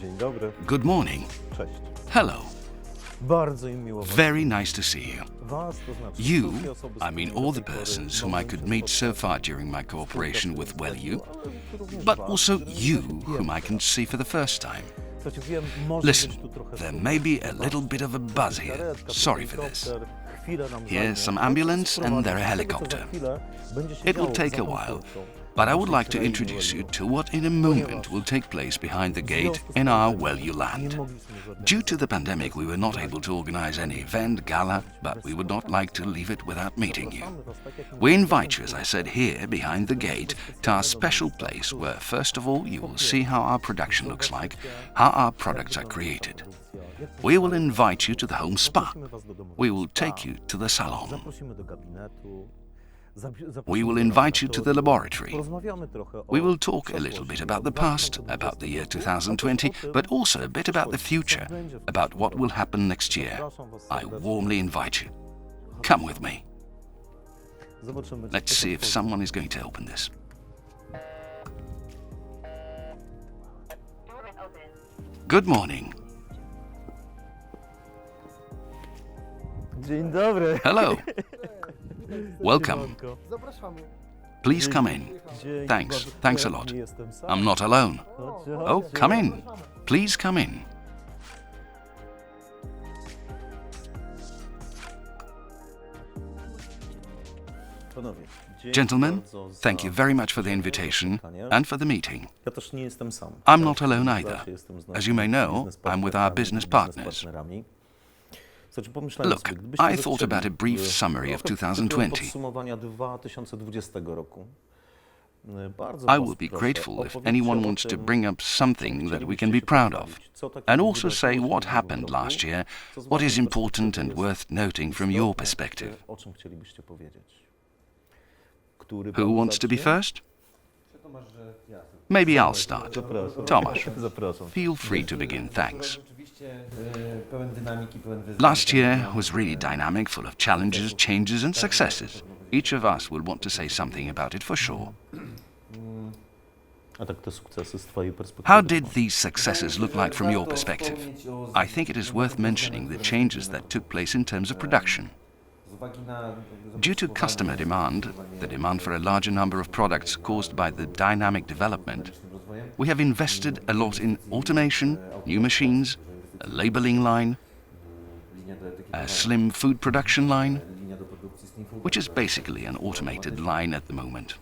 Dzień dobry. Good morning. Cześć. Hello. Bardzo im miło. Very nice to see you. Was, to znaczy You, wszystkie osoby, z I mean którymi all do the tej pory persons whom I mogłem could się meet so spotkać, far during my cooperation with WellU, również but was, also których you, wiem. whom I can see for the first time. Słuchajcie, wiem, może Listen, być tu trochę there szumów. may be a little bit of a buzz here. Karetka, Sorry for this. helikopter, chwilę nam Here's zajmie. some ambulance and there a Sprowadzę do tego, co za helicopter. chwilę będzie się It will działo take za a tą while, furtką. but I would Naszej like to krainie introduce you WellU. to what in a moment will take place behind the gate in our WellU land. Due to the pandemic, we were not able to organize any event, gala, but we would not like to leave it without meeting you. We invite you, as I said, here behind the gate to our special place where, first of all, you will see how our production looks like, how our products are created. We will invite you to the home spa. We will take you to the salon. Zaprosimy do gabinetu. We will invite you to the laboratory. Porozmawiamy trochę o We will talk a little bit about the past, about the year 2020, but also a bit about the future, about what will happen next year. I warmly invite you. Come with me. Zobaczymy, Let's see if someone is going to open this. Good morning. Dzień dobry. Hello. Welcome. Zapraszamy. Please come in. Thanks a lot. I'm not alone. Oh, come in. Please come in. Panowie, Gentlemen, thank you very much for the invitation and for the meeting. Ja też nie jestem sam. I'm not alone either. Zawsze jestem z As you may know, I'm with our business partners. Look, I thought about a brief summary of 2020. Podsumowania 2020 roku. I will be grateful if anyone wants to bring up something that we can be proud of, and also say what happened last year, what is important and worth noting from your perspective. O czym chcielibyście powiedzieć? Who wants to be first? Maybe I'll start. Tomasz, Zapraszam. feel free to begin, thanks. Rzeczywiście pełen dynamiki, pełen wyzwań. Last year was really dynamic, full of challenges, changes and successes. Each of us will want to say something about it for sure. A tak te sukcesy z twojej perspektywy. How did these successes look like from your perspective? I think it is worth mentioning the changes that took place in terms of production. Due to customer demand, the demand for a larger number of products caused by the dynamic development, we have invested a lot in automation, new machines, a labeling line, a slim food production line, which is basically an automated line at the moment.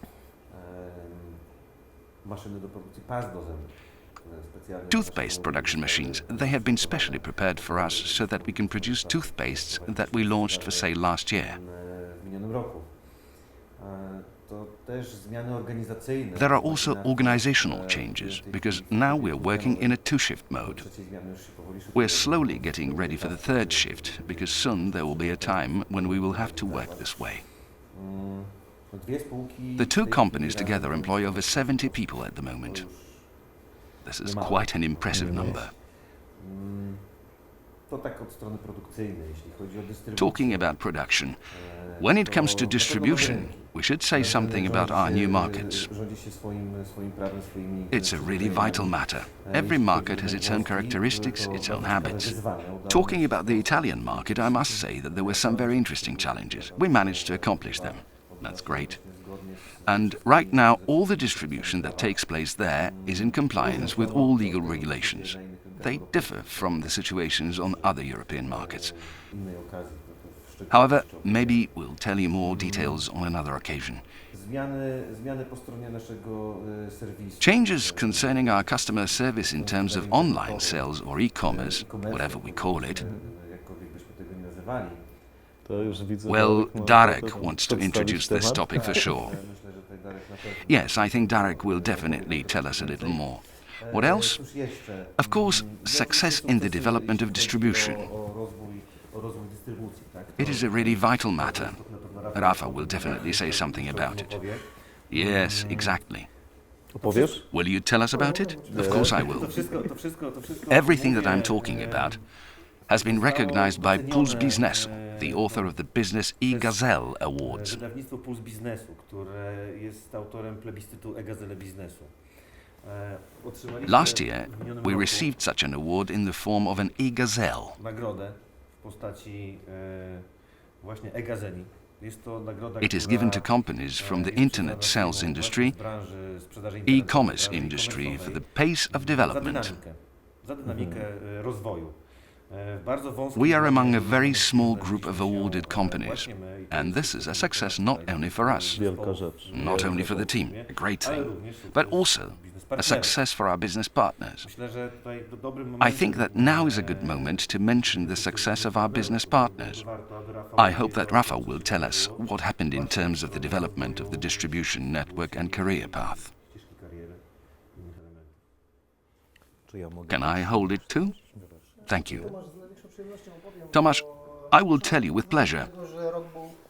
Toothpaste production machines, they have been specially prepared for us so that we can produce toothpastes that we launched for sale last year. There are also organizational changes, because now we're working in a two-shift mode. We're slowly getting ready for the third shift, because soon there will be a time when we will have to work this way. The two companies together employ over 70 people at the moment. This is quite an impressive number. Talking about production, when it comes to distribution, we should say something about our new markets. It's a really vital matter. Every market has its own characteristics, its own habits. Talking about the Italian market, I must say that there were some very interesting challenges. We managed to accomplish them. That's great. And right now, all the distribution that takes place there is in compliance with all legal regulations. They differ from the situations on other European markets. However, maybe we'll tell you more details on another occasion. Changes concerning our customer service in terms of online sales or e-commerce, whatever we call it. Well, Darek wants to introduce this topic for sure. Yes, I think Darek will definitely tell us a little more. What else? Of course, success in the development of distribution. It is a really vital matter. Rafa will definitely say something about it. Yes, exactly. Will you tell us about it? Of course I will. Everything that I'm talking about has been recognized by Puls Biznesu, the author of the Business e-Gazelle Awards. Wydawnictwo Puls Biznesu, które jest autorem plebiscytu e-Gazelle Biznesu. Last year, we received such an award in the form of an e-gazelle. Nagrodę w postaci właśnie e-gazeli. Jest to nagroda, It is given to companies from the internet sales industry, e-commerce industry for the pace of development. Za dynamikę rozwoju. We are among a very small group of awarded companies, and this is a success not only for us, Wielka rzecz. not only for the team, a great thing, but also a success for our business partners. I think that now is a good moment to mention the success of our business partners. I hope that Rafał will tell us what happened in terms of the development of the distribution network and career path. Czy ja mogę? Can I hold it too? Thank you. Tomasz, I will tell you with pleasure.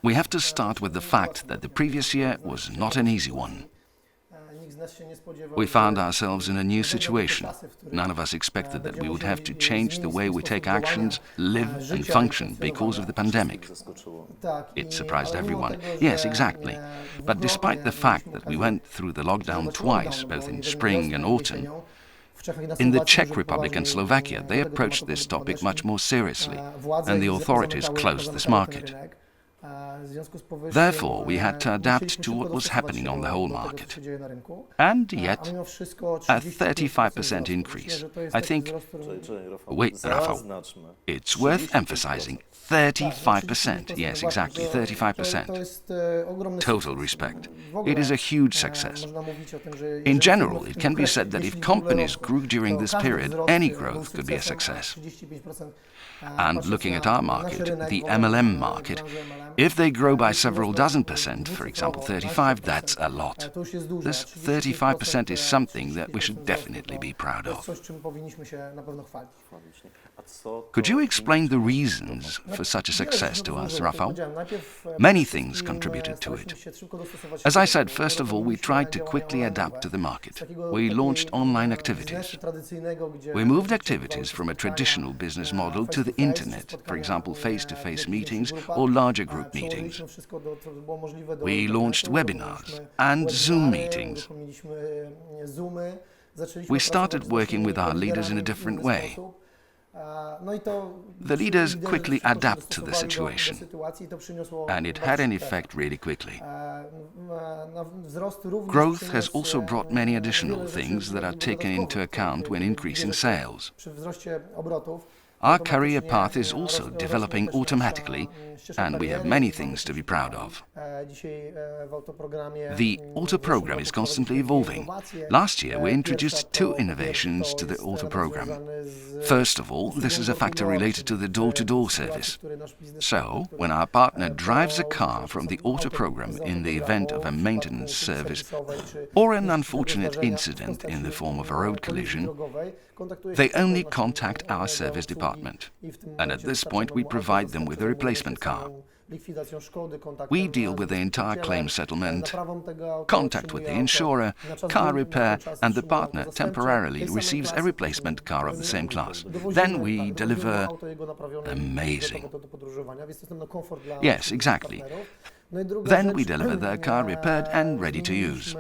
We have to start with the fact that the previous year was not an easy one. We found ourselves in a new situation. None of us expected that we would have to change the way we take actions, live and function because of the pandemic. It surprised everyone. Yes, exactly. But despite the fact that we went through the lockdown twice, both in spring and autumn, in the Czech Republic and Slovakia, they approached this topic much more seriously, and the authorities closed this market. Therefore, we had to adapt to what was happening on the whole market. And yet, a 35% increase. I think... Wait, Rafał. It's worth emphasizing. 35%. Yes, exactly, 35%. Total respect. It is a huge success. In general, it can be said that if companies grew during this period, any growth could be a success. And looking at our market, the MLM market, if they grow by several dozen percent, for example 35, that's a lot. This 35% is something that we should definitely be proud of. Could you explain the reasons for such a success to us, Rafał? Many things contributed to it. As I said, first of all, we tried to quickly adapt to the market. We launched online activities. We moved activities from a traditional business model to the internet, for example, face-to-face meetings or larger group meetings. We launched webinars and Zoom meetings. We started working with our leaders in a different way. The leaders quickly adapt to the situation, and it had an effect really quickly. Growth has also brought many additional things that are taken into account when increasing sales. Our career path is also developing automatically, and we have many things to be proud of. The auto program is constantly evolving. Last year we introduced two innovations to the auto program. First of all, this is a factor related to the door-to-door service. So, when our partner drives a car from the auto program in the event of a maintenance service or an unfortunate incident in the form of a road collision, they only contact our service department, and at this point we provide them with a replacement car. We deal with the entire claim settlement, contact with the insurer, car repair, and the partner temporarily receives a replacement car of the same class. Then we deliver... Amazing. Yes, exactly. Then we deliver their car repaired and ready to use.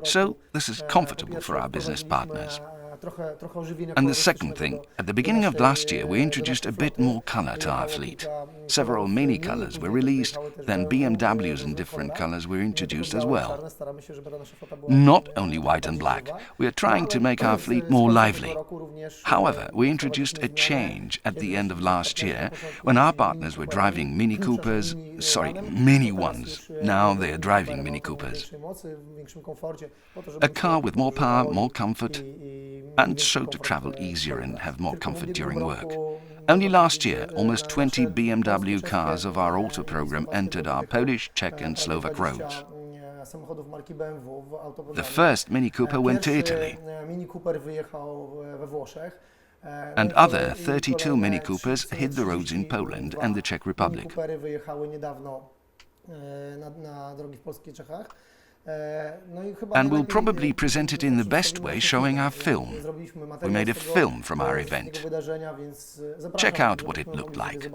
So, this is comfortable for our business partners. And the second thing, at the beginning of last year we introduced a bit more color to our fleet. Several mini colors were released, then BMWs in different colors were introduced as well. Not only white and black, we are trying to make our fleet more lively. However, we introduced a change at the end of last year when our partners were driving Mini Coopers, mini ones. Now they are driving Mini Coopers. A car with more power, more comfort, and so to travel easier and have more comfort during work. Only last year, almost 20 BMW cars of our auto program entered our Polish, Czech and Slovak roads. The first Mini Cooper went to Italy, and other 32 Mini Coopers hit the roads in Poland and the Czech Republic. And we'll probably present it in the best way, showing our film. We made a film from our event. Check out what it looked like.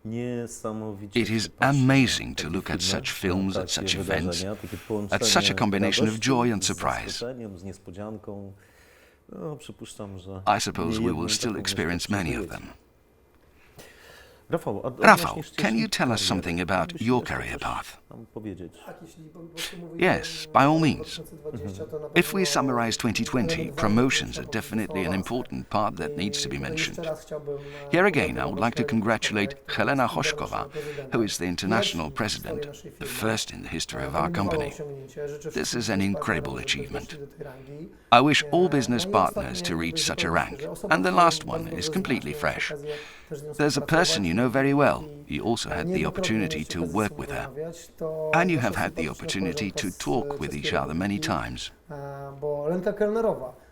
It is amazing to look at such films, at such events, at such a combination of joy and surprise. I suppose we will still experience many of them. Rafał, can you tell us something about your career path? Yes, by all means. If we summarize 2020, promotions are definitely an important part that needs to be mentioned. Here again, I would like to congratulate Helena Hoszkowa, who is the international president, the first in the history of our company. This is an incredible achievement. I wish all business partners to reach such a rank, and the last one is completely fresh. There's a person you know very well. You also had the opportunity to work with her. And you have had the opportunity to talk with each other many times.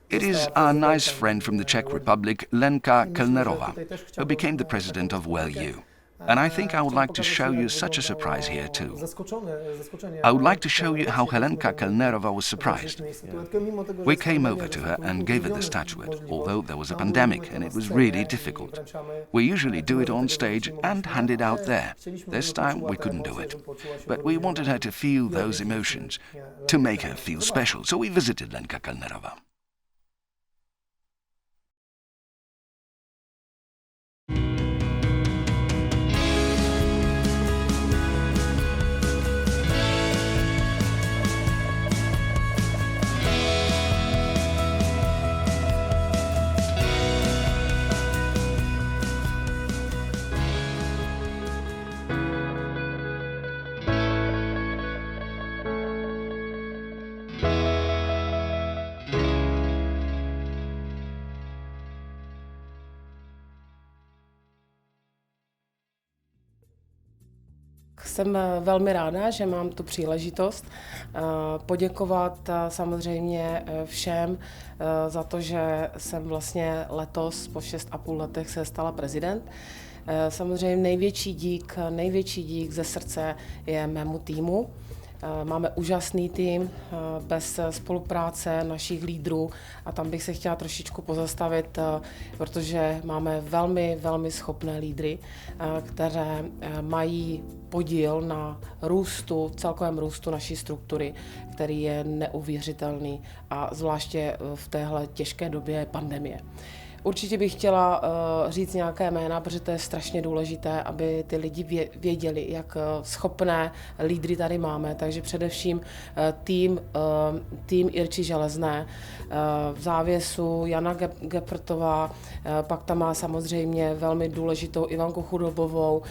It is our nice friend from the Czech Republic, Lenka Kellnerova, who became the president of WellU. And I think I would like to show you such a surprise here too. I would like to show you how Helenka Kellnerova was surprised. We came over to her and gave her the statuette, although there was a pandemic and it was really difficult. We usually do it on stage and hand it out there. This time we couldn't do it. But we wanted her to feel those emotions, to make her feel special, so we visited Lenka Kellnerova. Jsem velmi ráda, že mám tu příležitost poděkovat samozřejmě všem za to, že jsem vlastně letos po 6,5 letech se stala prezident. Samozřejmě největší dík ze srdce je mému týmu. Máme úžasný tým bez spolupráce našich lídrů a tam bych se chtěla trošičku pozastavit, protože máme velmi schopné lídry, které mají podíl na celkovém růstu naší struktury, který je neuvěřitelný a zvláště v téhle těžké době pandemie. Určitě bych chtěla říct nějaké jména, protože to je strašně důležité, aby ty lidi věděli, jak schopné lídry tady máme. Takže především tým Irči Železné, v závěsu Jana Geprtová, pak tam má samozřejmě velmi důležitou Ivanku Chudobovou,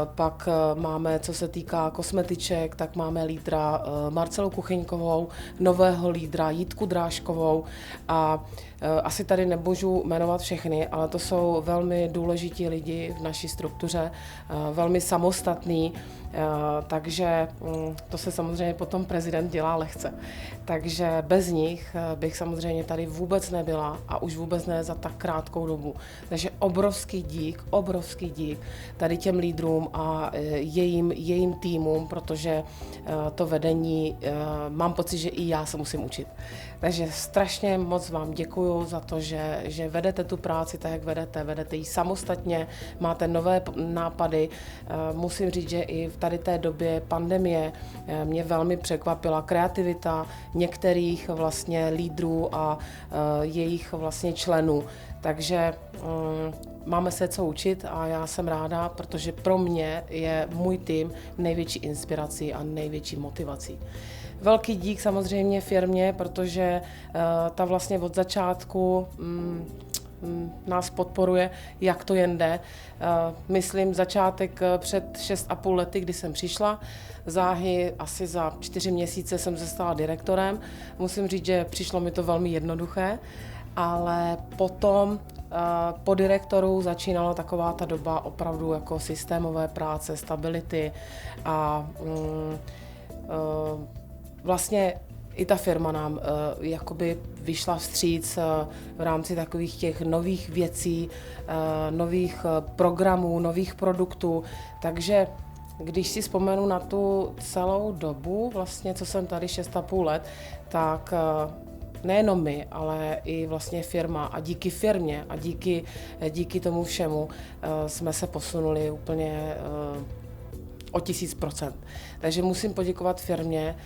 pak máme, co se týká kosmetiček, tak máme lídra Marcelu Kuchyňkovou, nového lídra Jitku Drážkovou a asi tady nemůžu jmenovat všechny, ale to jsou velmi důležití lidi v naší struktuře, velmi samostatní, takže to se samozřejmě potom prezident dělá lehce. Takže bez nich bych samozřejmě tady vůbec nebyla a už vůbec ne za tak krátkou dobu. Takže obrovský dík tady těm lídrům a jejím týmům, protože to vedení, mám pocit, že i já se musím učit. Takže strašně moc vám děkuju za to, že vedete tu práci tak, jak vedete ji samostatně, máte nové nápady. Musím říct, že i v tady té době pandemie mě velmi překvapila kreativita některých vlastně lídrů a jejich vlastně členů. Takže máme se co učit a já jsem ráda, protože pro mě je můj tým největší inspirací a největší motivací. Velký dík samozřejmě firmě, protože ta vlastně od začátku nás podporuje, jak to jen jde. Myslím začátek před 6,5 lety, kdy jsem přišla, záhy asi za 4 měsíce jsem se stala direktorem. Musím říct, že přišlo mi to velmi jednoduché, ale potom po direktoru začínala taková ta doba opravdu jako systémové práce, stability a vlastně i ta firma nám jakoby vyšla vstříc v rámci takových těch nových věcí, nových programů, nových produktů. Takže když si vzpomenu na tu celou dobu, vlastně, co jsem tady 6,5 let, tak nejenom my, ale i vlastně firma a díky firmě a díky tomu všemu jsme se posunuli úplně o 1000%. Takže musím poděkovat firmě,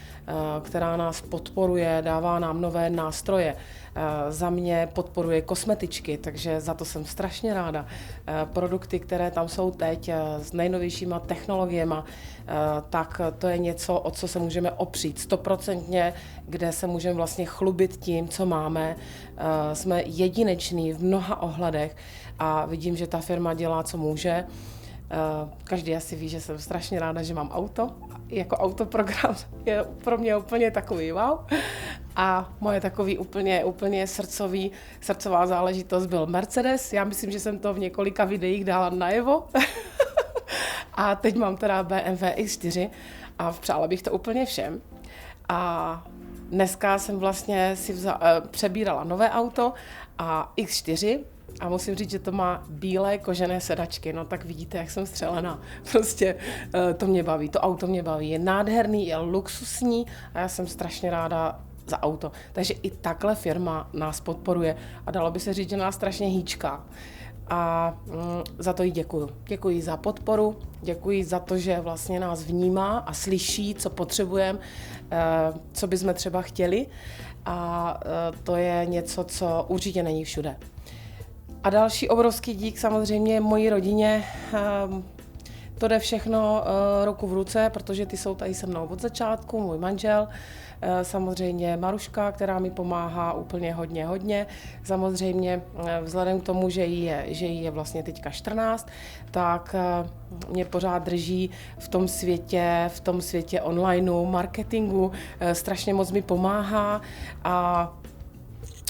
která nás podporuje, dává nám nové nástroje. Za mě podporuje kosmetičky, takže za to jsem strašně ráda. Produkty, které tam jsou teď s nejnovějšíma technologiemi, tak to je něco, o co se můžeme opřít 100%, kde se můžeme vlastně chlubit tím, co máme. Jsme jedineční v mnoha ohledech a vidím, že ta firma dělá, co může. Každý asi ví, že jsem strašně ráda, že mám auto. Jako autoprogram je pro mě úplně takový wow. A moje takový úplně srdcová záležitost byl Mercedes. Já myslím, že jsem to v několika videích dala najevo. A teď mám teda BMW X4 a přála bych to úplně všem. A dneska jsem vlastně si přebírala nové auto a X4 a musím říct, že to má bílé kožené sedačky, no tak vidíte, jak jsem střelená. Prostě to mě baví, to auto mě baví, je nádherný, je luxusní a já jsem strašně ráda za auto. Takže i takhle firma nás podporuje a dalo by se říct, že nás strašně hýčká. A za to jí děkuju. Děkuji za podporu, děkuji za to, že vlastně nás vnímá a slyší, co potřebujeme, co bychom třeba chtěli. A to je něco, co určitě není všude. A další obrovský dík samozřejmě mojí rodině. To jde všechno ruku v ruce, protože ty jsou tady se mnou od začátku, můj manžel, samozřejmě Maruška, která mi pomáhá úplně hodně. Samozřejmě vzhledem k tomu, že jí je vlastně teďka 14, tak mě pořád drží v tom světě onlineu, marketingu, strašně moc mi pomáhá a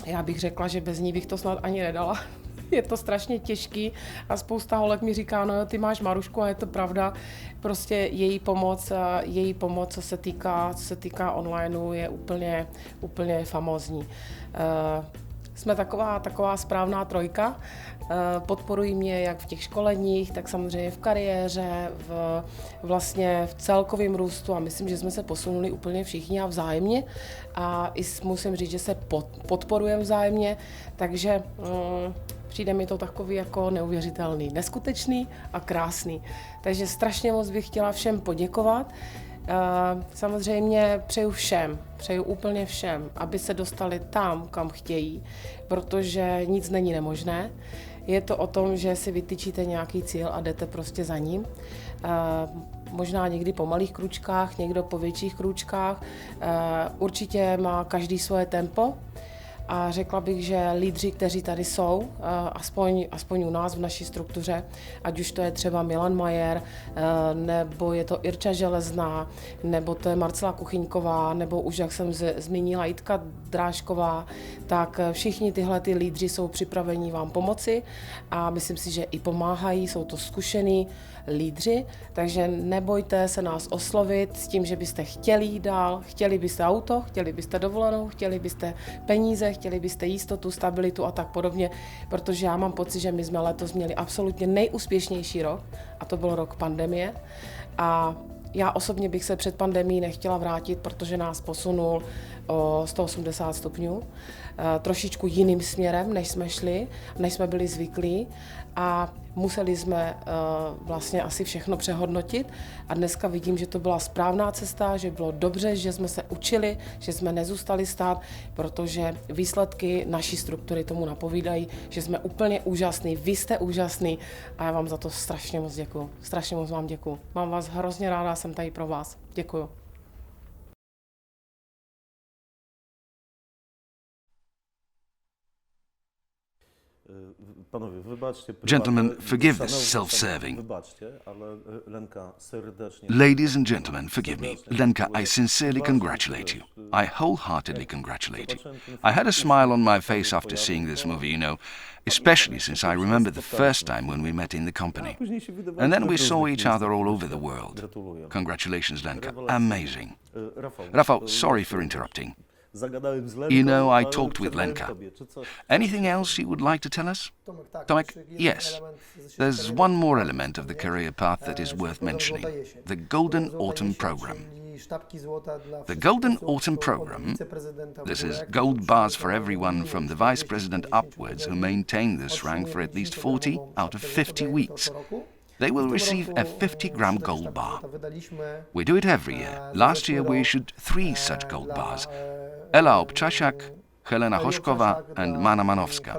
já bych řekla, že bez ní bych to snad ani nedala. Je to strašně těžký a spousta holek mi říká, no jo, ty máš Marušku a je to pravda. Prostě její pomoc, co se týká onlineu, je úplně famózní. Jsme taková správná trojka. Podporují mě jak v těch školeních, tak samozřejmě v kariéře, vlastně v celkovém růstu a myslím, že jsme se posunuli úplně všichni a vzájemně a i musím říct, že se podporujeme vzájemně, takže přijde mi to takový jako neuvěřitelný, neskutečný a krásný. Takže strašně moc bych chtěla všem poděkovat. Samozřejmě přeju úplně všem, aby se dostali tam, kam chtějí, protože nic není nemožné. Je to o tom, že si vytyčíte nějaký cíl a jdete prostě za ním. Možná někdy po malých krůčkách, někdo po větších krůčkách. Určitě má každý svoje tempo. A řekla bych, že lídři, kteří tady jsou, aspoň u nás v naší struktuře, ať už to je třeba Milan Majer, nebo je to Irča Železná, nebo to je Marcela Kuchyňková, nebo už, jak jsem zmínila, Jitka Drážková, tak všichni tyhle ty lídři jsou připraveni vám pomoci a myslím si, že i pomáhají, jsou to zkušení lídři, takže nebojte se nás oslovit s tím, že byste chtěli jít dál, chtěli byste auto, chtěli byste dovolenou, chtěli byste peníze, chtěli byste jistotu, stabilitu a tak podobně, protože já mám pocit, že my jsme letos měli absolutně nejúspěšnější rok a to byl rok pandemie a já osobně bych se před pandemií nechtěla vrátit, protože nás posunul o 180 stupňů, trošičku jiným směrem, než jsme šli, než jsme byli zvyklí a museli jsme vlastně asi všechno přehodnotit a dneska vidím, že to byla správná cesta, že bylo dobře, že jsme se učili, že jsme nezůstali stát, protože výsledky naší struktury tomu napovídají, že jsme úplně úžasný, vy jste úžasný a já vám za to strašně moc děkuju. Strašně moc vám děkuju. Mám vás hrozně ráda, jsem tady pro vás. Děkuju. Gentlemen, forgive this self-serving. Ladies and gentlemen, forgive me. Lenka, I sincerely congratulate you. I wholeheartedly congratulate you. I had a smile on my face after seeing this movie, you know, especially since I remember the first time when we met in the company. And then we saw each other all over the world. Congratulations, Lenka. Amazing. Rafał, sorry for interrupting. You know, I talked with Lenka. Anything else you would like to tell us? Tomek, yes. There's one more element of the career path that is worth mentioning. The Golden Autumn Program. The Golden Autumn Program, this is gold bars for everyone from the Vice President upwards who maintain this rank for at least 40 out of 50 weeks. They will receive a 50-gram gold bar. We do it every year. Last year we issued 3 such gold bars. Ela Obczasiak, Helena Hoszkowa and Mana Manowska.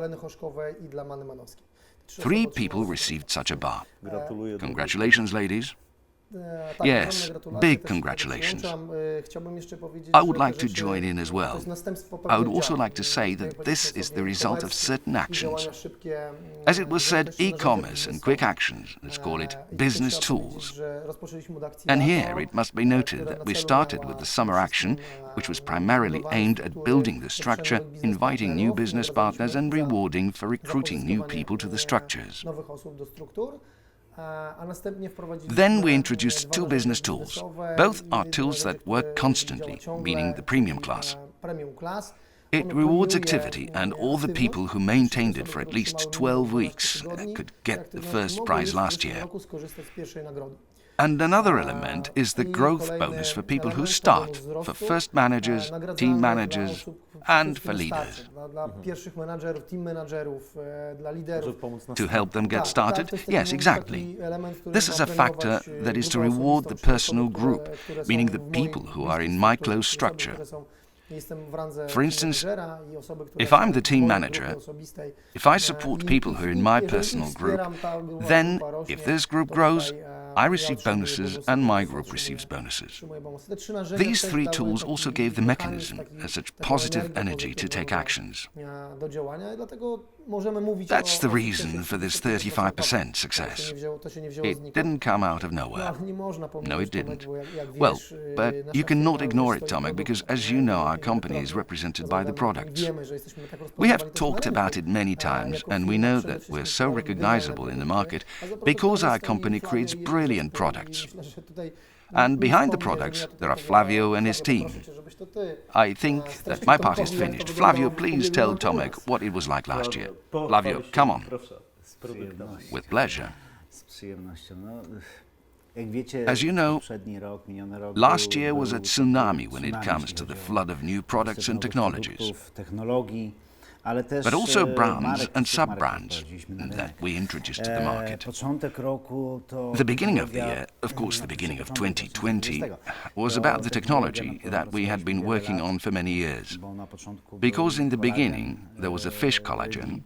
3 people received such a bar. Congratulations, ladies. Yes, big congratulations. I would like to join in as well. I would also like to say that this is the result of certain actions. As it was said, e-commerce and quick actions, let's call it business tools. And here it must be noted that we started with the summer action, which was primarily aimed at building the structure, inviting new business partners and rewarding for recruiting new people to the structures. Then we introduced 2 business tools. Both are tools that work constantly, meaning the premium class. It rewards activity, and all the people who maintained it for at least 12 weeks could get the first prize last year. And another element is the growth bonus for people who start, for first managers, team managers, and for leaders. To help them get started? Yes, exactly. This is a factor that is to reward the personal group, meaning the people who are in my close structure. For instance, if I'm the team manager, if I support people who are in my personal group, then if this group grows, I receive bonuses and my group receives bonuses. These 3 tools also gave the mechanism such positive energy to take actions. That's the reason for this 35% success. It didn't come out of nowhere. No, it didn't. Well, but you cannot ignore it, Tomek, because as you know, our company is represented by the products. We have talked about it many times, and we know that we're so recognizable in the market because our company creates brilliant products. And behind the products, there are Flavio and his team. I think that my part is finished. Flavio, please tell Tomek what it was like last year. Flavio, come on. With pleasure. As you know, last year was a tsunami when it comes to the flood of new products and technologies, but also brands and sub-brands that we introduced to the market. The beginning of the year, of course the beginning of 2020, was about the technology that we had been working on for many years. Because in the beginning there was a fish collagen,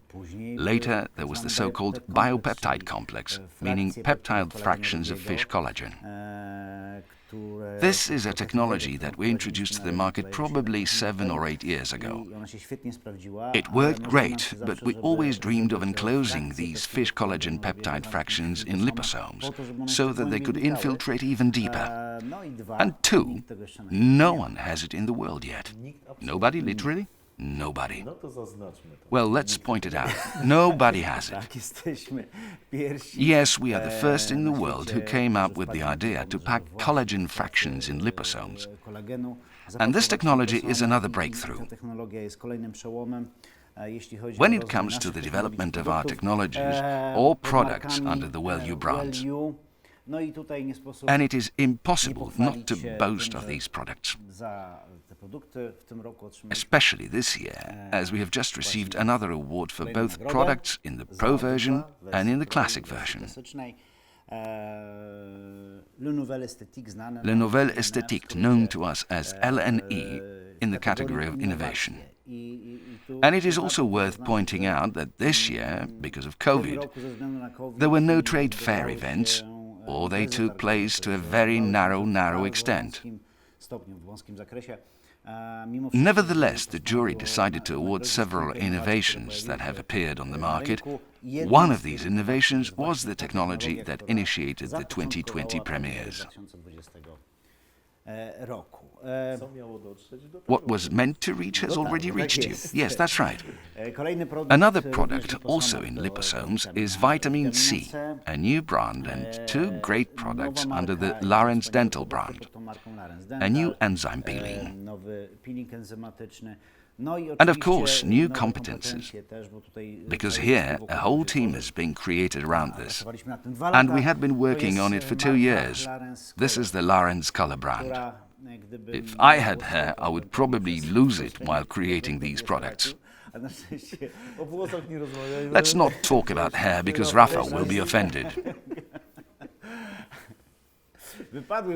later there was the so-called biopeptide complex, meaning peptide fractions of fish collagen. This is a technology that we introduced to the market probably 7 or 8 years ago. It worked great, but we always dreamed of enclosing these fish collagen peptide fractions in liposomes so that they could infiltrate even deeper. And 2, no one has it in the world yet. Nobody, literally? Nobody. Well, let's point it out. Nobody has it. Yes, we are the first in the world who came up with the idea to pack collagen fractions in liposomes. And this technology is another breakthrough. When it comes to the development of our technologies or products under the WellU brands. And it is impossible not to boast of these products. Especially this year, as we have just received another award for both products in the Pro version and in the Classic version. Le Nouvelle Esthétique, known to us as LNE, in the category of innovation. And it is also worth pointing out that this year, because of COVID, there were no trade fair events, or they took place to a very narrow extent. Nevertheless, the jury decided to award several innovations that have appeared on the market. One of these innovations was the technology that initiated the 2020 premieres. What was meant to reach has already reached you. Yes, that's right. Another product also in liposomes is vitamin C, a new brand and 2 great products under the Larens Dental brand, a new enzyme peeling. And of course, new competences, because here a whole team is being created around this. And we had been working on it for 2 years. This is the Larens color brand. If I had hair, I would probably lose it while creating these products. Let's not talk about hair because Rafa will be offended.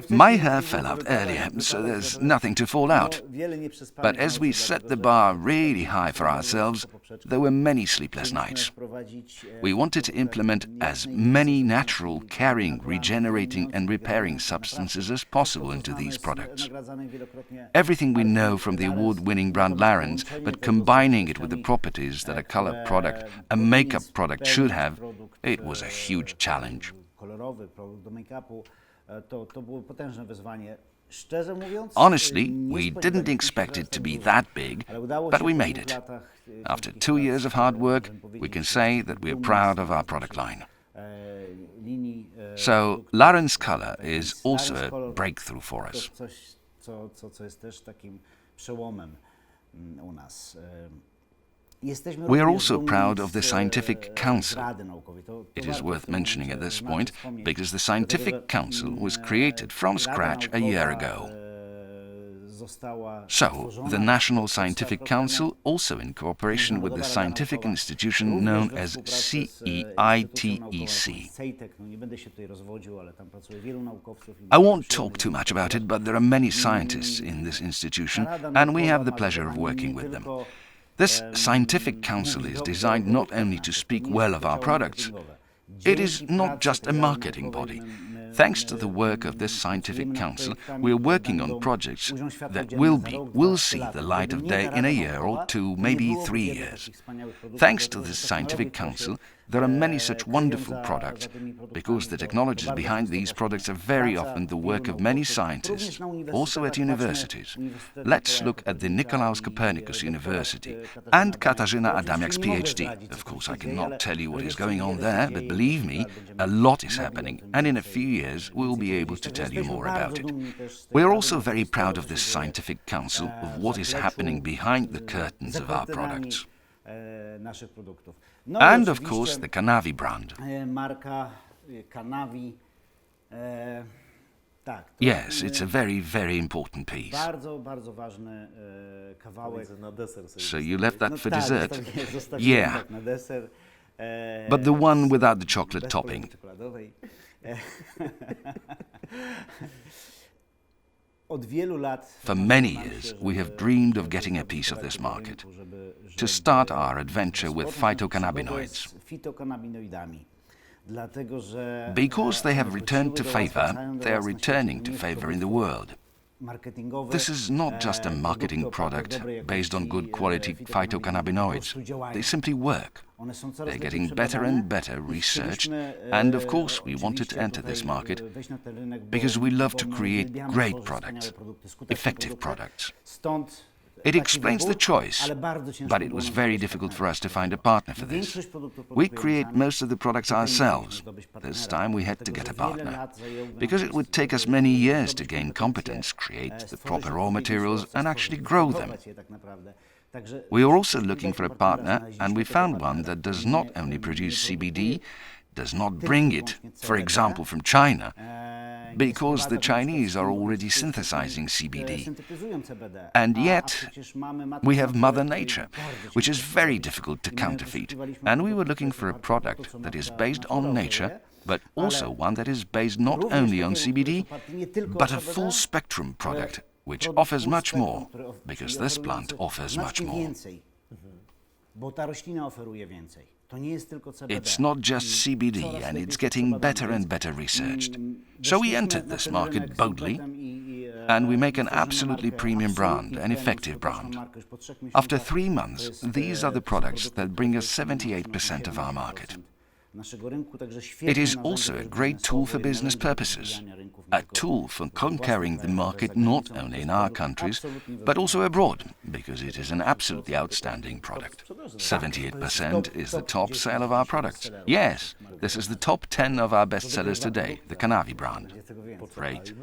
My hair fell out earlier, so there's nothing to fall out. But as we set the bar really high for ourselves, there were many sleepless nights. We wanted to implement as many natural, caring, regenerating and repairing substances as possible into these products. Everything we know from the award-winning brand Larins, but combining it with the properties that a color product, a makeup product should have, it was a huge challenge. Honestly, we didn't expect it to be that big, but we made it. After 2 years of hard work, we can say that we're proud of our product line. So, Larins color is also a breakthrough for us. We are also proud of the Scientific Council. It is worth mentioning at this point because the Scientific Council was created from scratch a year ago. So, the National Scientific Council, also in cooperation with the scientific institution known as CEITEC. I won't talk too much about it, but there are many scientists in this institution, and we have the pleasure of working with them. This scientific council is designed not only to speak well of our products, it is not just a marketing body. Thanks to the work of this scientific council, we are working on projects that will see the light of day in a year or two, maybe 3 years. Thanks to this scientific council, there are many such wonderful products, because the technologies behind these products are very often the work of many scientists, also at universities. Let's look at the Nicolaus Copernicus University and Katarzyna Adamiak's PhD. Of course, I cannot tell you what is going on there, but believe me, a lot is happening, and in a few years we'll be able to tell you more about it. We are also very proud of this scientific council, of what is happening behind the curtains of our products. And of course the Canavi brand. Yes, it's a very, very important piece. So you left that for dessert? Yeah. But the one without the chocolate topping. For many years, we have dreamed of getting a piece of this market, to start our adventure with phytocannabinoids. Because they have returned to favor, they are returning to favor in the world. This is not just a marketing product based on good quality phytocannabinoids. They simply work. They're getting better and better researched, and of course we wanted to enter this market because we love to create great products, effective products. It explains the choice, but it was very difficult for us to find a partner for this. We create most of the products ourselves. This time we had to get a partner, because it would take us many years to gain competence, create the proper raw materials and actually grow them. We are also looking for a partner, and we found one that does not only produce CBD, does not bring it, for example, from China, because the Chinese are already synthesizing CBD. And yet, we have Mother Nature, which is very difficult to counterfeit, and we were looking for a product that is based on nature, but also one that is based not only on CBD, but a full-spectrum product, which offers much more, because this plant offers much more. It's not just CBD, and it's getting better and better researched. So we entered this market boldly, and we make an absolutely premium brand, an effective brand. After 3 months, these are the products that bring us 78% of our market. It is also a great tool for business purposes, a tool for conquering the market not only in our countries, but also abroad, because it is an absolutely outstanding product. 78% is the top sale of our products. Yes, this is the top 10 of our bestsellers today, the Canavi brand. Great.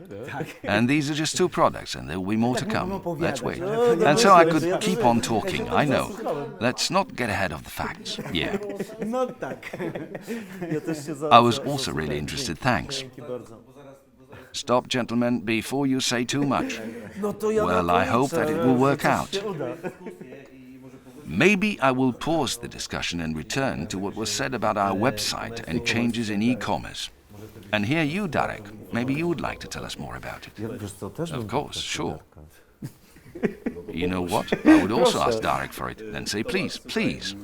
And these are just 2 products, and there will be more to come. Let's wait. And so I could keep on talking, I know. Let's not get ahead of the facts. Yeah. I was also really interested, thanks. Stop, gentlemen, before you say too much. Well, I hope that it will work out. Maybe I will pause the discussion and return to what was said about our website and changes in e-commerce. And here you, Darek, maybe you would like to tell us more about it. Of course, sure. You know what? I would also ask Darek for it. Then say please, please.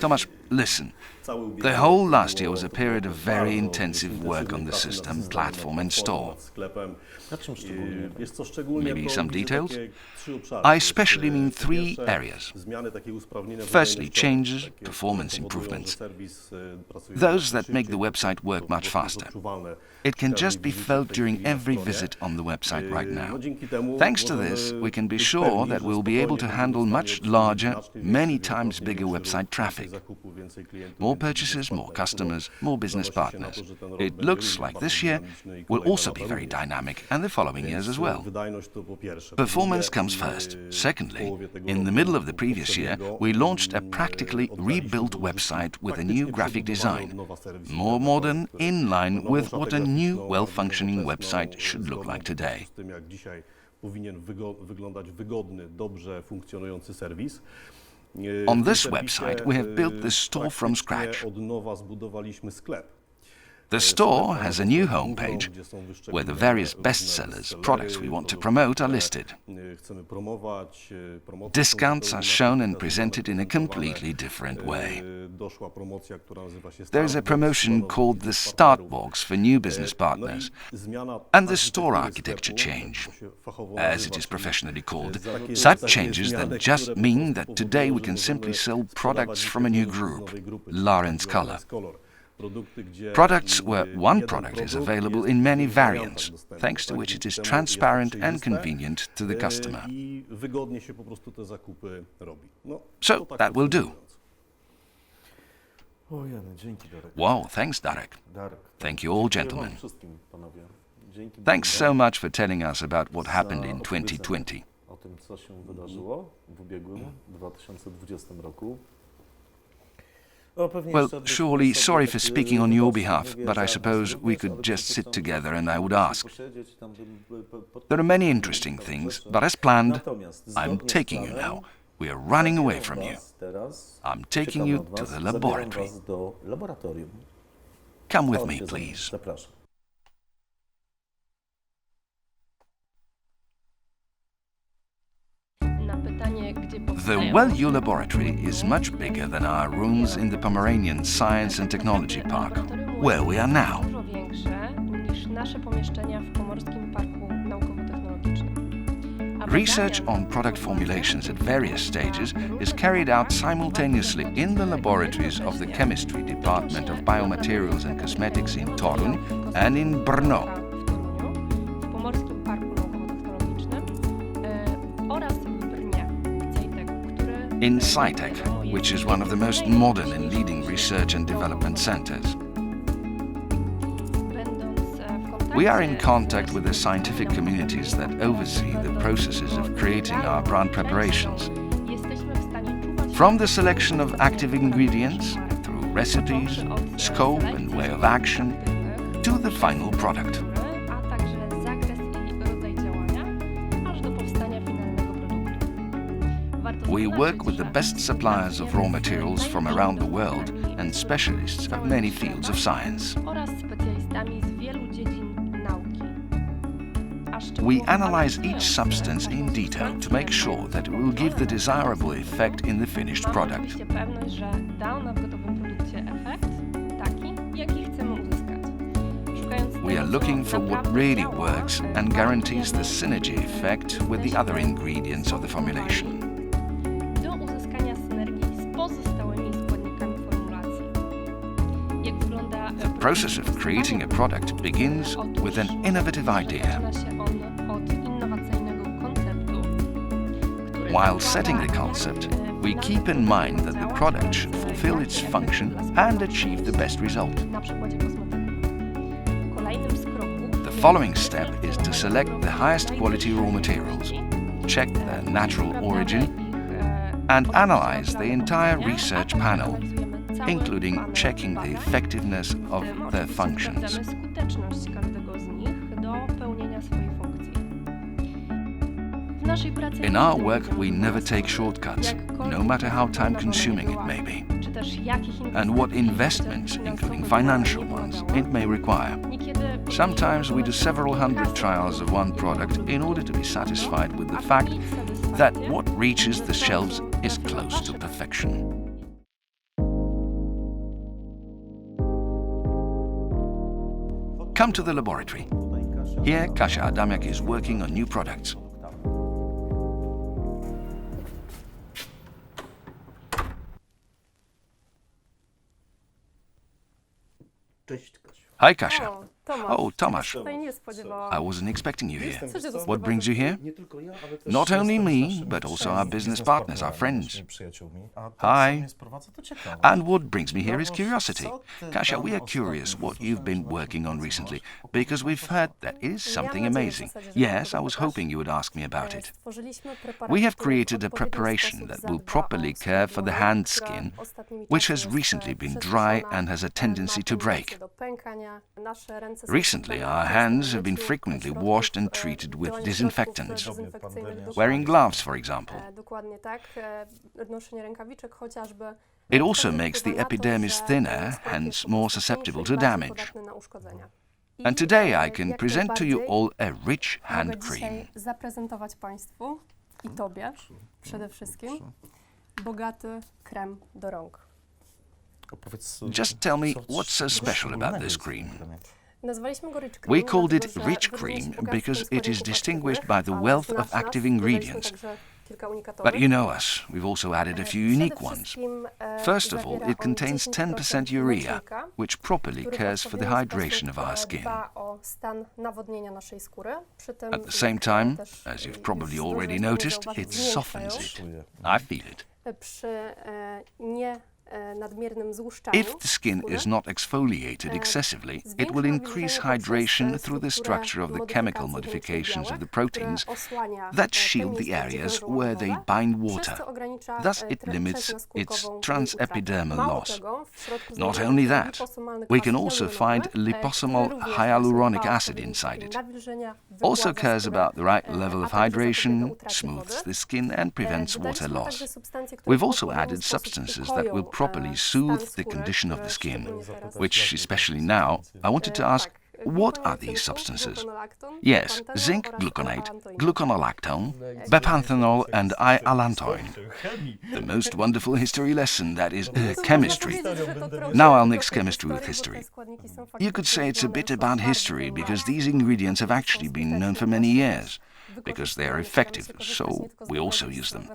Tomasz, listen. The whole last year was a period of very intensive work on the system, platform and store. Maybe some details? I especially mean 3 areas. Firstly, changes, performance improvements. Those that make the website work much faster. It can just be felt during every visit on the website right now. Thanks to this, we can be sure that we'll be able to handle much larger, many times bigger website traffic. More purchases, more customers, more business partners. It looks like this year will also be very dynamic, and the following years as well. Performance comes first. Secondly, in the middle of the previous year, we launched a practically rebuilt website with a new graphic design, more modern, in line with what a new, well-functioning website should look like today. On this website, we have built the store from scratch. The store has a new homepage where the various bestsellers, products we want to promote, are listed. Discounts are shown and presented in a completely different way. There is a promotion called the Start Box for new business partners, and the store architecture change, as it is professionally called. Such changes that just mean that today we can simply sell products from a new group, Lawrence Color. Products where one product is available in many variants, thanks to which it is transparent and convenient to the customer. So that will do. Wow, thanks, Darek. Thank you all, gentlemen. Thanks so much for telling us about what happened in 2020. Well, surely, sorry for speaking on your behalf, but I suppose we could just sit together and I would ask. There are many interesting things, but as planned, I'm taking you now. We are running away from you. I'm taking you to the laboratory. Come with me, please. The WellU laboratory is much bigger than our rooms in the Pomeranian Science and Technology Park, where we are now. Research on product formulations at various stages is carried out simultaneously in the laboratories of the Chemistry Department of Biomaterials and Cosmetics in Toruń and in Brno. In SciTech, which is one of the most modern and leading research and development centers. We are in contact with the scientific communities that oversee the processes of creating our brand preparations. From the selection of active ingredients, through recipes, scope and way of action, to the final product. We work with the best suppliers of raw materials from around the world and specialists of many fields of science. We analyze each substance in detail to make sure that it will give the desirable effect in the finished product. We are looking for what really works and guarantees the synergy effect with the other ingredients of the formulation. The process of creating a product begins with an innovative idea. While setting the concept, we keep in mind that the product should fulfill its function and achieve the best result. The following step is to select the highest quality raw materials, check their natural origin, and analyze the entire research panel, including checking the effectiveness of their functions. In our work, we never take shortcuts, no matter how time-consuming it may be, and what investments, including financial ones, it may require. Sometimes we do several hundred trials of one product in order to be satisfied with the fact that what reaches the shelves is close to perfection. Come to the laboratory. Here, Kasia Adamiak is working on new products. Hi, Kasia. Oh, Tomasz. I wasn't expecting you here. What brings you here? Not only me, but also our business partners, our friends. Hi. And what brings me here is curiosity. Kasia, we are curious what you've been working on recently, because we've heard that it is something amazing. Yes, I was hoping you would ask me about it. We have created a preparation that will properly care for the hand skin, which has recently been dry and has a tendency to break. Recently, our hands have been frequently washed and treated with disinfectants, wearing gloves, for example. It also makes the epidermis thinner, hence more susceptible to damage. And today I can present to you all a rich hand cream. Just tell me what's so special about this cream. We called it rich cream because it is distinguished by the wealth of active ingredients. But you know us, we've also added a few unique ones. First of all, it contains 10% urea, which properly cares for the hydration of our skin. At the same time, as you've probably already noticed, it softens it. I feel it. If the skin is not exfoliated excessively, it will increase hydration through the structure of the chemical modifications of the proteins that shield the areas where they bind water. Thus, it limits its transepidermal loss. Not only that, we can also find liposomal hyaluronic acid inside it. Also cares about the right level of hydration, smooths the skin and prevents water loss. We've also added substances that will properly soothe the condition of the skin, which, especially now, I wanted to ask, what are these substances? Yes, zinc gluconate, gluconolactone, bepanthenol and I-allantoin. The most wonderful history lesson, that is, chemistry. Now I'll mix chemistry with history. You could say it's a bit about history because these ingredients have actually been known for many years, because they are effective, so we also use them.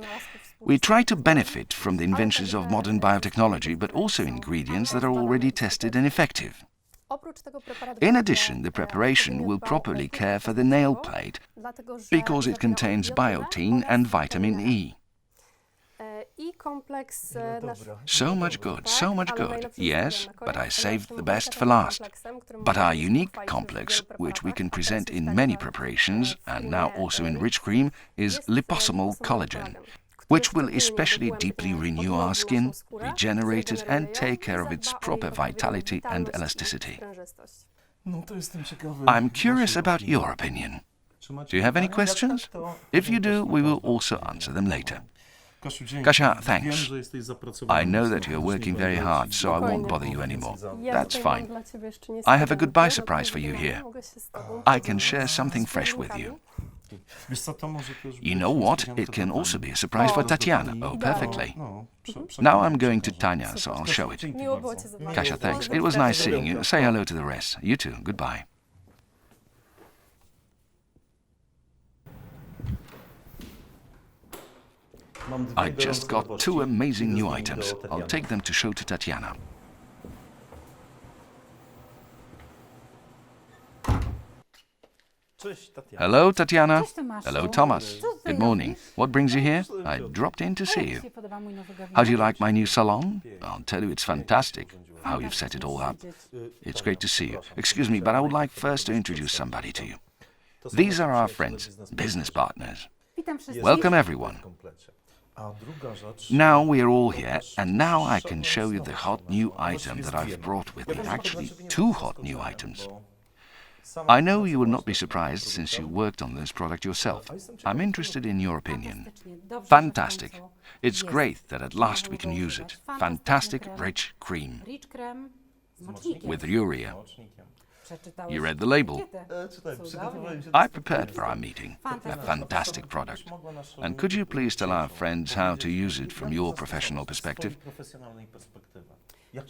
We try to benefit from the inventions of modern biotechnology, but also ingredients that are already tested and effective. In addition, the preparation will properly care for the nail plate, because it contains biotin and vitamin E. So much good, so much good. Yes, but I saved the best for last. But our unique complex, which we can present in many preparations, and now also in rich cream, is liposomal collagen, which will especially deeply renew our skin, regenerate it, and take care of its proper vitality and elasticity. I'm curious about your opinion. Do you have any questions? If you do, we will also answer them later. Kasia, thanks. I know that you're working very hard, so I won't bother you anymore. That's fine. I have a goodbye surprise for you here. I can share something fresh with you. You know what? It can also be a surprise for Tatiana. Oh, perfectly. Now I'm going to Tanya, so I'll show it. Kasia, thanks. It was nice seeing you. Say hello to the rest. You too. Goodbye. I just got 2 amazing new items. I'll take them to show to Tatiana. Hello, Tatiana. Hello, Thomas. Good morning. What brings you here? I dropped in to see you. How do you like my new salon? I'll tell you, it's fantastic how you've set it all up. It's great to see you. Excuse me, but I would like first to introduce somebody to you. These are our friends, business partners. Welcome, everyone. Now we are all here, and now I can show you the hot new item that I've brought with me. Actually, 2 hot new items. I know you will not be surprised since you worked on this product yourself. I'm interested in your opinion. Fantastic. It's great that at last we can use it. Fantastic rich cream with urea. You read the label. I prepared for our meeting. A fantastic product. And could you please tell our friends how to use it from your professional perspective?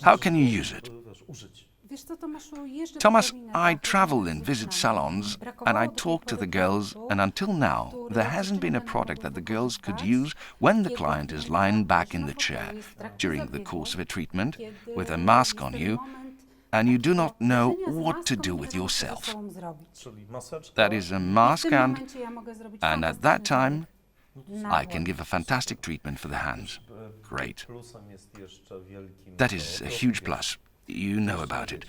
How can you use it? Thomas, I travel and visit salons and I talk to the girls, and until now there hasn't been a product that the girls could use when the client is lying back in the chair during the course of a treatment with a mask on you and you do not know what to do with yourself. That is a mask, and at that time I can give a fantastic treatment for the hands. Great. That is a huge plus. You know about it.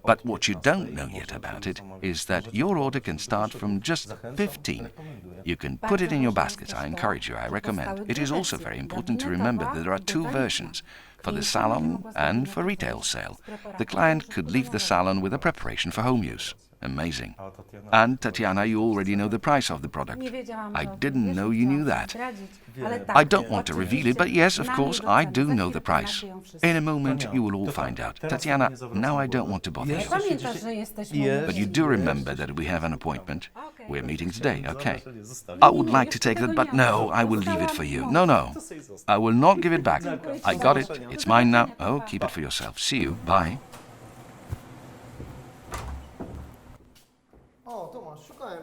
But what you don't know yet about it is that your order can start from just 15. You can put it in your basket. I encourage you, I recommend. It is also very important to remember that there are two versions, for the salon and for retail sale. The client could leave the salon with a preparation for home use. Amazing. And Tatiana, you already know the price of the product. I didn't know you knew that. I don't want to reveal it, but yes, of course, I do know the price. In a moment, you will all find out. Tatiana, now I don't want to bother you. But you do remember that we have an appointment. We're meeting today, okay. I would like to take that, but no, I will leave it for you. No, I will not give it back. I got it. It's mine now. Oh, keep it for yourself. See you. Bye.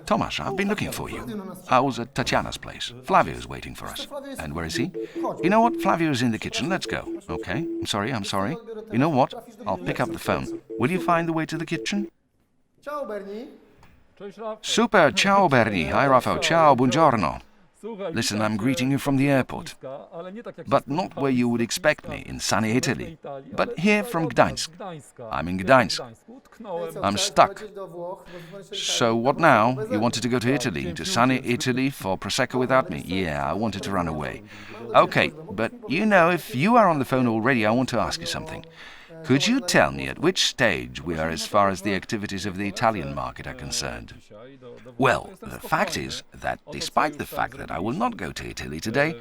Tomasz, I've been looking for you. I was at Tatiana's place. Flavio's waiting for us. And where is he? You know what? Flavio's in the kitchen. Let's go. Okay. I'm sorry. You know what? I'll pick up the phone. Will you find the way to the kitchen? Super. Ciao, Bernie. Hi, Rafał. Ciao. Buongiorno. Listen, I'm greeting you from the airport, but not where you would expect me, in sunny Italy, but here from Gdańsk. I'm in Gdańsk. I'm stuck. So what now? You wanted to go to Italy, to sunny Italy for Prosecco without me? Yeah, I wanted to run away. Okay, but you know, if you are on the phone already, I want to ask you something. Could you tell me at which stage we are as far as the activities of the Italian market are concerned? Well, the fact is that despite the fact that I will not go to Italy today,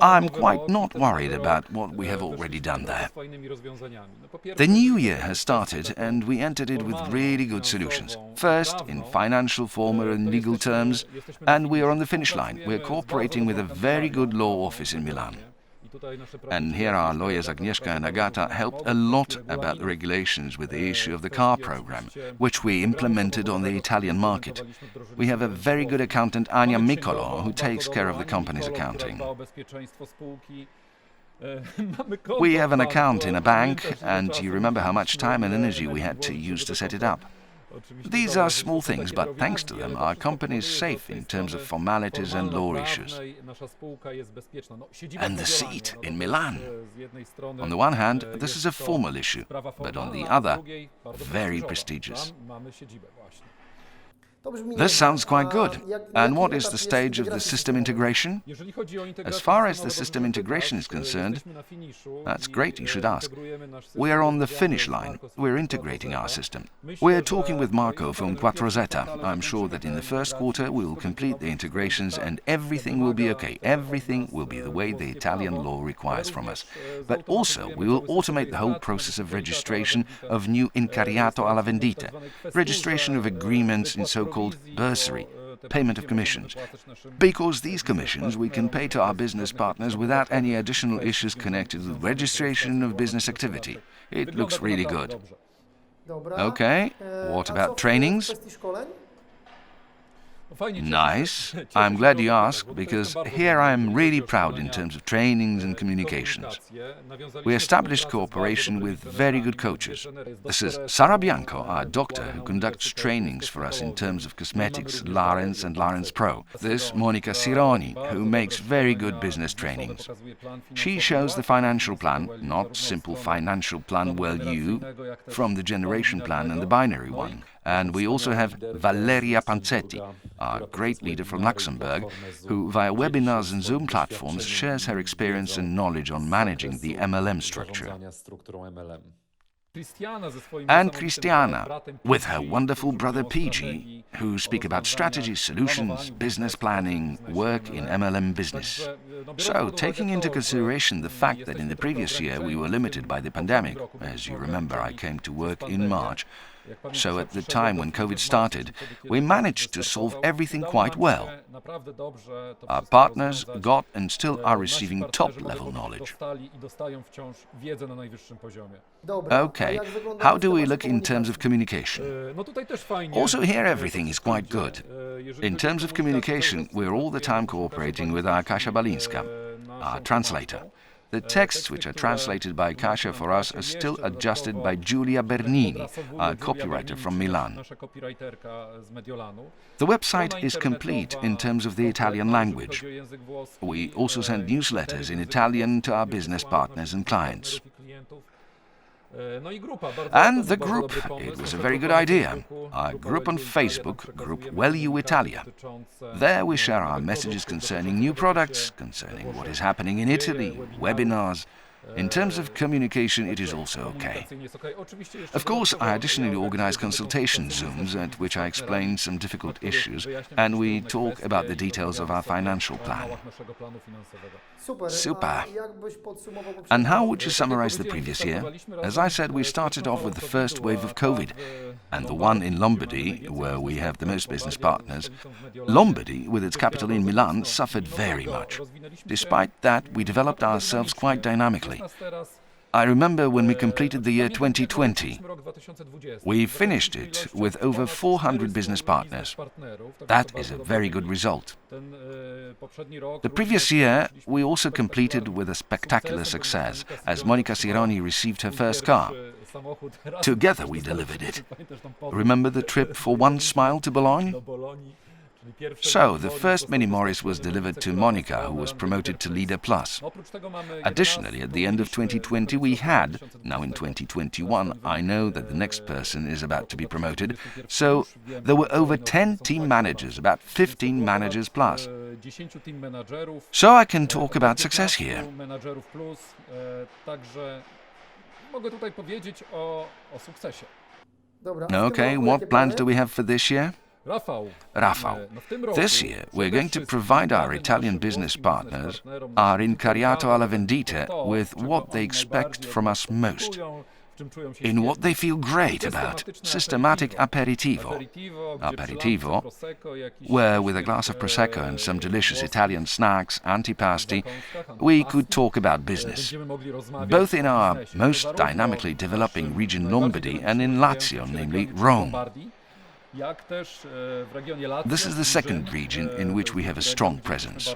I'm quite not worried about what we have already done there. The new year has started and we entered it with really good solutions. First, in financial, formal and legal terms, and we are on the finish line. We're cooperating with a very good law office in Milan. And here our lawyers Agnieszka and Agata helped a lot about the regulations with the issue of the car program, which we implemented on the Italian market. We have a very good accountant, Ania Mikolo, who takes care of the company's accounting. We have an account in a bank, and you remember how much time and energy we had to use to set it up. These are small things, but thanks to them, our company is safe in terms of formalities and law issues. And the seat in Milan. On the one hand, this is a formal issue, but on the other, very prestigious. This sounds quite good. And what is the stage of the system integration? As far as the system integration is concerned, that's great, you should ask. We are on the finish line. We're integrating our system. We're talking with Marco from Quattrozeta. I'm sure that in the first quarter we will complete the integrations and everything will be okay. Everything will be the way the Italian law requires from us. But also, we will automate the whole process of registration of new incariato alla vendita, registration of agreements in so-called bursary, payment of commissions. Because these commissions we can pay to our business partners without any additional issues connected with registration of business activity. It looks really good. Okay, what about trainings? Nice. I'm glad you asked, because here I am really proud in terms of trainings and communications. We established cooperation with very good coaches. This is Sara Bianco, our doctor, who conducts trainings for us in terms of cosmetics, Larens and Larens Pro. This Monica Sironi, who makes very good business trainings. She shows the financial plan, not simple financial plan WellU, from the generation plan and the binary one. And we also have Valeria Panzetti, our great leader from Luxembourg, who via webinars and Zoom platforms shares her experience and knowledge on managing the MLM structure. And Christiana, with her wonderful brother PG, who speak about strategy, solutions, business planning, work in MLM business. So, taking into consideration the fact that in the previous year we were limited by the pandemic, as you remember I came to work in March, so at the time when COVID started, we managed to solve everything quite well. Our partners got and still are receiving top-level knowledge. Okay, how do we look in terms of communication? Also here everything is quite good. In terms of communication, we're all the time cooperating with our Kasia Balinska, our translator. The texts which are translated by Kasia for us are still adjusted by Giulia Bernini, our copywriter from Milan. The website is complete in terms of the Italian language. We also send newsletters in Italian to our business partners and clients. And the group, it was a very good idea. Our group on Facebook, group WellU Italia. There we share our messages concerning new products, concerning what is happening in Italy, webinars. In terms of communication, it is also okay. Of course, I additionally organize consultation Zooms at which I explain some difficult issues and we talk about the details of our financial plan. Super. And how would you summarize the previous year? As I said, we started off with the first wave of COVID, and the one in Lombardy, where we have the most business partners. Lombardy, with its capital in Milan, suffered very much. Despite that, we developed ourselves quite dynamically. I remember when we completed the year 2020. We finished it with over 400 business partners. That is a very good result. The previous year, we also completed with a spectacular success, as Monica Sironi received her first car. Together we delivered it. Remember the trip for one smile to Bologna? So, the first Mini Morris was delivered to Monica, who was promoted to Leader Plus. Additionally, at the end of 2020 we had, now in 2021, I know that the next person is about to be promoted, so there were over 10 team managers, about 15 managers plus. So I can talk about success here. Okay, what plans do we have for this year? Rafał, this year we're going to provide our Italian business partners, our Incariato alla Vendita, with what they expect from us most, in what they feel great about, systematic aperitivo. Aperitivo, where with a glass of Prosecco and some delicious Italian snacks, antipasti, we could talk about business, both in our most dynamically developing region Lombardy and in Lazio, namely Rome. This is the second region in which we have a strong presence.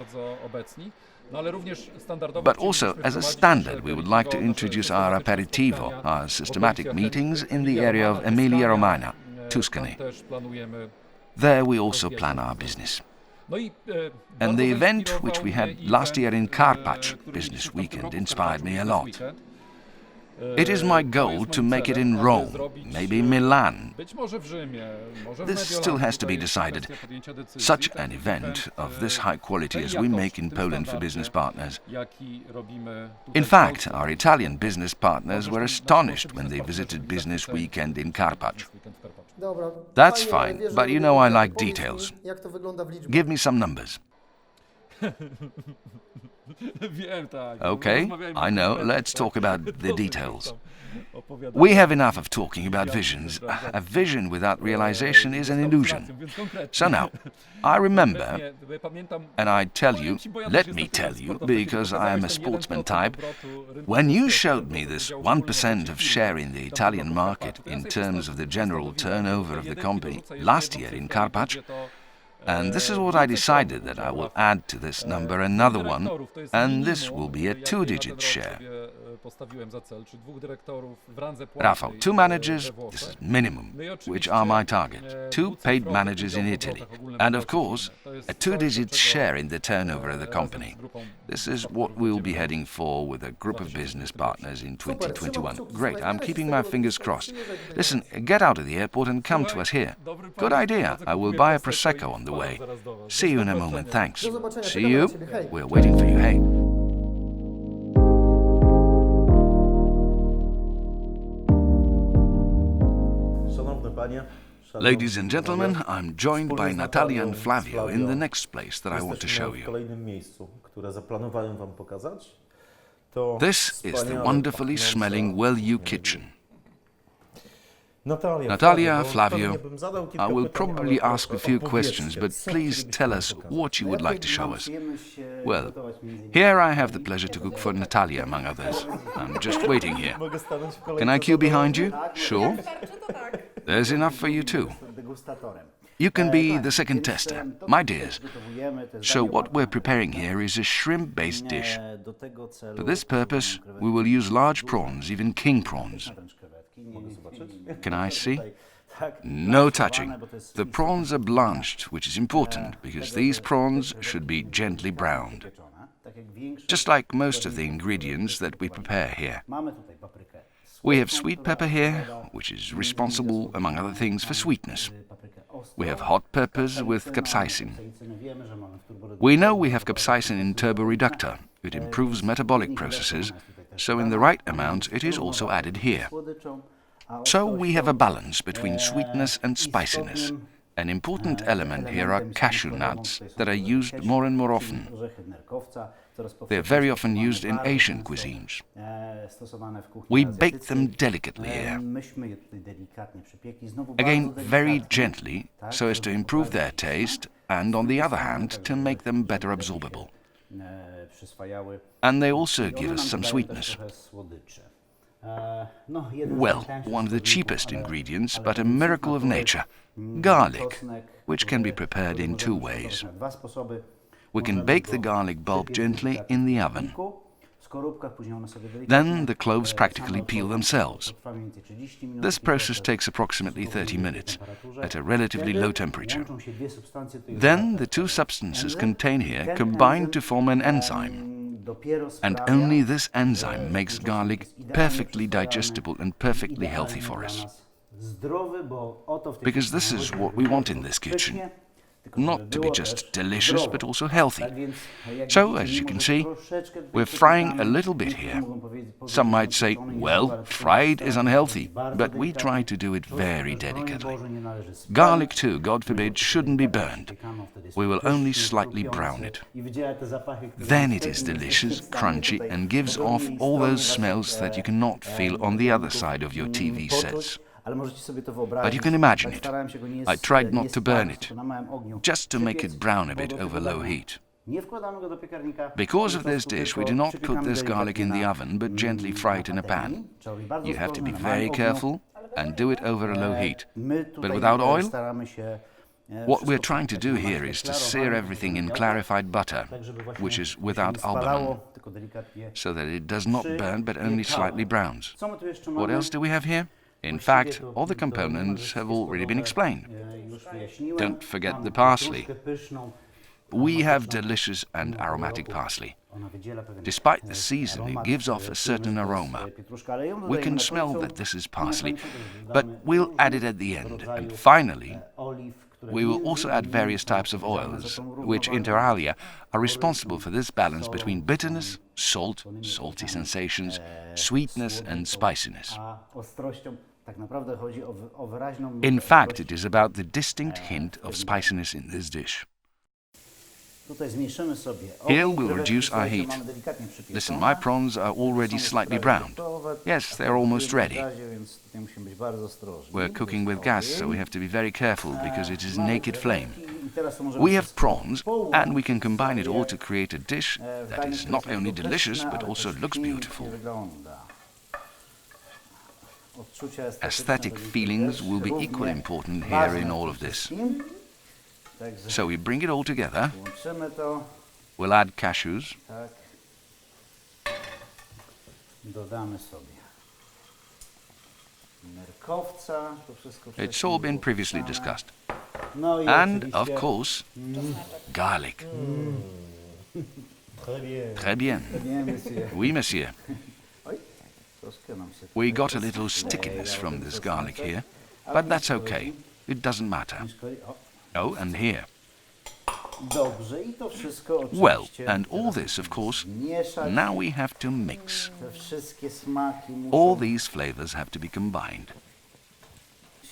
But also, as a standard, we would like to introduce our aperitivo, our systematic meetings in the area of Emilia-Romagna, Tuscany. There we also plan our business. And the event which we had last year in Karpacz, Business Weekend, inspired me a lot. It is my goal to make it in Rome, maybe Milan. This still has to be decided. Such an event of this high quality as we make in Poland for business partners. In fact, our Italian business partners were astonished when they visited Business Weekend in Karpacz. That's fine, but you know I like details. Give me some numbers. Okay, I know, let's talk about the details. We have enough of talking about visions. A vision without realization is an illusion. So now, I remember, and I tell you, let me tell you, because I am a sportsman type, when you showed me this 1% of share in the Italian market in terms of the general turnover of the company last year in Karpacz, and this is what I decided, that I will add to this number another one, and this will be a 2-digit share. Rafał, 2 managers, this is minimum, which are my target. 2 paid managers in Italy. And of course, a 2-digit share in the turnover of the company. This is what we'll be heading for with a group of business partners in 2021. Great, I'm keeping my fingers crossed. Listen, get out of the airport and come to us here. Good idea, I will buy a Prosecco on the way. See you in a moment, thanks. See you? We're waiting for you, hey. spotkania. Ladies and gentlemen, I'm joined by Natalia and Flavio in the next place that I want to show W you. kolejnym miejscu, które zaplanowałem Wam pokazać. To This is the wspaniale wonderfully pachnąca smelling WellU kitchen. Natalia, Flavio, pewnie bym zadał kilka I will pytań, probably ale ask a proszę, few opowiedzcie, questions, but co please chcielibyście tell nam us pokazać. what you would like to show us. Well, here I have the pleasure to cook for Natalia, among others. I'm just waiting here. Mogę stanąć w Can kolejce I queue za tobą? behind you? Sure. There's enough for you too. You can be the second tester, my dears. So what we're preparing here is a shrimp-based dish. For this purpose, we will use large prawns, even king prawns. Can I see? No touching. The prawns are blanched, which is important, because these prawns should be gently browned. Just like most of the ingredients that we prepare here. We have sweet pepper here, which is responsible, among other things, for sweetness. We have hot peppers with capsaicin. We know we have capsaicin in turboreductor. It improves metabolic processes, so in the right amount it is also added here. So we have a balance between sweetness and spiciness. An important element here are cashew nuts that are used more and more often. They are very often used in Asian cuisines. We bake them delicately here. Again, very gently, so as to improve their taste, and on the other hand, to make them better absorbable. And they also give us some sweetness. Well, one of the cheapest ingredients, but a miracle of nature, garlic, which can be prepared in two ways. We can bake the garlic bulb gently in the oven. Then the cloves practically peel themselves. This process takes approximately 30 minutes at a relatively low temperature. Then the two substances contained here combine to form an enzyme. And only this enzyme makes garlic perfectly digestible and perfectly healthy for us. Because this is what we want in this kitchen. Not to be just delicious, but also healthy. So, as you can see, we're frying a little bit here. Some might say, well, fried is unhealthy, but we try to do it very delicately. Garlic too, God forbid, shouldn't be burned. We will only slightly brown it. Then it is delicious, crunchy, and gives off all those smells that you cannot feel on the other side of your TV sets. But you can imagine it. I tried not to burn it, just to make it brown a bit over low heat. Because of this dish, we do not cook this garlic in the oven, but gently fry it in a pan. You have to be very careful and do it over a low heat. But without oil? What we're trying to do here is to sear everything in clarified butter, which is without albumin, so that it does not burn but only slightly browns. What else do we have here? In fact, all the components have already been explained. Don't forget the parsley. We have delicious and aromatic parsley. Despite the season, it gives off a certain aroma. We can smell that this is parsley, but we'll add it at the end. And finally, we will also add various types of oils, which inter alia are responsible for this balance between bitterness, salt, salty sensations, sweetness and spiciness. In fact, it is about the distinct hint of spiciness in this dish. Here we'll reduce our heat. Listen, my prawns are already slightly browned. Yes, they're almost ready. We're cooking with gas, so we have to be very careful because it is naked flame. We have prawns, and we can combine it all to create a dish that is not only delicious, but also looks beautiful. Aesthetic feelings will be equally important here in all of this. So we bring it all together. We'll add cashews. It's all been previously discussed. And, of course, garlic. Très bien. Oui, monsieur. We got a little stickiness from this garlic here, but that's okay. It doesn't matter. Oh, and here. Well, and all this, of course, now we have to mix. All these flavors have to be combined.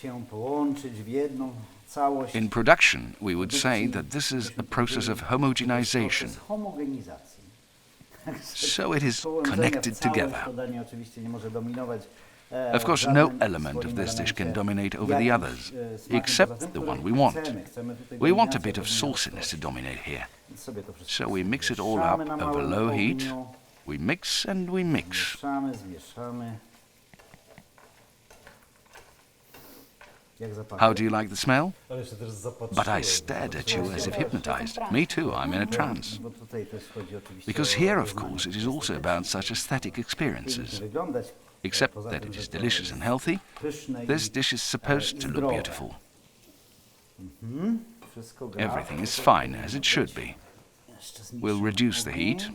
się połączyć w jedną całość. In production, we would say that this is a process of homogenization, Proces homogenizacji. so it is Połączenia w connected całość together. to danie oczywiście nie może dominować. Of course, no element of this dish can dominate over the others, except the one we want. We want a bit of sauciness to dominate here. So we mix it all up over low heat. We mix and we mix. Zmieszamy, zmieszamy. Jak zapachnie? How do you like the smell? Ale się też zapatrzyłem. But I stared at you as if hypnotized. Me too, I'm in a trance. Bo tutaj też chodzi oczywiście Because o here, of rozmaite course, it is also about such aesthetic experiences. Except that it is delicious and healthy, this dish is supposed to look beautiful. Everything is fine, as it should be. We'll reduce the heat.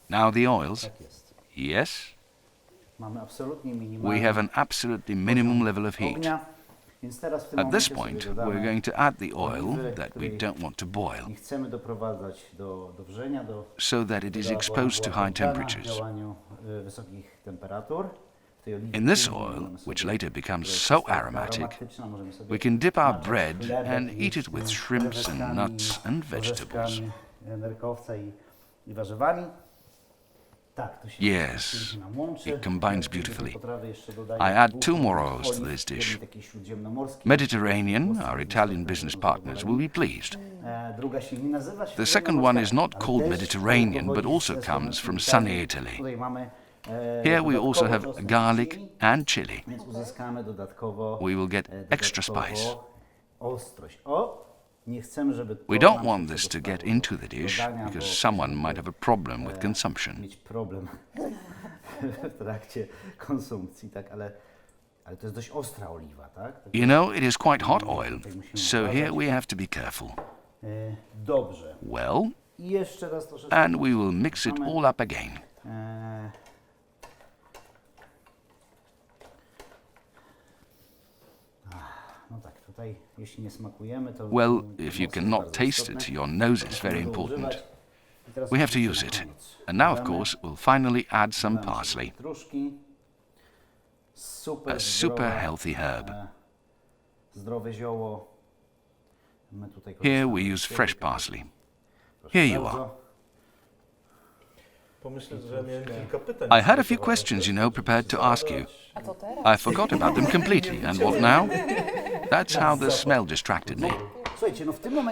Now the oils. Yes, we have an absolutely minimum level of heat. At this point, we're going to add the oil that we don't want to boil, so that it is exposed to high temperatures. In this oil, which later becomes so aromatic, we can dip our bread and eat it with shrimps and nuts and vegetables. Yes, it combines beautifully. I add 2 more oils to this dish. Mediterranean, our Italian business partners, will be pleased. The second one is not called Mediterranean, but also comes from sunny Italy. Here we also have garlic and chili. We will get extra spice. We don't want this to get into the dish, because someone might have a problem with consumption. You know, it is quite hot oil, so here we have to be careful. Well, and we will mix it all up again. Well, if you cannot taste it, your nose is very important. We have to use it. And now, of course, we'll finally add some parsley. A super healthy herb. Here we use fresh parsley. Here you are. I had a few questions, you know, prepared to ask you. I forgot about them completely. And what now? That's how the smell distracted me.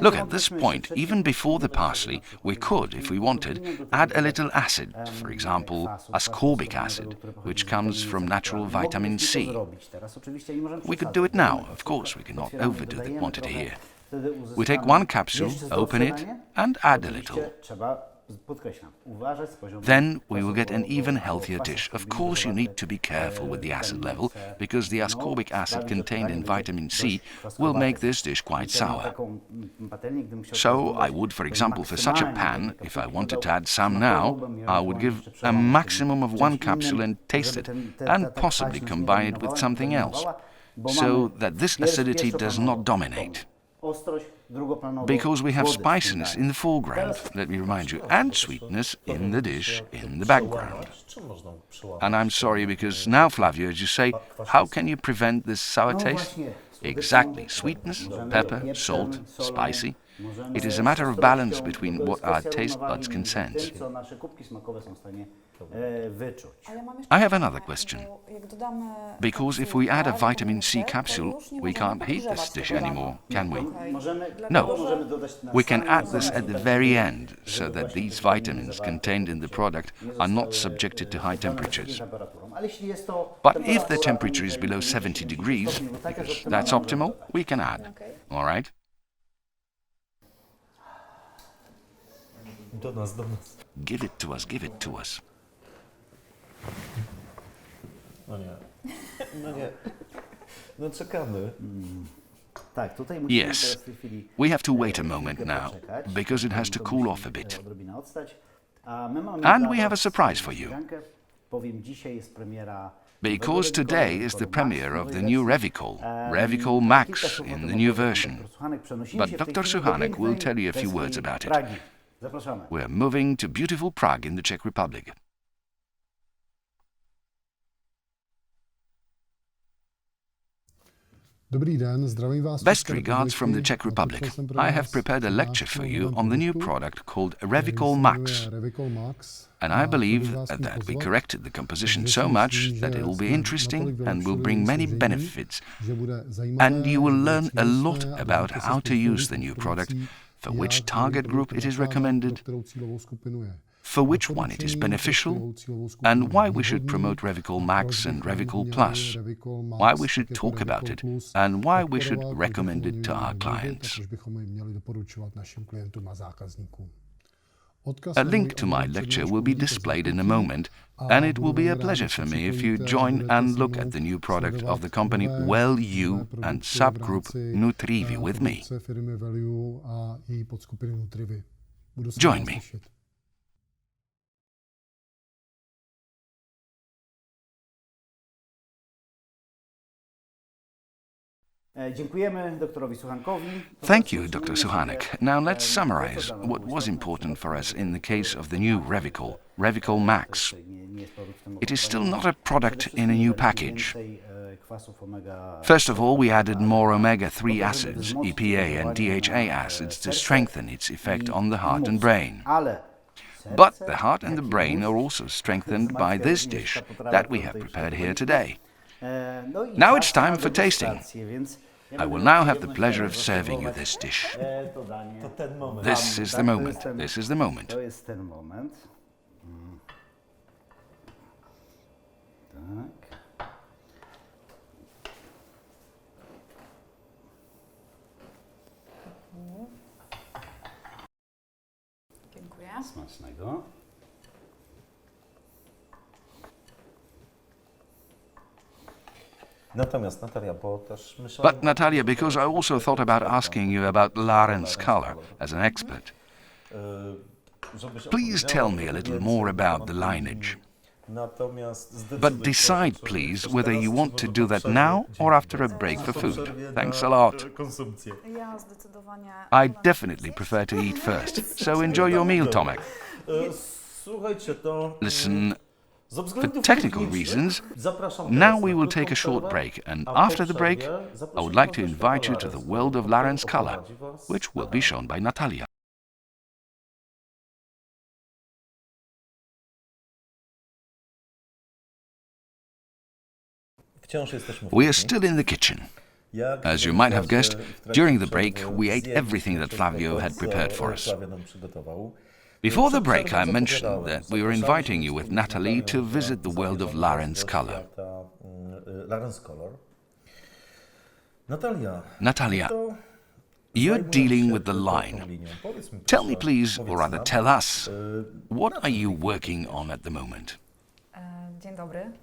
Look, at this point, even before the parsley, we could, if we wanted, add a little acid, for example, ascorbic acid, which comes from natural vitamin C. We could do it now, of course, we cannot overdo the quantity here. We take 1 capsule, open it, and add a little. Then we will get an even healthier dish. Of course, you need to be careful with the acid level, because the ascorbic acid contained in vitamin C will make this dish quite sour. So I would, for example, for such a pan, if I wanted to add some now, I would give a maximum of 1 capsule and taste it, and possibly combine it with something else, so that this acidity does not dominate. Because we have spiciness in the foreground, let me remind you, and sweetness in the dish in the background. And I'm sorry, because now, Flavio, as you say, how can you prevent this sour taste? Exactly, sweetness, pepper, salt, spicy. It is a matter of balance between what our taste buds can sense. I have another question. Because if we add a vitamin C capsule, we can't heat this dish anymore, can we? No. We can add this at the very end, so that these vitamins contained in the product are not subjected to high temperatures. But if the temperature is below 70 degrees, because that's optimal, we can add. All right? Do nas. Give it to us, give it to us. No nie. No nie. No czekamy. Yes, we have to wait a moment now, because it has to cool off a bit. And we have a surprise for you. Because today is the premiere of the new Revicol Max in the new version. But Dr. Suchanek will tell you a few words about it. We're moving to beautiful Prague in the Czech Republic. Best regards from the Czech Republic. I have prepared a lecture for you on the new product called Revicol Max. And I believe that we corrected the composition so much that it will be interesting and will bring many benefits. And you will learn a lot about how to use the new product, for which target group it is recommended, for which one it is beneficial, and why we should promote Revicol Max and Revicol Plus, why we should talk about it, and why we should recommend it to our clients. A link to my lecture will be displayed in a moment, and it will be a pleasure for me if you join and look at the new product of the company WellU and subgroup Nutrivi with me. Join me. Thank you, Dr. Suchanek. Now let's summarize what was important for us in the case of the new Revicol, Revicol Max. It is still not a product in a new package. First of all, we added more omega-3 acids, EPA and DHA acids, to strengthen its effect on the heart and brain. But the heart and the brain are also strengthened by this dish that we have prepared here today. Now it's time for tasting. I will now have the pleasure of serving you this dish. This is the moment. This is the moment. Dziękuję. Smacznego. But Natalia, because I also thought about asking you about larynx color as an expert. Please tell me a little more about the lineage. But decide, please, whether you want to do that now or after a break for food. Thanks a lot. I definitely prefer to eat first, so enjoy your meal, Tomek. Listen, for technical reasons, now we will take a short break, and after the break, I would like to invite you to the world of larynx color, which will be shown by Natalia. We are still in the kitchen. As you might have guessed, during the break we ate everything that Flavio had prepared for us. Before the break I mentioned that we were inviting you with Natalie to visit the world of larynx color. Natalia, you're dealing with the line. Tell me please, or rather tell us, what are you working on at the moment?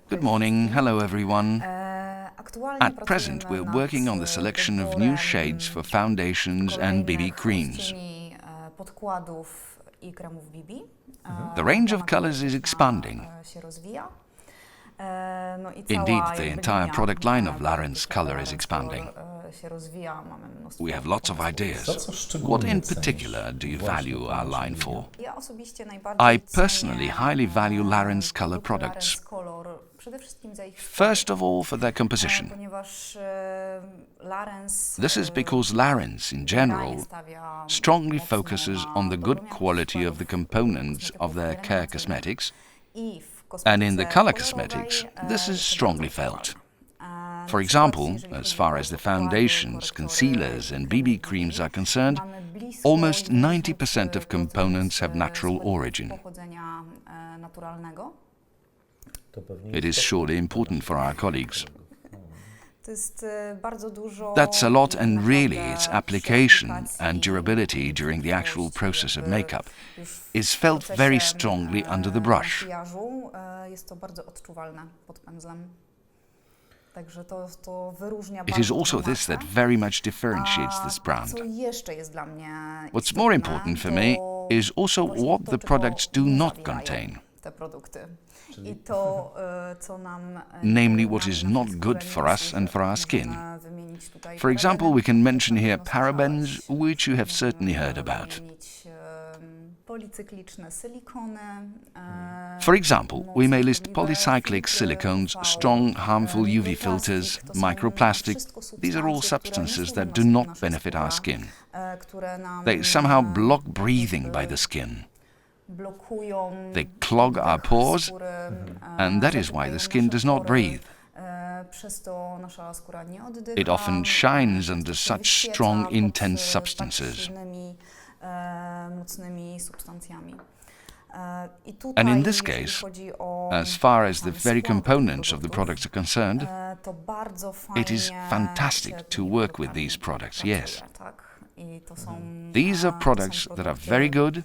Good morning, hello everyone. At present we're working on the selection of new shades for foundations and BB creams. The range of colors is expanding. Indeed, the entire product line of larynx color is expanding. We have lots of ideas. What in particular do you value our line for? I personally highly value larynx color products. First of all, for their composition. This is because larynx, in general, strongly focuses on the good quality of the components of their care cosmetics, and in the color cosmetics, this is strongly felt. For example, as far as the foundations, concealers and BB creams are concerned, almost 90% of components have natural origin. It is surely important for our colleagues. That's a lot, and really its application and durability during the actual process of makeup is felt very strongly under the brush. It is also this that very much differentiates this brand. What's more important for me is also what the products do not contain. Namely, what is not good for us and for our skin. For example, we can mention here parabens, which you have certainly heard about. policykliczne silikony. For example, we may list polycyclic silicones, strong, harmful UV filters, microplastic. These are all substances that do not benefit our skin. They somehow block breathing by the skin. They clog our pores, and that is why the skin does not breathe. It often shines under such strong, intense substances. And in this case, as far as the very components of the products are concerned, it is fantastic to work with these products, yes. These are products that are very good,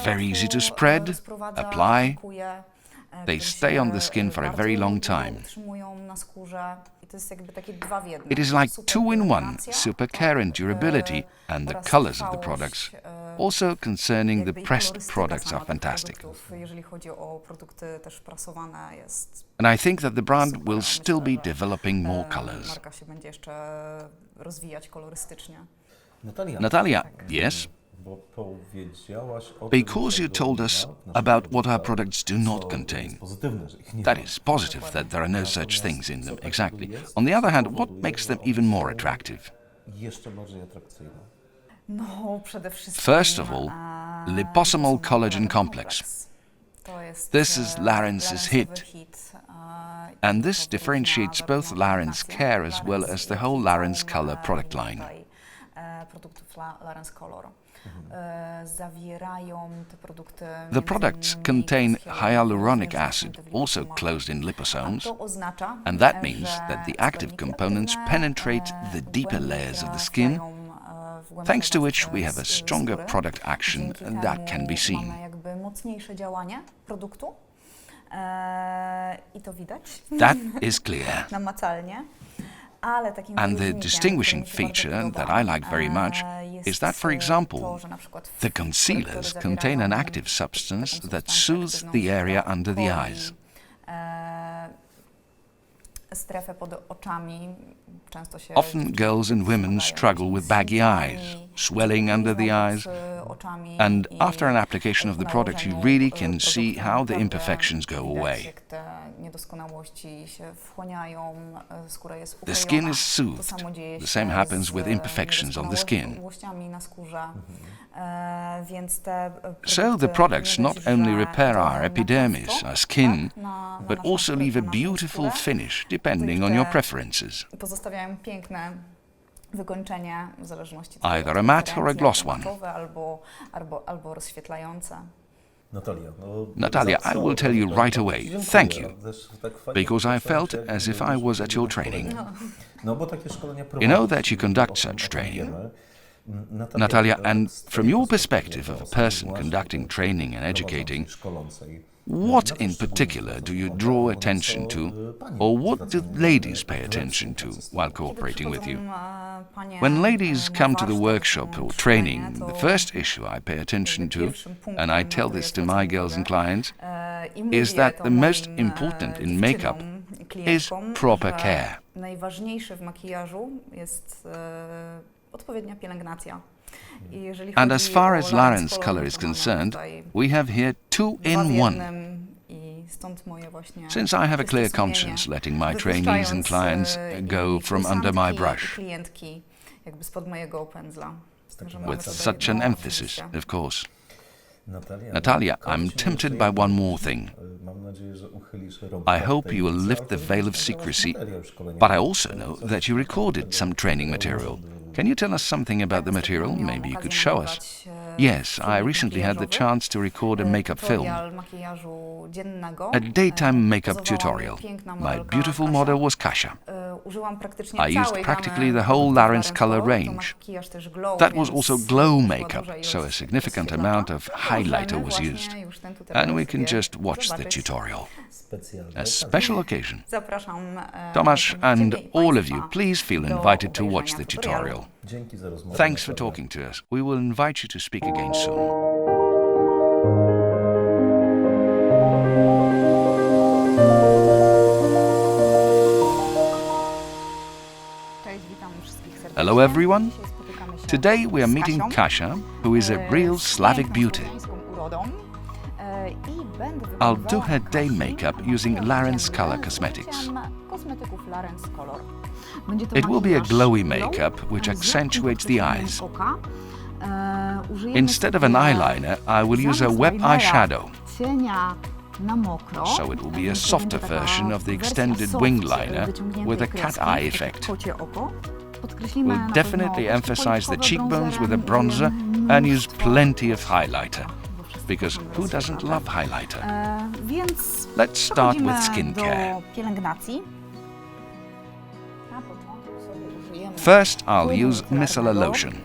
very easy to spread, apply. They stay on the skin for a very long time. It is like 2-in-1, super care and durability, and the colors of the products, also concerning the pressed products, are fantastic. And I think that the brand will still be developing more colors. Natalia, yes? Because you told us about what our products do not contain. That is positive that there are no such things in them, exactly. On the other hand, what makes them even more attractive? First of all, liposomal collagen complex. This is Larence's hit. And this differentiates both Larence Care as well as the whole Larence Color product line. The products contain hyaluronic acid, also closed in liposomes, and that means that the active components penetrate the deeper layers of the skin, thanks to which we have a stronger product action that can be seen. That is clear. And the distinguishing feature that I like very much is that, for example, the concealers contain an active substance that soothes the area under the eyes. Often girls and women struggle with baggy eyes, swelling under the eyes, and after an application of the product you really can see how the imperfections go away. The skin is soothed. The same happens with imperfections on the skin. So the products not only repair our epidermis, our skin, but also leave a beautiful finish depending on your preferences. Either a matte or a gloss one. Natalia, I will tell you right away, thank you, because I felt as if I was at your training. You know that you conduct such training. Natalia, and from your perspective of a person conducting training and educating, what in particular do you draw attention to, or what do ladies pay attention to while cooperating with you? When ladies come to the workshop or training, the first issue I pay attention to, and I tell this to my girls and clients, is that the most important in makeup is proper care. And as far as Larence Color is concerned, we have here 2-in-1. Since I have a clear conscience letting my trainees and clients go from under my brush. With such an emphasis, of course. Natalia, I'm tempted by one more thing. I hope you will lift the veil of secrecy, but I also know that you recorded some training material. Can you tell us something about the material? Maybe you could show us. Yes, I recently had the chance to record a makeup film. A daytime makeup tutorial. My beautiful model was Kasia. I used practically the whole Larence Color range. That was also glow makeup, so a significant amount of highlighter was used. And we can just watch the tutorial. A special occasion. Tomasz and all of you, please feel invited to watch the tutorial. Thanks for talking to us. We will invite you to speak again soon. Hello everyone. Today we are meeting Kasia, who is a real Slavic beauty. I'll do her day makeup using Larens Color Cosmetics. It will be a glowy makeup which accentuates the eyes. Instead of an eyeliner, I will use a web eyeshadow. So it will be a softer version of the extended wing liner with a cat eye effect. We'll definitely emphasize the cheekbones with a bronzer and use plenty of highlighter. Because who doesn't love highlighter? Let's start with skincare. First, I'll use micellar lotion.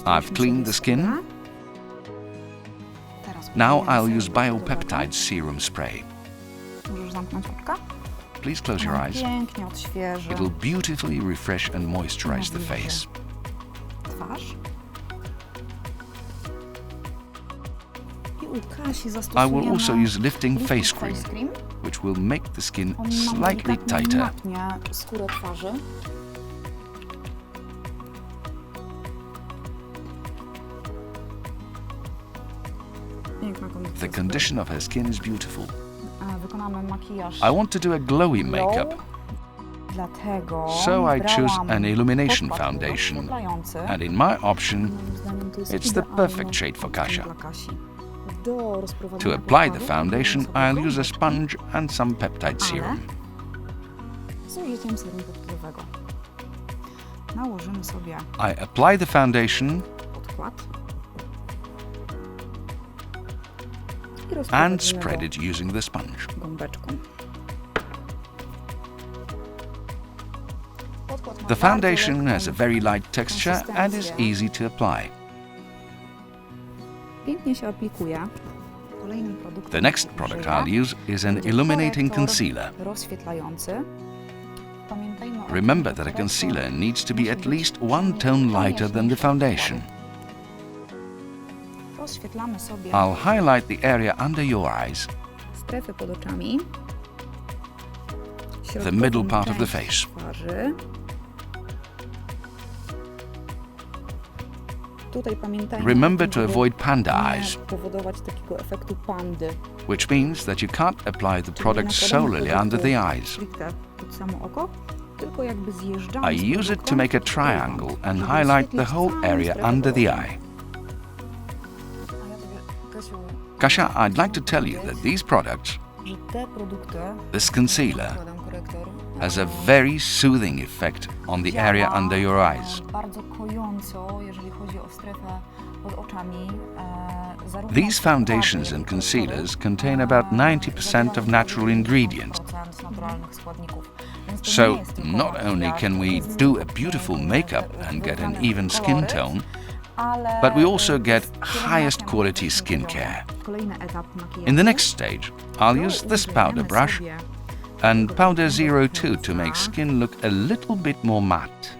I've cleaned the skin. Now I'll use biopeptide serum spray. Please close your eyes. It'll beautifully refresh and moisturize the face. I will also use lifting face cream, which will make the skin slightly tighter. The condition of her skin is beautiful. I want to do a glowy makeup, so I choose an illumination foundation, and in my option, it's the perfect shade for Kasia. To apply the foundation, I'll use a sponge and some peptide serum. I apply the foundation and spread it using the sponge. The foundation has a very light texture and is easy to apply. The next product I'll use is an illuminating concealer. Remember that a concealer needs to be at least one tone lighter than the foundation. I'll highlight the area under your eyes, the middle part of the face. Remember to avoid panda eyes, which means that you can't apply the product solely under the eyes. I use it to make a triangle and highlight the whole area under the eye. Kasia, I'd like to tell you that these products, this concealer, has a very soothing effect on the area under your eyes. These foundations and concealers contain about 90% of natural ingredients. So, not only can we do a beautiful makeup and get an even skin tone, but we also get highest quality skincare. In the next stage, I'll use this powder brush and powder 02 to make skin look a little bit more matte.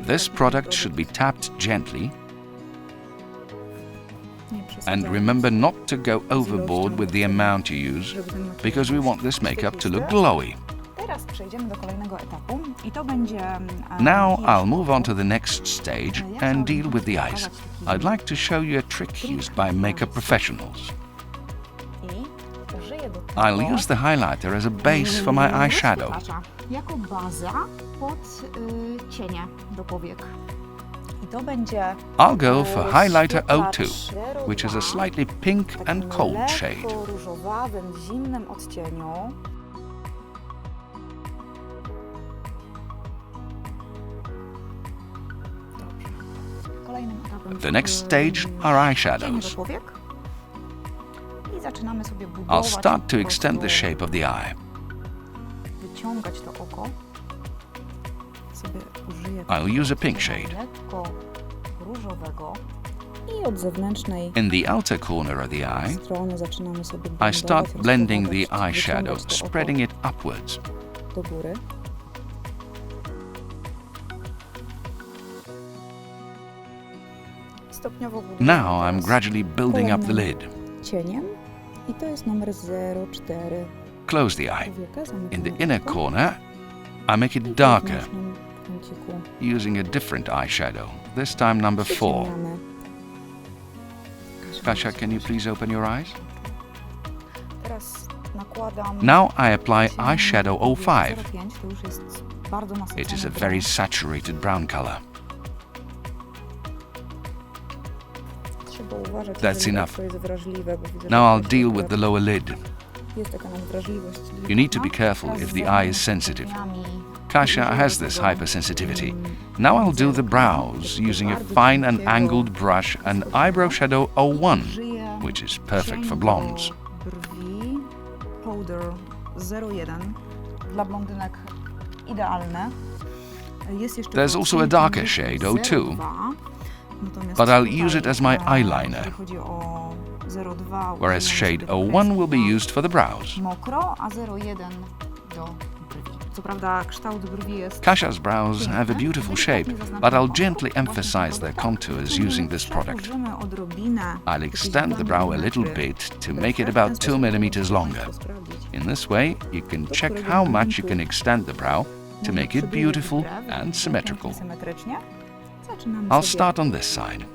This product should be tapped gently, and remember not to go overboard with the amount you use, because we want this makeup to look glowy. Now I'll move on to the next stage and deal with the eyes. I'd like to show you a trick used by makeup professionals. I'll use the highlighter as a base for my eyeshadow. I'll go for highlighter 02, which is a slightly pink and cold shade. The next stage are eyeshadows. I'll start to extend the shape of the eye. I'll use a pink shade. In the outer corner of the eye, I start blending the eyeshadow, spreading it upwards. Stopniowo budujemy Now I'm teraz gradually building up the kolejnym lid. cieniem i to jest numer 04. Close the eye. Powieka, In the zamykamy inner oko corner, I make i it w darker wewnętrznym kąciku using a different eyeshadow, this time number 4. przyciemniamy. Kasia, can you please open your eyes? Teraz nakładam Now I apply cień eyeshadow 05. 05, to już jest bardzo nasycony It is a brąz. very saturated brown color. Trzeba uważać, That's jeżeli enough. oko jest wrażliwe, bo widzę, że Now I'll to deal jest with the lower lid. Jest taka nadwrażliwość. You need to be careful Teraz if the z eye is sensitive. stopniami Kasia has this hypersensitivity. Now I'll do the brows using a fine and angled brush and eyebrow shadow 01, żyję, which is perfect cień for do blondes. brwi, powder 01, dla blondynek idealne. Jest jeszcze There's also a darker shade, 02, but I'll use it as my eyeliner, jeżeli chodzi o 02, whereas używam shade sobie 01 will be na used for the brows. mokro, a 01 do brwi. Co prawda kształt brwi jest Kasia's brows have a beautiful shape, but I'll gently emphasize their contours using this product. Przedłużymy odrobinę I'll extend the brow a little bit to make it about 2 mm longer. In this way, you can check how much you can extend the brow to make it beautiful and symmetrical. I'll start on this side.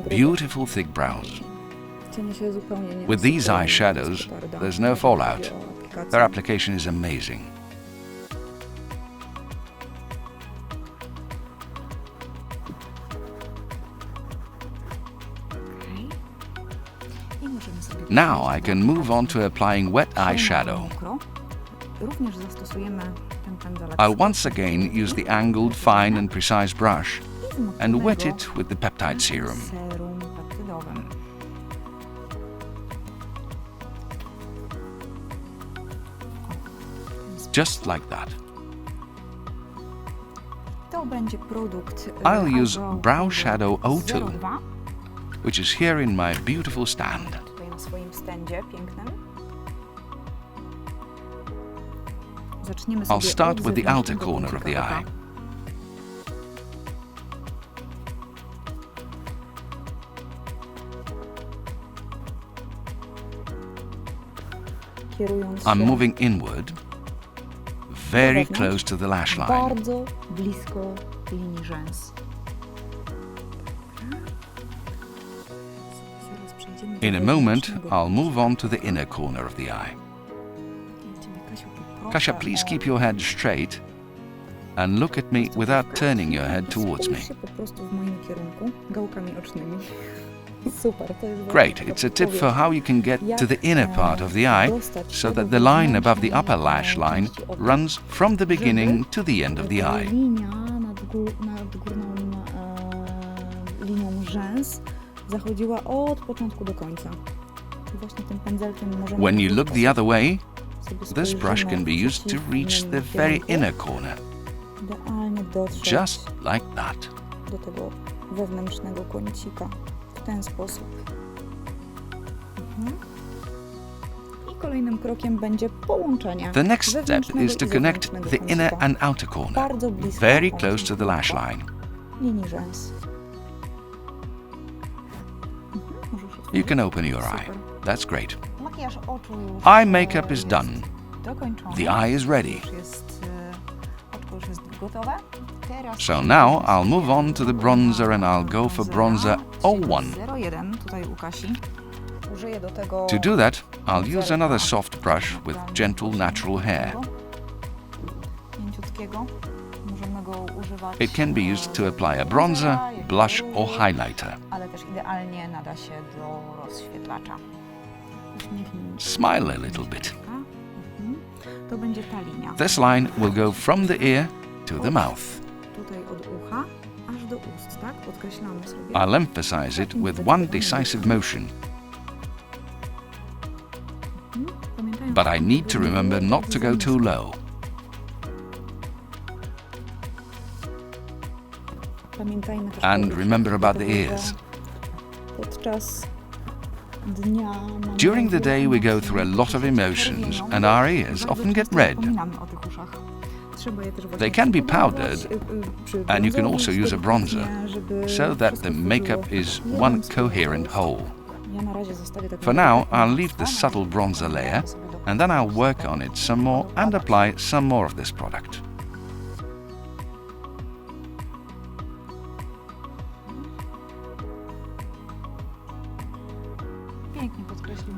Beautiful thick brows. With these eyeshadows, there's no fallout. Their application is amazing. Now I can move on to applying wet eyeshadow. Również zastosujemy ten pędzelek I'll once again use the angled, fine and precise brush and wet wzmocnionego it with the peptide serum. serum peptydowym. Just like that. To będzie produkt I'll use eyebrow brow powder shadow 02, 02, which is here in my beautiful stand. tutaj na swoim stędzie pięknym. Zaczniemy I'll sobie start od with the outer zewnętrznego corner of the kącika eye. oka. Kierując I'm się moving inward, very close to the lash line. bardzo blisko linii rzęs. Zaraz przejdziemy do In a moment, wewnętrznego I'll move on to the inner corner of the eye. Ciebie, Kasiu, poproszę Kasia, please o- keep your head straight and look at me without turning your head towards me. Spójrz się po prostu w moim kierunku, gałkami ocznymi. Super, to jest Great, bardzo it's a tip for podpowiedź, how you can get jak, to the inner part of the eye dostać so się that do the line above the wewnętrznej, upper lash line części oka, runs from the beginning to the end of the ta eye. linia nad górną linią rzęs zachodziła od początku do końca. I właśnie tym pędzelkiem możemy... When you look the other way, sobie this brush spojrzymy can be w used to reach przeciwnym the very kierunku, inner corner, idealnie dotrzeć just like that. do tego wewnętrznego kącika w ten sposób. I kolejnym krokiem będzie połączenie The next step wewnętrznego is to i connect zewnętrznego the inner kącika. and outer corner, Bardzo blisko very od close to the lash line. linii rzęs. Możesz You otworzyć. can open your Super. eye. That's great. Makijaż oczu już Eye makeup is jest done. dokończony. The eye is ready. Już jest, oczko już jest gotowe. Teraz So now I'll move on to the bronzer and I'll go for bronzer 01. 01 tutaj u Kasi. Użyję do tego To do that, I'll use another soft brush with gentle natural hair. mięciutkiego. Możemy go używać. It can be used to apply a bronzer, blush or highlighter. Ale też idealnie nada się do rozświetlacza. Uśmiechnij się. Smile a little bit. To będzie ta linia. This line will go from the ear to the mouth. Tutaj od ucha aż do ust, tak? Podkreślamy sobie. I'll emphasize it with one decisive motion, Pamiętajmy, but I need to remember not to go too low. Pamiętajmy też And powiedzieć, remember about the że ears. Podczas dnia mamy During the day we go emocje, through a lot of emotions czerwienią. and our ears Bardzo often get często red. zapominamy o tych uszach. They can be powdered, and you can also use a bronzer, so that the makeup is one coherent whole. For now, I'll leave the subtle bronzer layer, and then I'll work on it some more and apply some more of this product.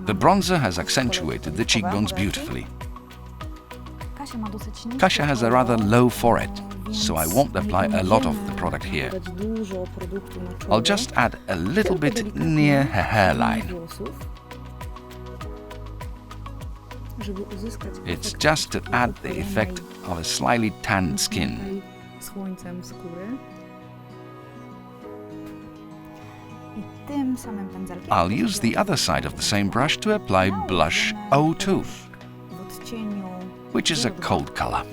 The bronzer has accentuated the cheekbones beautifully. Kasia has a rather low forehead, so I won't apply a lot of the product here. I'll just add a little bit near her hairline. It's just to add the effect of a slightly tanned skin. I'll use the other side of the same brush to apply blush 02, which is a cold color.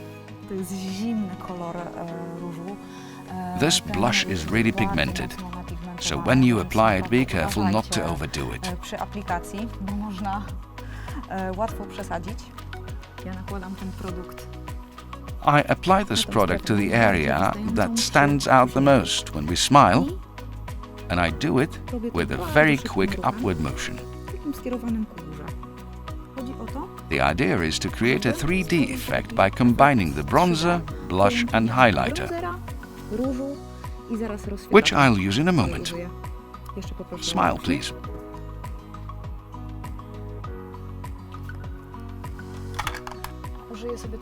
This blush is really pigmented, so when you apply it, be careful not to overdo it. I apply this product to the area that stands out the most when we smile, and I do it with a very quick upward motion. The idea is to create a 3D effect by combining the bronzer, blush and highlighter, which I'll use in a moment. Smile, please.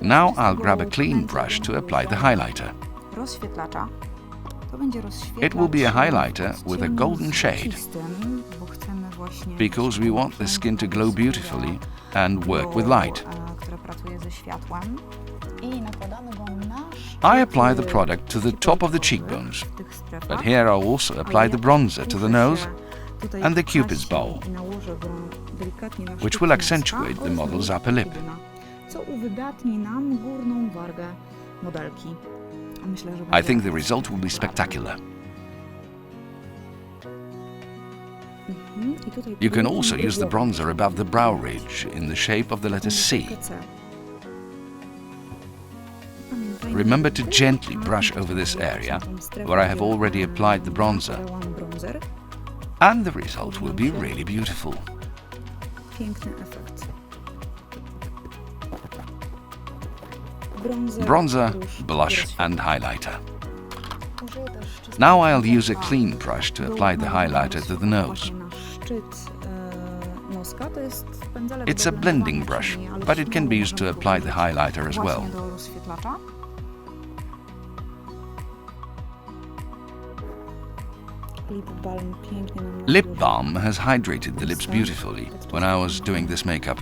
Now I'll grab a clean brush to apply the highlighter. It will be a highlighter with a golden shade, because we want the skin to glow beautifully and work with light. I apply the product to the top of the cheekbones, but here I'll also apply the bronzer to the nose and the cupid's bow, which will accentuate the model's upper lip. I think the result will be spectacular. You can also use the bronzer above the brow ridge in the shape of the letter C. Remember to gently brush over this area where I have already applied the bronzer, and the result will be really beautiful. Bronzer, blush and highlighter. Now I'll use a clean brush to apply the highlighter to the nose. It's a blending brush, but it can be used to apply the highlighter as well. Lip balm has hydrated the lips beautifully when I was doing this makeup.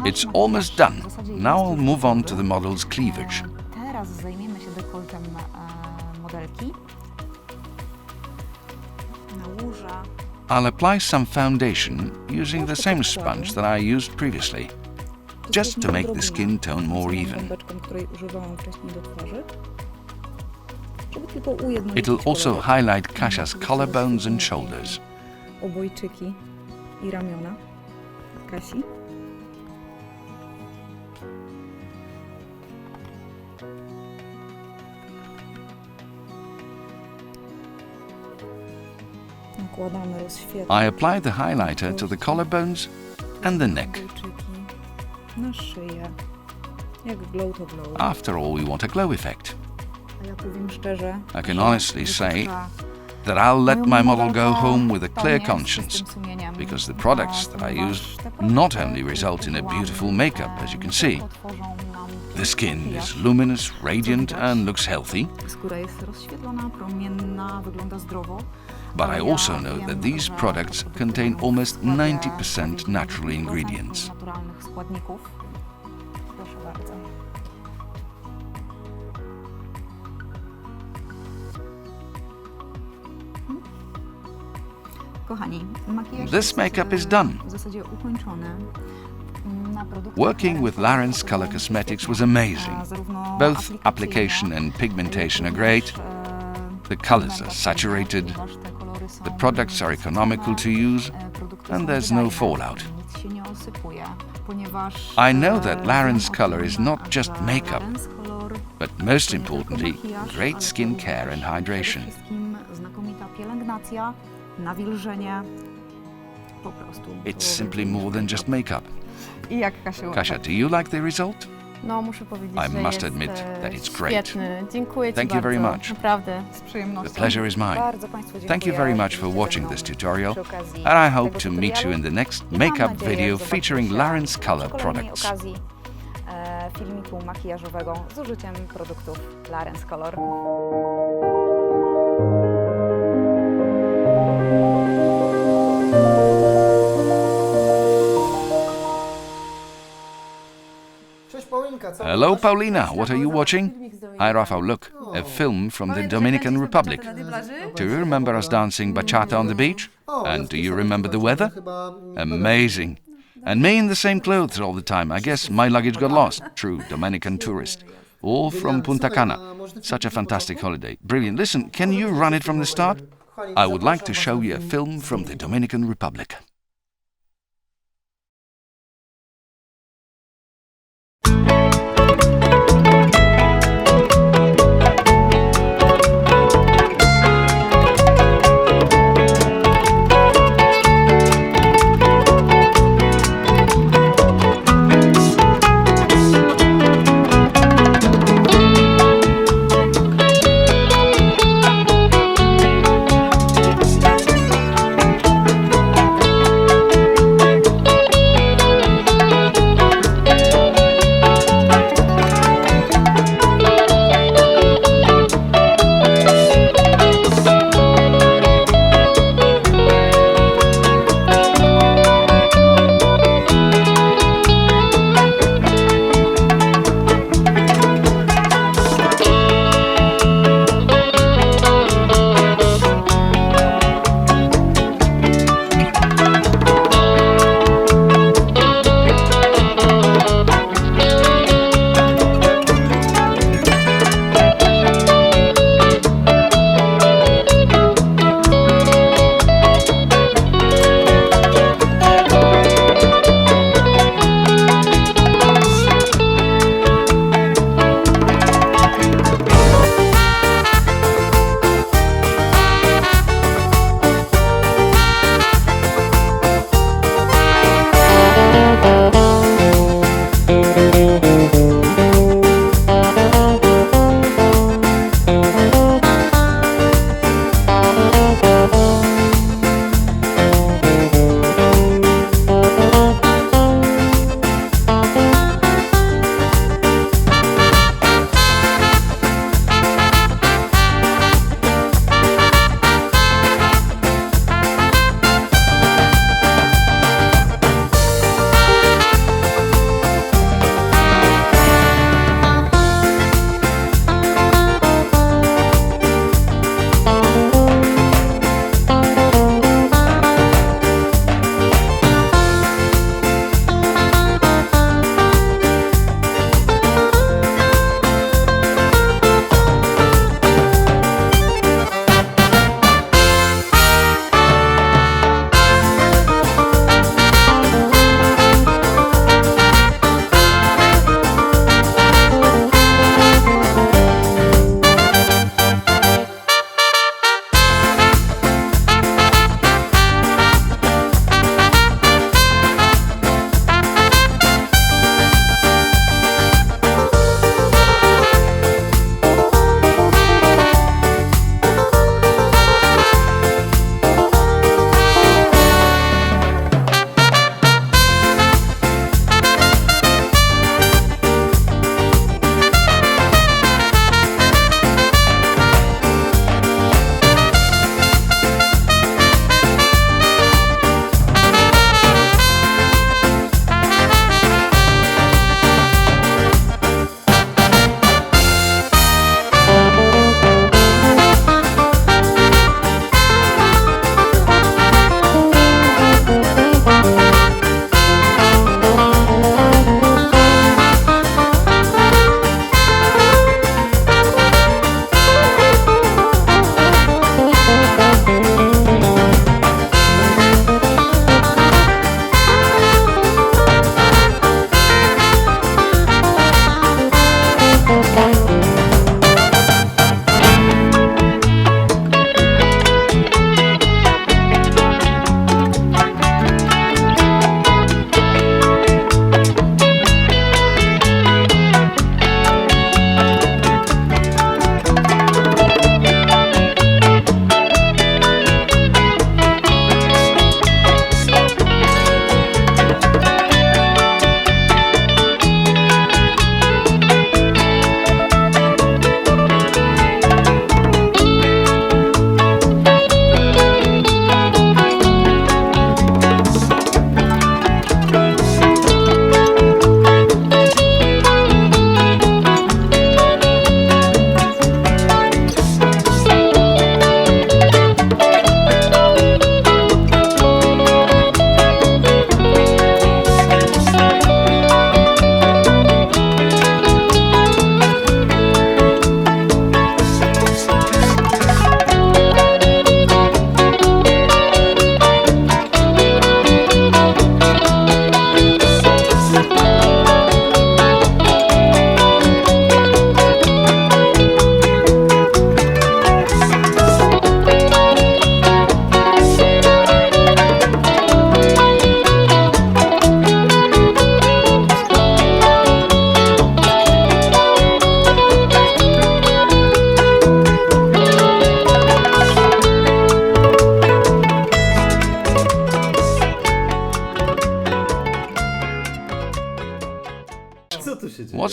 It's almost done. Now I'll move on to the model's cleavage. I'll apply some foundation using the same sponge that I used previously, just to make the skin tone more even. It'll also highlight Kasia's collarbones and shoulders. I apply the highlighter to the collarbones and the neck. After all, we want a glow effect. I can honestly say that I'll let my model go home with a clear conscience, because the products that I used not only result in a beautiful makeup, as you can see. The skin is luminous, radiant and looks healthy. But I also know that these products contain almost 90% natural ingredients. This makeup is done. Working with Lauren's Color Cosmetics was amazing. Both application and pigmentation are great. The colors are saturated. The products are economical to use, and there's no fallout. I know that Laren's color is not just makeup, but most importantly, great skin care and hydration. It's simply more than just makeup. Kasia, do you like the result? I must admit that it's great. Thank you very much. The pleasure is mine. Thank you very much for watching this tutorial, and I hope to meet you in the next makeup video featuring Laren's Color products. Filmiku makijażowego z użyciem produktów Laren's Color. Hello, Paulina. What are you watching? Hi, Rafał. Look, a film from the Dominican Republic. Do you remember us dancing bachata on the beach? And do you remember the weather? Amazing. And me in the same clothes all the time. I guess my luggage got lost. True, Dominican tourist. All from Punta Cana. Such a fantastic holiday. Brilliant. Listen, can you run it from the start? I would like to show you a film from the Dominican Republic.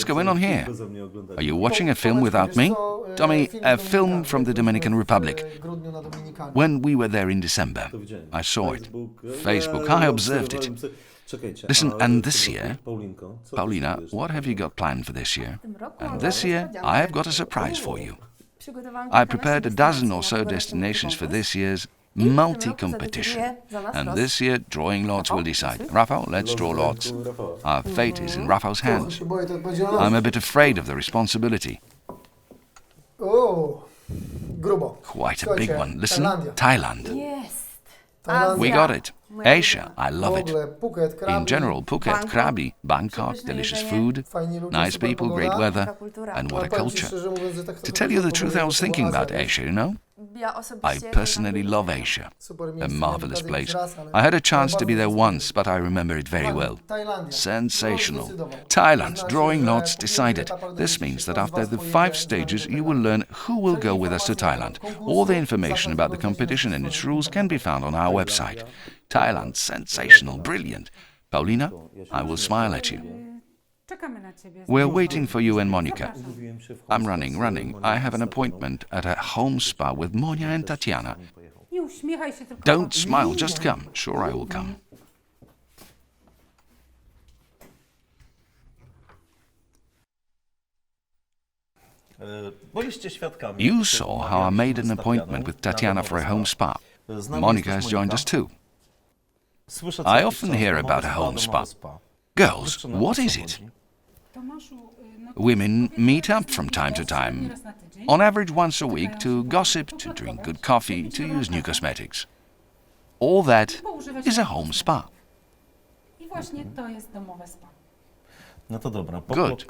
going on here? Are you watching a film without me? Tommy, a film from the Dominican Republic. When we were there in December, I saw it. Facebook, I observed it. Listen, and this year, Paulina, what have you got planned for this year? And this year, I have got a surprise for you. I prepared a dozen or so destinations for this year's multi-competition. And this year, drawing lots will decide. Rafael, let's draw lots. Our fate is in Rafael's hands. I'm a bit afraid of the responsibility. Quite a big one. Listen, Thailand. We got it. Asia, I love it. In general, Phuket, Krabi, Bangkok, delicious food, nice people, great weather, and what a culture. To tell you the truth, I was thinking about Asia, you know? I personally love Asia. A marvelous place. I had a chance to be there once, but I remember it very well. Sensational. Thailand, drawing lots, decided. This means that after the 5 stages, you will learn who will go with us to Thailand. All the information about the competition and its rules can be found on our website. Thailand, sensational, brilliant. Paulina, I will smile at you. We're waiting for you and Monica. I'm running. I have an appointment at a home spa with Monia and Tatiana. Don't smile, just come. Sure, I will come. You saw how I made an appointment with Tatiana for a home spa. Monica has joined us too. I often hear about a home spa. Girls, what is it? Women meet up from time to time, on average once a week, to gossip, to drink good coffee, to use new cosmetics. All that is a home spa. Good.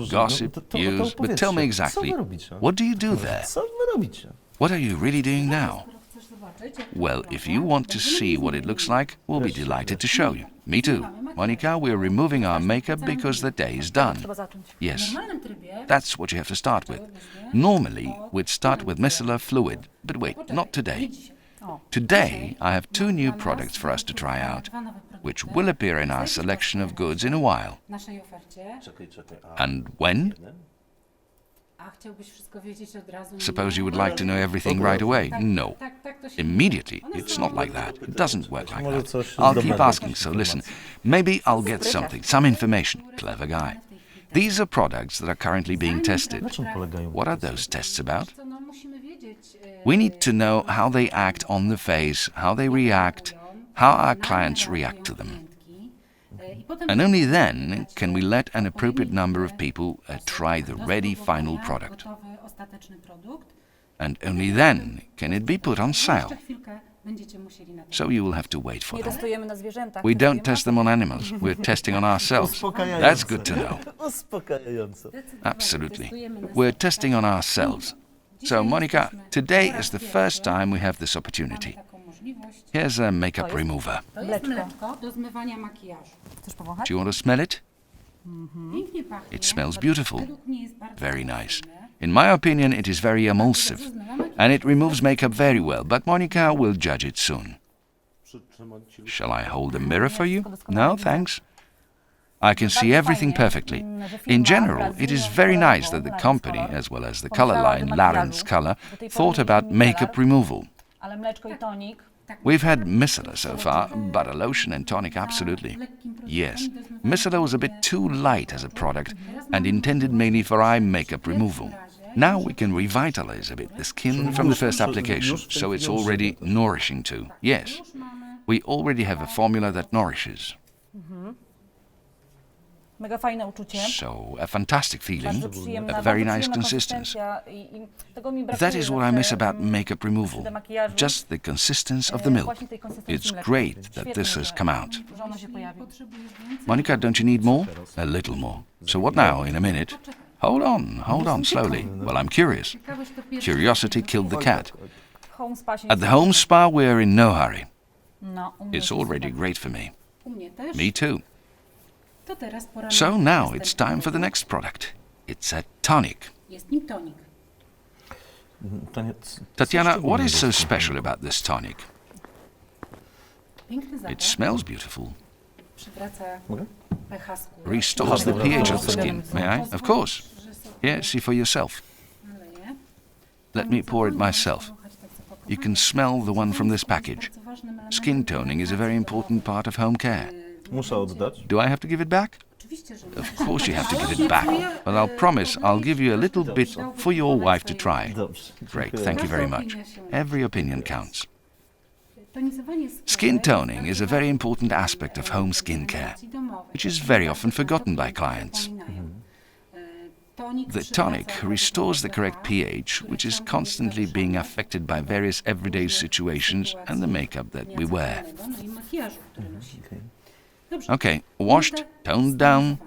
Gossip, use, but tell me exactly, what do you do there? What are you really doing now? Well, if you want to see what it looks like, we'll be delighted to show you. Me too. Monica, we're removing our makeup because the day is done. Yes, that's what you have to start with. Normally, we'd start with micellar fluid, but wait, not today. Today, I have 2 new products for us to try out, which will appear in our selection of goods in a while. And when? Suppose you would like to know everything right away. No. Immediately. It's not like that. It doesn't work like that. I'll keep asking, so listen. Maybe I'll get something, some information. Clever guy. These are products that are currently being tested. What are those tests about? We need to know how they act on the face, how they react, how our clients react to them. And only then can we let an appropriate number of people try the ready final product. And only then can it be put on sale. So you will have to wait for them. We don't test them on animals, we're testing on ourselves. That's good to know. Absolutely. We're testing on ourselves. So, Monica, today is the first time we have this opportunity. Here's a makeup remover. Do you want to smell it? It smells beautiful. Very nice. In my opinion, it is very emulsive, and it removes makeup very well, but Monica will judge it soon. Shall I hold the mirror for you? No, thanks. I can see everything perfectly. In general, it is very nice that the company, as well as the color line Larens Color, thought about makeup removal. We've had micellar so far, but a lotion and tonic absolutely. Yes, micellar was a bit too light as a product and intended mainly for eye makeup removal. Now we can revitalize a bit the skin from the first application, so it's already nourishing too. Yes, we already have a formula that nourishes. So, a fantastic feeling, a very nice consistency. That is what I miss about makeup removal, just the consistency of the milk. It's great that this has come out. Monica, don't you need more? A little more. So what now, in a minute? Hold on, slowly. Well, I'm curious. Curiosity killed the cat. At the home spa, we're in no hurry. It's already great for me. Me too. So now it's time for the next product. It's a tonic. Tatiana, what is so special about this tonic? It smells beautiful. Mogę? Restores the pH of the skin. May I? Of course. Yes, see for yourself. Let me pour it myself. You can smell the one from this package. Skin toning is a very important part of home care. Muszę oddać. Do I have to give it back? Of course you have to give it back. But I'll promise I'll give you a little bit for your wife to try. Dobrze. Great, dziękuję. thank you very much. Every opinion counts. Skin toning is a very important aspect of home skin care, which is very often forgotten by clients. The tonic restores the correct pH, which is constantly being affected by various everyday situations and the makeup that we wear. Okay, washed, toned down.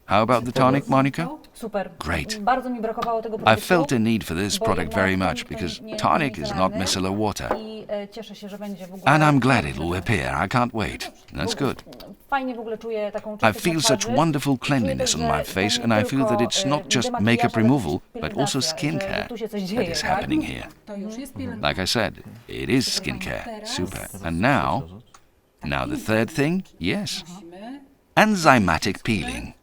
How about the tonic, Monica? Super. Great. Bardzo mi brakowało tego I produktu. felt a need for this product very much because tonic is not micellar water. I cieszę się, że będzie w ogóle... And I'm glad it will appear. I can't wait. That's good. Fajnie w ogóle czuję taką I czystość feel na such twarzy. wonderful cleanliness on my face, and I feel that it's not just makeup removal, but also skincare that is happening here. Like I said, it is skincare. Super. And now the third thing, yes, enzymatic peeling.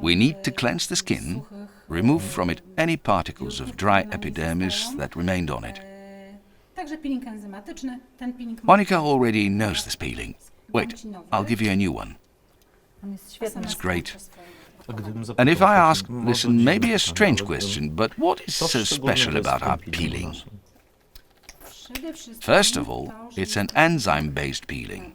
We need to cleanse the skin, remove from it any particles of dry epidermis that remained on it. Monica already knows this peeling. Wait, I'll give you a new one. On jest świetny. It's great. A gdybym zapytał And if I ask, może listen, dziwne maybe a pytanie, strange ale question, but what is to so szczególnie special jest about w our tym peelingu peeling? naszym. First of all, it's an enzyme-based peeling,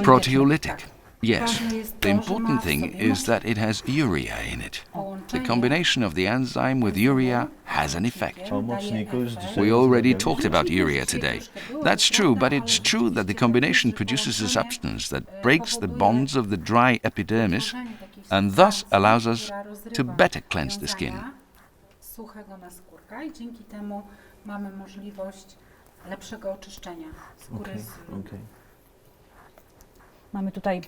proteolytic. Yes, the important thing is that it has urea in it. The combination of the enzyme with urea has an effect. O moczniku już dzisiaj We already rozmawialiśmy. talked about urea today. That's true, but it's true that the combination produces a substance that breaks the bonds of the dry epidermis and thus allows us to better cleanse the skin. Suchego naskórka i dzięki temu mamy możliwość lepszego oczyszczenia skóry. Okej. Mamy tutaj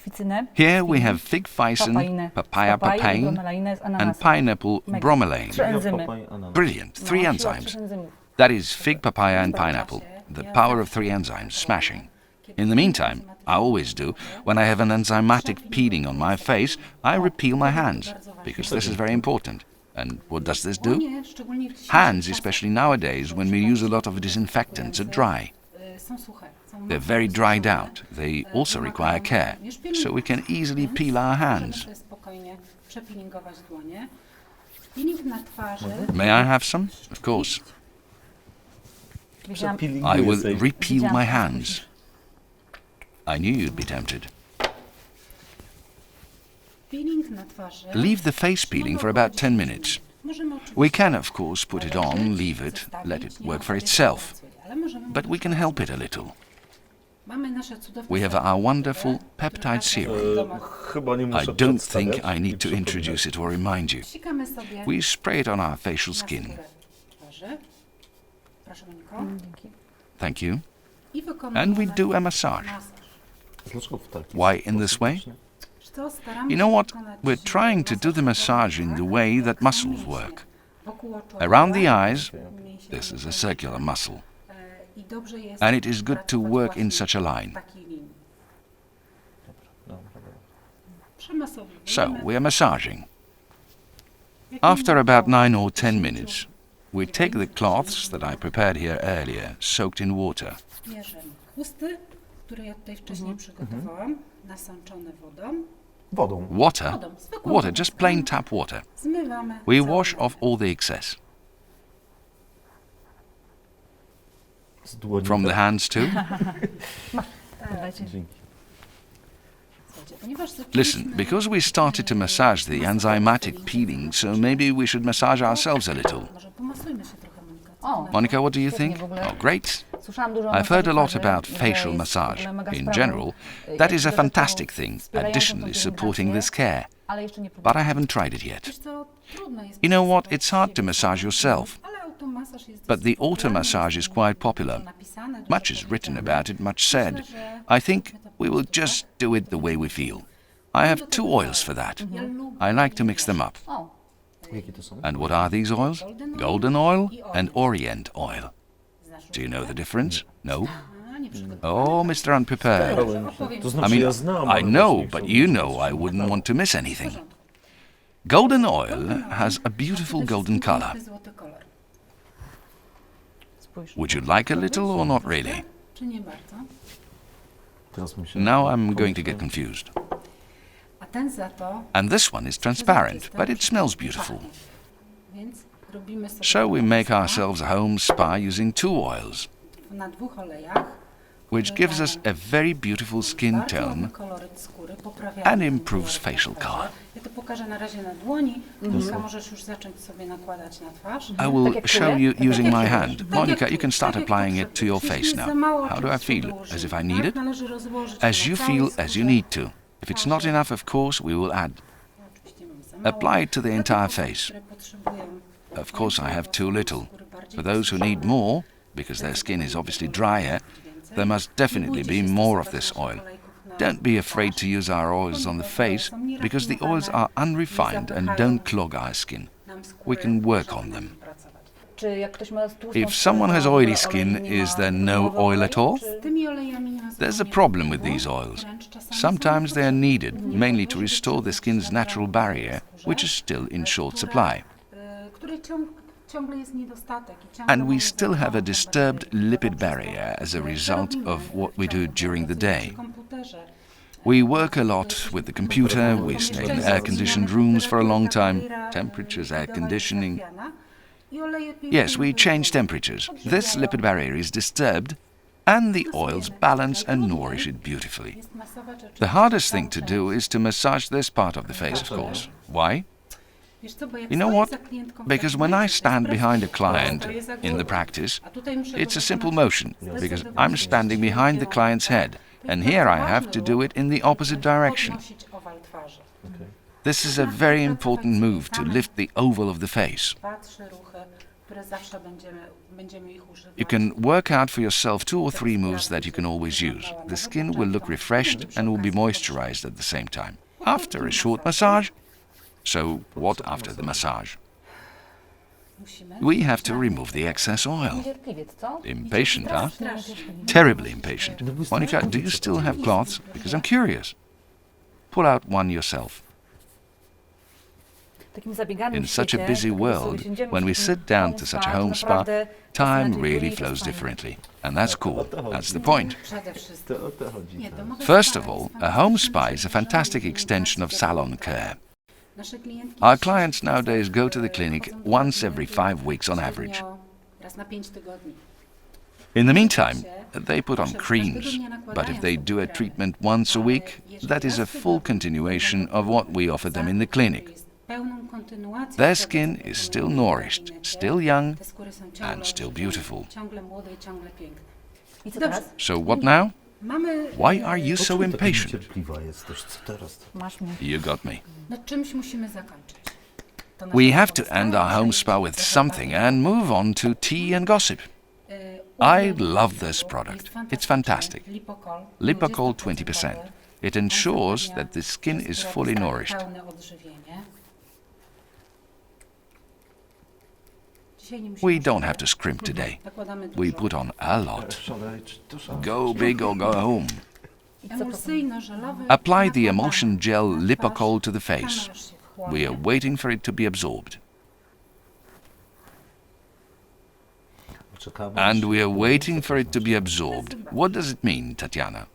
ficynę. Here we have fig Phycin, papainę, papaya papai, papain, bromelainę z and ananasem. pineapple Mega. bromelain. 3 enzymy. Papaj, ananas. Brilliant, three Siła enzymes. 3 enzymów. That is fig, papaya, and pineapple. The power of three enzymes, smashing. In the meantime, I always do, when I have an enzymatic peeling on my face, I repeel my hands, because this is very important. And what does this do? Hands, especially nowadays, when we use a lot of disinfectants, are dry. They're very dried out. They also require care, so we can easily peel our hands. May I have some? Of course. Wiedziałam, I will repeel my hands. I knew you'd be tempted. Leave the face peeling for about 10 minutes. We can, of course, put it on, leave it, let it work for itself. But we can help it a little. We have our wonderful peptide serum. Chyba nie muszę I don't think przedstawiać I i need to przypominać. introduce it or remind you. We spray it on our facial skin. Thank you. And we do a massage. Dlaczego w taki Why in this way? You know what? We're trying to do the massage in the way that muscles work. Around the eyes, this is a circular muscle, and it is good to work in such a line. So, we are massaging. After about 9 or 10 minutes, we take the cloths that I prepared here earlier, soaked in water. Bierzemy chusty, które ja tutaj wcześniej przygotowałam, nasączone wodą. Wodą. Water? Water, just plain tap water. Zmywamy We całą wash wodę. off all the excess. Z dłoni. From the hands too? dajcie. Dzięki. Słuchajcie, ponieważ Listen, because we started to massage the enzymatic peeling, so maybe we should massage ourselves a little. Może pomasujmy się trochę, Monika. O, Monica, what do you Świetnie think? w ogóle. Oh, great. Słyszałam dużo o I've heard a lot masażu about twarzy, facial że jest w massage. ogóle mega In sprawą, general, jak that is a dodatkową fantastic thing, wspierającą additionally tą supporting this pielęgnację, care. ale jeszcze nie But I próbowałam. haven't tried it yet. Wiesz co, trudno jest You know what? masować It's hard to siebie massage yourself. ale automasaż jest But the dosyć auto popularny, massage is jest quite popular. dużo napisane, dużo Much is written powiedziane. about it, much said. I think we will just do it the way we feel. I have 2 oils for that. Ja lubię I like to mix them up. O, Jakie to są? And what are these oils? Golden oil and orient oil. Znasz Do you know the difference? No? A, nie przygotowałam. Oh, Mr. Unprepared. Opowiem To ci. znaczy, I mean, ja znam, I ale know, właśnie but chciałbym you zobaczyć, know I jak wouldn't wygląda. want to miss anything. Golden oil has a beautiful golden color. Złoty kolor. Spójrz. Would you like a little or not really? Czy nie bardzo? Teraz mi się Now I'm going to get confused. A ten za to And this one is transparent, but it smells beautiful. pachnie. Więc robimy sobie So we taką make spa ourselves a home spa using 2 oils, na 2 olejach. which gives us a very beautiful skin Bardzo ładny tone koloryt skóry, poprawia and ten improves kolor facial na color. twarzy. Ja to pokażę na razie na dłoni. Monika, możesz już zacząć sobie nakładać na twarz. I will jak show czuję? you Tak jak using my czujesz? hand. Tak Monica, jak you can start tak jak applying it to your potrzebujesz. face Jeśli now. jest za mało, How do I oczywiście feel? dołożymy. As if I need Tak, it? należy rozłożyć As na you całej feel, as you skórze. need to. If it's not enough, of course, we will add. Oczywiście mam za mało. Apply it to the Dla entire tych osób, face. które potrzebują Of course, I have too little. skóry bardziej For those who need wysuszone, more, because their skin is obviously drier, więcej, there must nie definitely bójcie be się more of stosować this naszych oil. olejków na Don't be afraid twarz, to use our oils on the face because the oils are unrefined and don't clog our skin. nam skóry, We can work żeby on na them. nim pracować. Czy jak ktoś ma tłustą If skórę, someone has to oily olej skin, nie ma is there no gumowy oil olej, at all? czy- Z tymi olejami nie ma There's a zupełnie problem with problemu, these oils. wręcz czasami Sometimes są they are potrzebne. needed, mainly to restore the skin's natural barrier, which is still in short supply. Której ciągle jest niedostatek. I ciągle And we mamy still have a zapałę disturbed bakterii, lipid które barrier as a robimy result of what we w do ciągu during the pracy day. przy komputerze. We work a lot with the computer, we stay in air-conditioned rooms for a long time, temperatures, air conditioning. Yes, we change temperatures. This lipid barrier is disturbed, and the oils balance and nourish it beautifully. The hardest thing to do is to massage this part of the face, of course. Why? You know what? Because when I stand behind a client in the practice, it's a simple motion, because I'm standing behind the client's head, and here I have to do it in the opposite direction. This is a very important move to lift the oval of the face. You can work out for yourself 2 or 3 moves that you can always use. The skin will look refreshed and will be moisturized at the same time. After a short massage. So what after the massage? We have to remove the excess oil. Niecierpliwiec, co? Impatient, huh? Terribly impatient. Monica, do you still have cloths? Because I'm curious. Pull out one yourself. W takim zabieganym In such a świecie, busy kiedy world, sobie siędziemy when we przy tym sit down home to spa, such a to home spa, naprawdę time inaczej really czuje flows to differently. And that's cool. That's the point. Przede wszystkim. O to chodzi. Nie, domowe First spa of all, jest a home fantastycznym spa is a fantastic extension of salon care. Nasze klientki Our clients nowadays go to the clinic once every 5 weeks on average. średnio raz na 5 tygodni. In the meantime, they put on creams, but if they do a treatment once a week, that is a full continuation of what we offer them in the clinic. Pełną kontynuacją Their tego, skin co is robimy still w nourished, gabinecie. still young, Te skóry są ciągle and still odżywione, beautiful. ciągle młode i ciągle piękne. I co Dobrze. teraz? So what now? Mamy Why are you so Dlaczego taka impatient? niecierpliwa jesteś? Co teraz? Masz mnie. You got me. nad czymś musimy zakończyć. To We nasza have to podstawa, end our home czyli spa with trochę something bardziej. and move on to tea and gossip. I love this product. It's fantastic. Lipocol 20%. It ensures that the skin is fully nourished. Pełne odżywienie. Dzisiaj nie musimy We don't have to scrimp today. Nakładamy We dużo. put on a lot. Szalej, czy to szalej? Go big or go home. Emulsyjno-żelowy Apply the nakładamy emulsion gel na Lipocol twarz, to the face. czekamy, aż się wchłonie. We are waiting for it to be absorbed. Czekamy, And aż we się are waiting for it to be absorbed. What does it mean, Tatiana?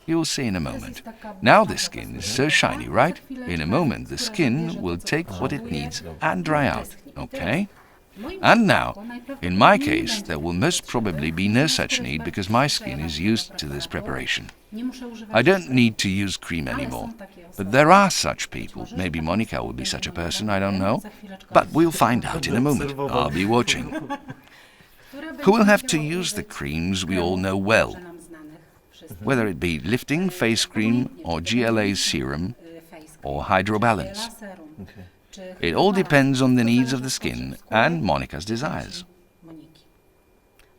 You'll see in a moment. Now the skin is so shiny, right? In a moment the skin will take what it needs and dry out, okay? And now, in my case, there will most probably be no such need because my skin is used to this preparation. Nie muszę używać I don't need to use cream anymore. But there are such people, maybe Monica will be such a person, I don't know, but we'll find out in a moment. I'll be watching. Who will have to use the creams we all know well, whether it be lifting face cream or GLA's serum or Hydrobalance. It all depends on the needs of the skin and Monica's desires.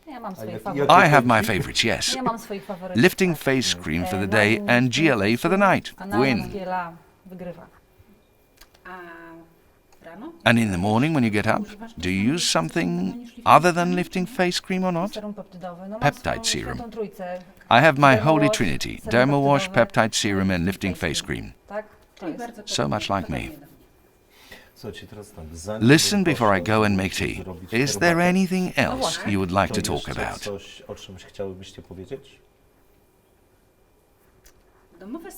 Ja mam swoje jak- faworyty. I have my favorites, yes. Ja mam swoich faworytów. Lifting face cream for the day and GLA for the night. A na Win. GLA wygrywa. A And in the morning when you get up, do you use something other than lifting face cream or not? Peptide serum. I have my holy trinity, dermal wash, peptide serum and lifting face cream. So much like me. Listen before I go and make tea. Is there anything else you would like to talk about?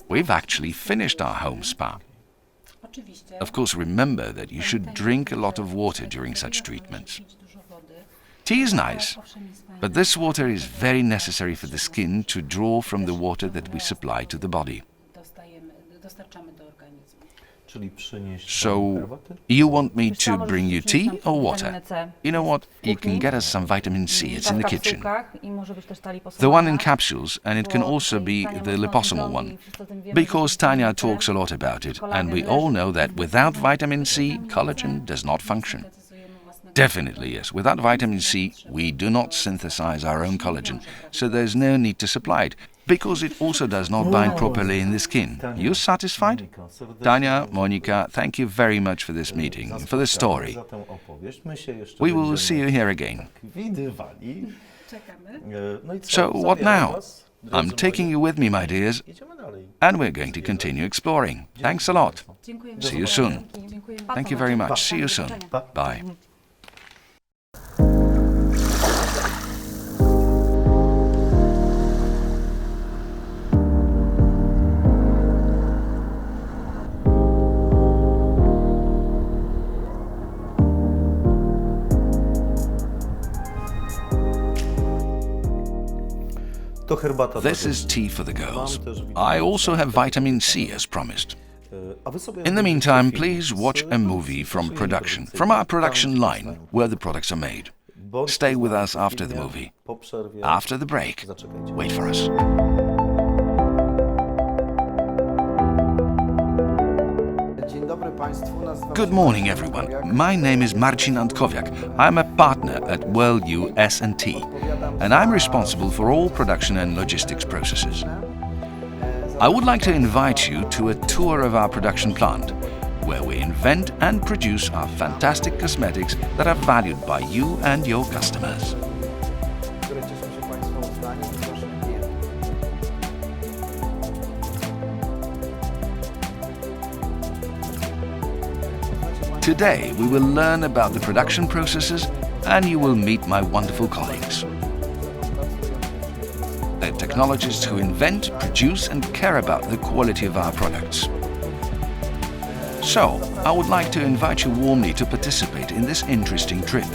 We've actually finished our home spa. Of course, remember that you should drink a lot of water during such treatments. Tea is nice, but this water is very necessary for the skin to draw from the water that we supply to the body. So, you want me to bring you tea or water? You know what? You can get us some vitamin C, it's in the kitchen. The one in capsules, and it can also be the liposomal one. Because Tanya talks a lot about it, and we all know that without vitamin C, collagen does not function. Definitely, yes. Without vitamin C, we do not synthesize our own collagen, so there's no need to supply it, because it also does not bind properly in the skin. You satisfied? Tanya, Monika, thank you very much for this meeting, for the story. We will see you here again. So, what now? I'm taking you with me, my dears, and we're going to continue exploring. Thanks a lot. See you soon. Thank you very much. See you soon. Bye. This is tea for the girls. I also have vitamin C as promised. In the meantime, please watch a movie from our production line, where the products are made. Stay with us after the movie. After the break, wait for us. Good morning, everyone. My name is Marcin Antkowiak. I'm a partner at WellU S&T, and I'm responsible for all production and logistics processes. I would like to invite you to a tour of our production plant, where we invent and produce our fantastic cosmetics that are valued by you and your customers. Today, we will learn about the production processes and you will meet my wonderful colleagues. They're technologists who invent, produce and care about the quality of our products. So, I would like to invite you warmly to participate in this interesting trip.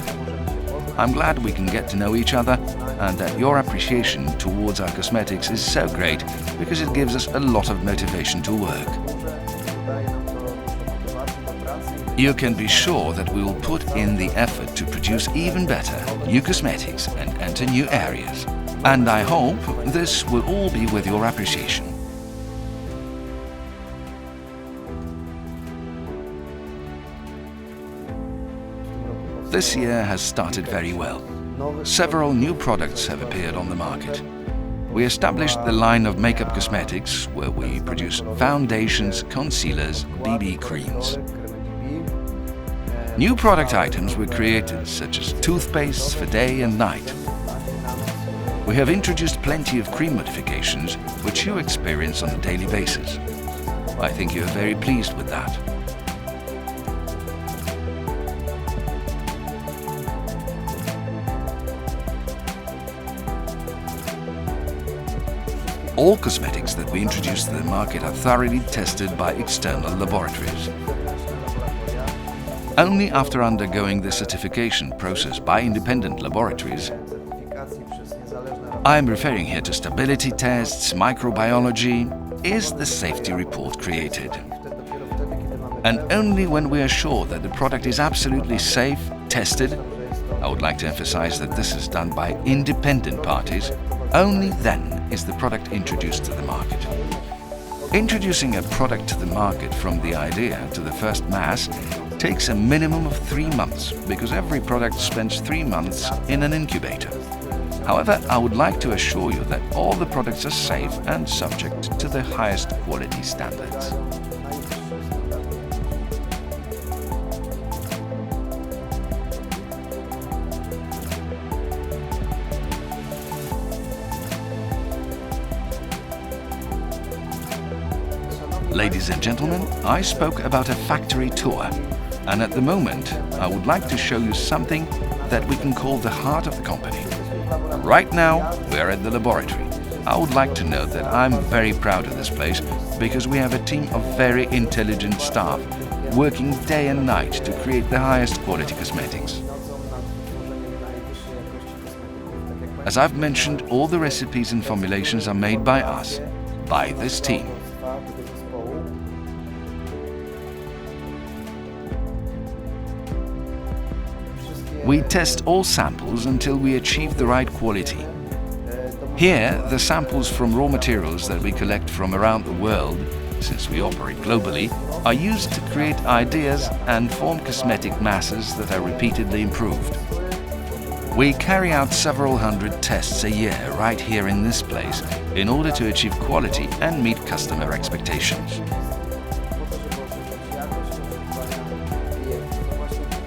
I'm glad we can get to know each other and that your appreciation towards our cosmetics is so great because it gives us a lot of motivation to work. You can be sure that we will put in the effort to produce even better new cosmetics and enter new areas. And I hope this will all be with your appreciation. This year has started very well. Several new products have appeared on the market. We established the line of makeup cosmetics where we produce foundations, concealers, BB creams. New product items were created, such as toothpastes for day and night. We have introduced plenty of cream modifications, which you experience on a daily basis. I think you are very pleased with that. All cosmetics that we introduce to the market are thoroughly tested by external laboratories. Only after undergoing the certification process by independent laboratories, I am referring here to stability tests, microbiology, is the safety report created. And only when we are sure that the product is absolutely safe, tested, I would like to emphasize that this is done by independent parties, only then is the product introduced to the market. Introducing a product to the market from the idea to the first mass takes a minimum of 3 months because every product spends 3 months in an incubator. However, I would like to assure you that all the products are safe and subject to the highest quality standards. Ladies and gentlemen, I spoke about a factory tour, and at the moment I would like to show you something that we can call the heart of the company. Right now we're at the laboratory. I would like to note that I'm very proud of this place because we have a team of very intelligent staff working day and night to create the highest quality cosmetics. As I've mentioned, all the recipes and formulations are made by us, by this team. We test all samples until we achieve the right quality. Here, the samples from raw materials that we collect from around the world, since we operate globally, are used to create ideas and form cosmetic masses that are repeatedly improved. We carry out several hundred tests a year right here in this place in order to achieve quality and meet customer expectations.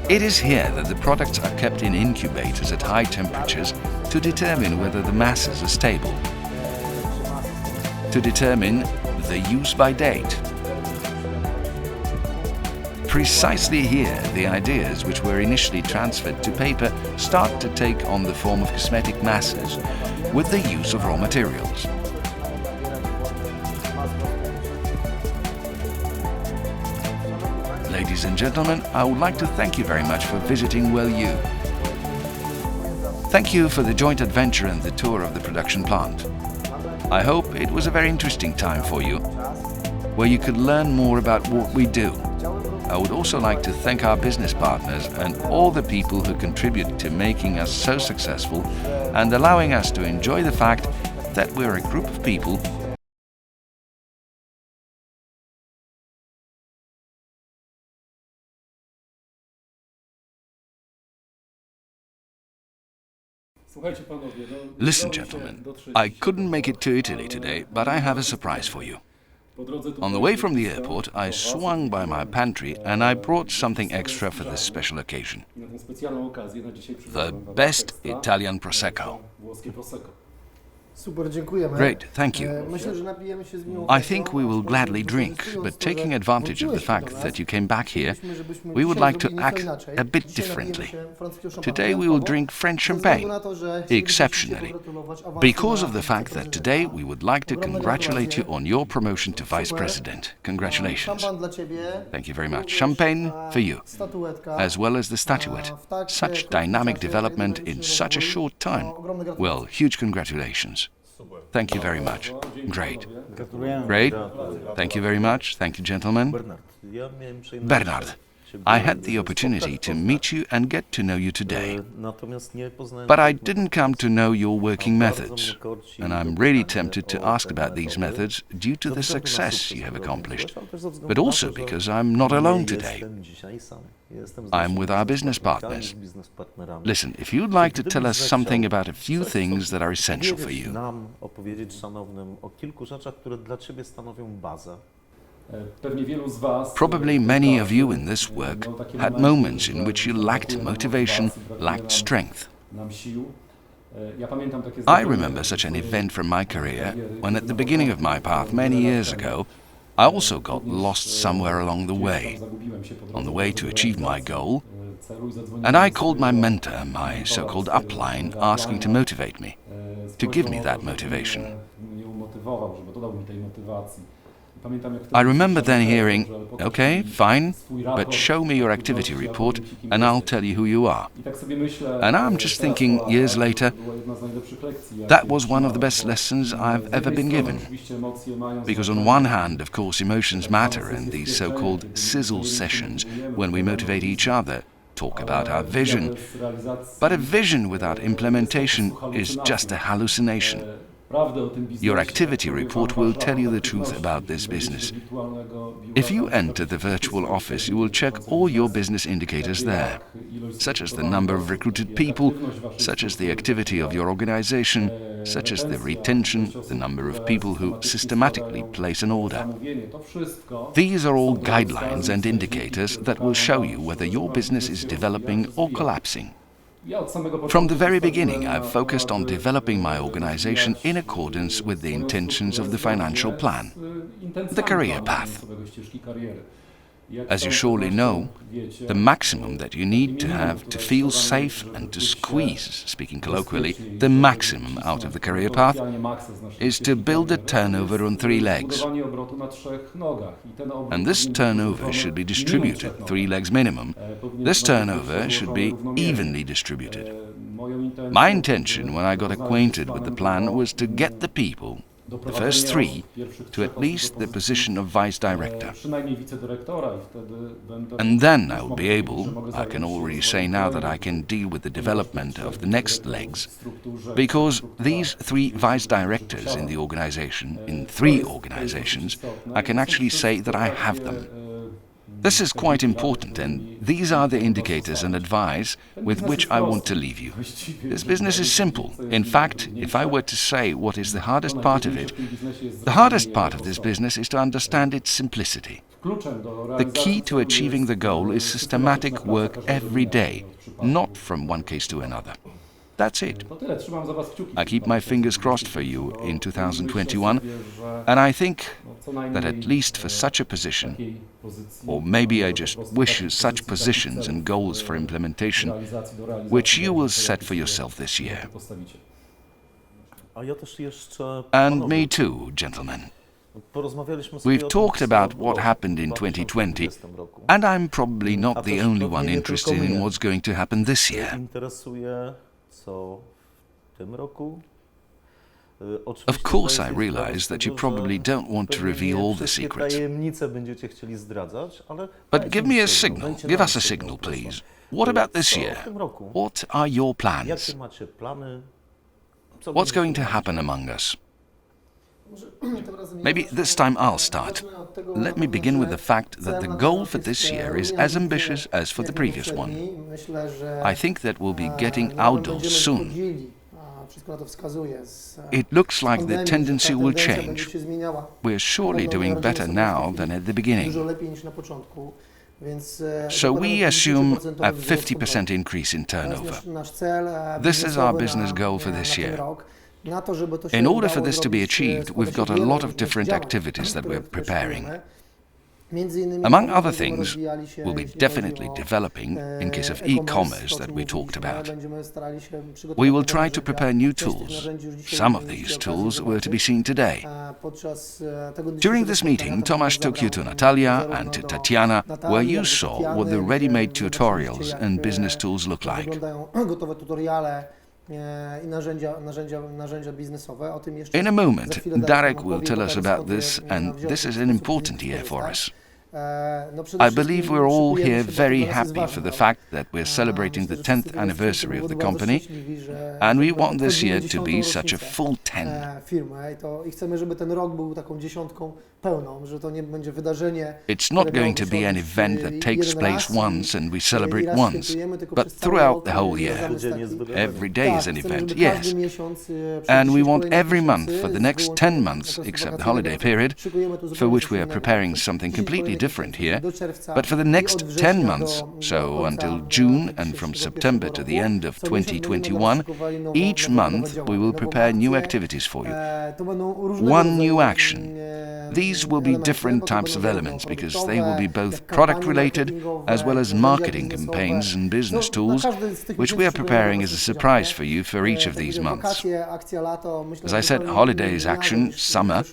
It is here that the products are kept in incubators at high temperatures to determine whether the masses are stable, to determine the use by date. Precisely here, the ideas which were initially transferred to paper start to take on the form of cosmetic masses with the use of raw materials. Ladies and gentlemen, I would like to thank you very much for visiting WellU. Thank you for the joint adventure and the tour of the production plant. I hope it was a very interesting time for you, where you could learn more about what we do. I would also like to thank our business partners and all the people who contribute to making us so successful and allowing us to enjoy the fact that we're a group of people . Listen, gentlemen, I couldn't make it to Italy today, but I have a surprise for you. On the way from the airport, I swung by my pantry and I brought something extra for this special occasion. The best Italian Prosecco. Great, thank you. I think we will gladly drink, but taking advantage of the fact that you came back here, we would like to act a bit differently. Today we will drink French champagne, exceptionally, because of the fact that today we would like to congratulate you on your promotion to Vice President. Congratulations. Thank you very much. Champagne for you, as well as the statuette. Such dynamic development in such a short time. Well, huge congratulations. Thank you very much. Great. Great. Thank you very much. Thank you, gentlemen. Bernard, I had the opportunity to meet you and get to know you today. But I didn't come to know your working methods. And I'm really tempted to ask about these methods due to the success you have accomplished. But also because I'm not alone today. I'm with our business partners. Listen, if you'd like to tell us something about a few things that are essential for you. Probably many of you in this work had moments in which you lacked motivation, lacked strength. I remember such an event from my career when at the beginning of my path many years ago, I also got lost somewhere along the way, on the way to achieve my goal, and I called my mentor, my so-called upline, asking to motivate me, to give me that motivation. I remember then hearing, okay, fine, but show me your activity report and I'll tell you who you are. And I'm just thinking, years later, that was one of the best lessons I've ever been given. Because on one hand, of course, emotions matter in these so-called sizzle sessions when we motivate each other, talk about our vision. But a vision without implementation is just a hallucination. Your activity report will tell you the truth about this business. If you enter the virtual office, you will check all your business indicators there, such as the number of recruited people, such as the activity of your organization, such as the retention, the number of people who systematically place an order. These are all guidelines and indicators that will show you whether your business is developing or collapsing. From the very beginning, I've focused on developing my organization in accordance with the intentions of the financial plan, the career path. As you surely know, the maximum that you need to have to feel safe and to squeeze, speaking colloquially, the maximum out of the career path is to build a turnover on 3 legs. And this turnover should be distributed, 3 legs minimum. This turnover should be evenly distributed. My intention when I got acquainted with the plan was to get the people, the first 3, to at least the position of vice director. And then I will be able, I can already say now that I can deal with the development of the next legs, because these 3 vice directors in the organization, in 3 organizations, I can actually say that I have them. This is quite important, and these are the indicators and advice with which I want to leave you. This business is simple. In fact, if I were to say what is the hardest part of it, the hardest part of this business is to understand its simplicity. The key to achieving the goal is systematic work every day, not from one case to another. That's it. I keep my fingers crossed for you in 2021, and I think that at least for such a position, or maybe I just wish you such positions and goals for implementation, which you will set for yourself this year. And me too, gentlemen. We've talked about what happened in 2020, and I'm probably not the only one interested in what's going to happen this year. Of course, I realize that you probably don't want to reveal all the secrets. But give me a signal. Give us a signal, please. What about this year? What are your plans? What's going to happen among us? Maybe this time I'll start. Let me begin with the fact that the goal for this year is as ambitious as for the previous one. I think that we'll be getting outdoors soon. It looks like the tendency will change. We're surely doing better now than at the beginning. So we assume a 50% increase in turnover. This is our business goal for this year. In order for this to be achieved, we've got a lot of different activities that we're preparing. Among other things, we'll be definitely developing, in case of e-commerce that we talked about. We will try to prepare new tools. Some of these tools were to be seen today. During this meeting, Tomasz took you to Natalia and to Tatiana, where you saw what the ready-made tutorials and business tools look like. In a moment, Darek will tell us about this, and this is an important year for us. I believe we're all here very happy for the fact that we're celebrating the 10th anniversary of the company, and we want this year to be such a full 10. It's not going to be an event that takes place once and we celebrate once, but throughout the whole year. Every day is an event, yes. And we want every month for the next 10 months, except the holiday period, for which we are preparing something completely different here, but for the next 10 months, so until June and from September to the end of 2021, each month we will prepare new activities for you. One new action. These will be different types of elements because they will be both product-related as well as marketing campaigns and business tools, which we are preparing as a surprise for you for each of these months. As I said, holidays action, summer,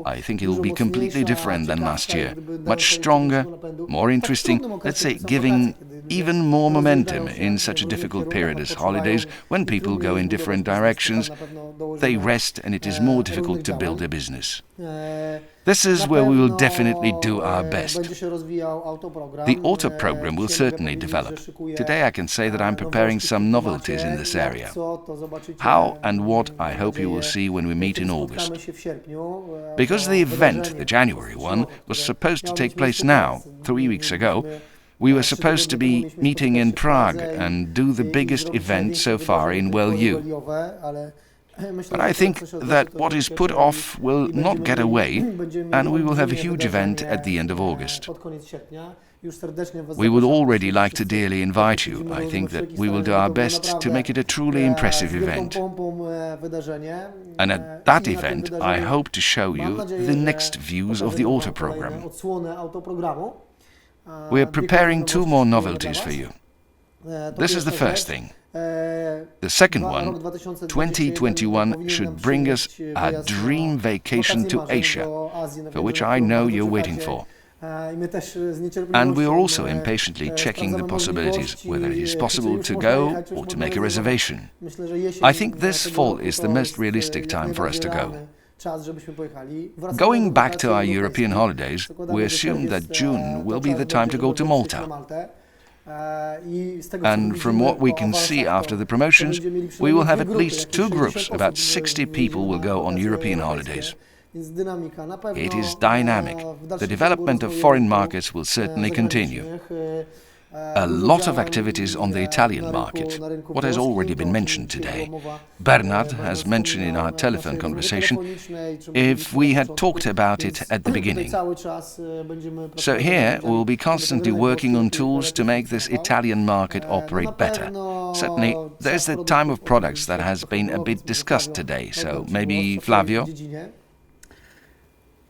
I think it will be completely different than last year. Much stronger, more interesting, let's say giving even more momentum in such a difficult period as holidays, when people go in different directions, they rest and it is more difficult to build a business. This is where we will definitely do our best. The auto program will certainly develop. Today I can say that I'm preparing some novelties in this area. How and what I hope you will see when we meet in August. Because the event, the January one, was supposed to take place now, 3 weeks ago, we were supposed to be meeting in Prague and do the biggest event so far in WellU. But I think that what is put off will not get away, and we will have a huge event at the end of August. We would already like to dearly invite you. I think that we will do our best to make it a truly impressive event. And at that event, I hope to show you the next views of the auto program. We are preparing 2 more novelties for you. This is the first thing. The second one, 2021, should bring us a dream vacation to Asia, for which I know you're waiting for. And we are also impatiently checking the possibilities, whether it is possible to go or to make a reservation. I think this fall is the most realistic time for us to go. Going back to our European holidays, we assume that June will be the time to go to Malta. And from what we can see after the promotions, we will have at least 2 groups, about 60 people will go on European holidays. It is dynamic. The development of foreign markets will certainly continue. A lot of activities on the Italian market, what has already been mentioned today. Bernard has mentioned in our telephone conversation if we had talked about it at the beginning. So here we'll be constantly working on tools to make this Italian market operate better. Certainly there's the time of products that has been a bit discussed today, so maybe Flavio?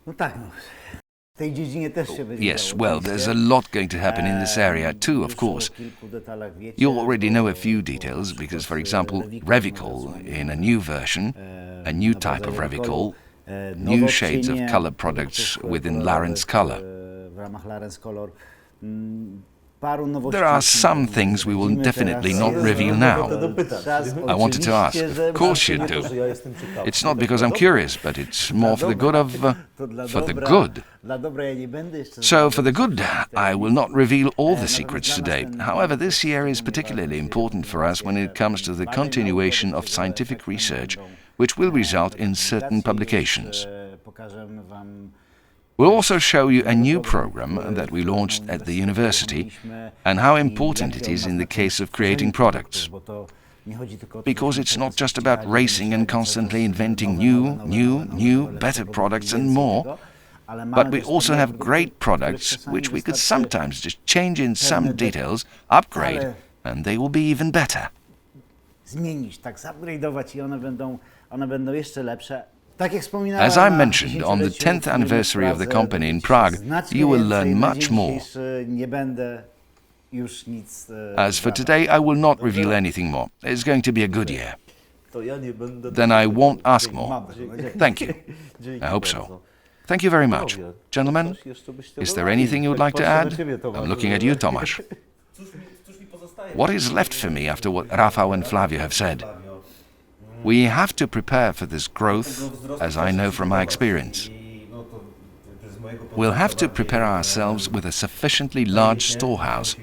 No tak, no. W tej dziedzinie też się będzie Yes, działo, well, oczywiście. there's a lot going to happen in this area too, of Już o course. kilku detalach wiecie, You already know a few bo details na because, przykład for example, Revicol in a new version, a new type of Revicol, new shades of color products within Larens Color. W ramach Larens Color. Paru nowości There are some things we will definitely not reveal now. I wanted to ask. Of course you do. It's not because I'm curious, but it's more for the good of... for the good. So for the good, I will not reveal all the secrets today. However, this year is particularly important for us when it comes to the continuation of scientific research, which will result in certain publications. We'll also show you a new program that we launched at the university and how important it is in the case of creating products. Because it's not just about racing and constantly inventing new, better products and more, but we also have great products which we could sometimes just change in some details, upgrade, and they will be even better. Zmienić, tak, zupgrade'ować i one będą jeszcze lepsze. As I mentioned, on the 10th anniversary of the company in Prague, you will learn much more. As for today, I will not reveal anything more. It's going to be a good year. Then I won't ask more. Thank you. I hope so. Thank you very much. Gentlemen, is there anything you would like to add? I'm looking at you, Tomasz. What is left for me after what Rafał and Flavio have said? We have to prepare for this growth, as I know from my experience. We'll have to prepare ourselves with a sufficiently large storehouse,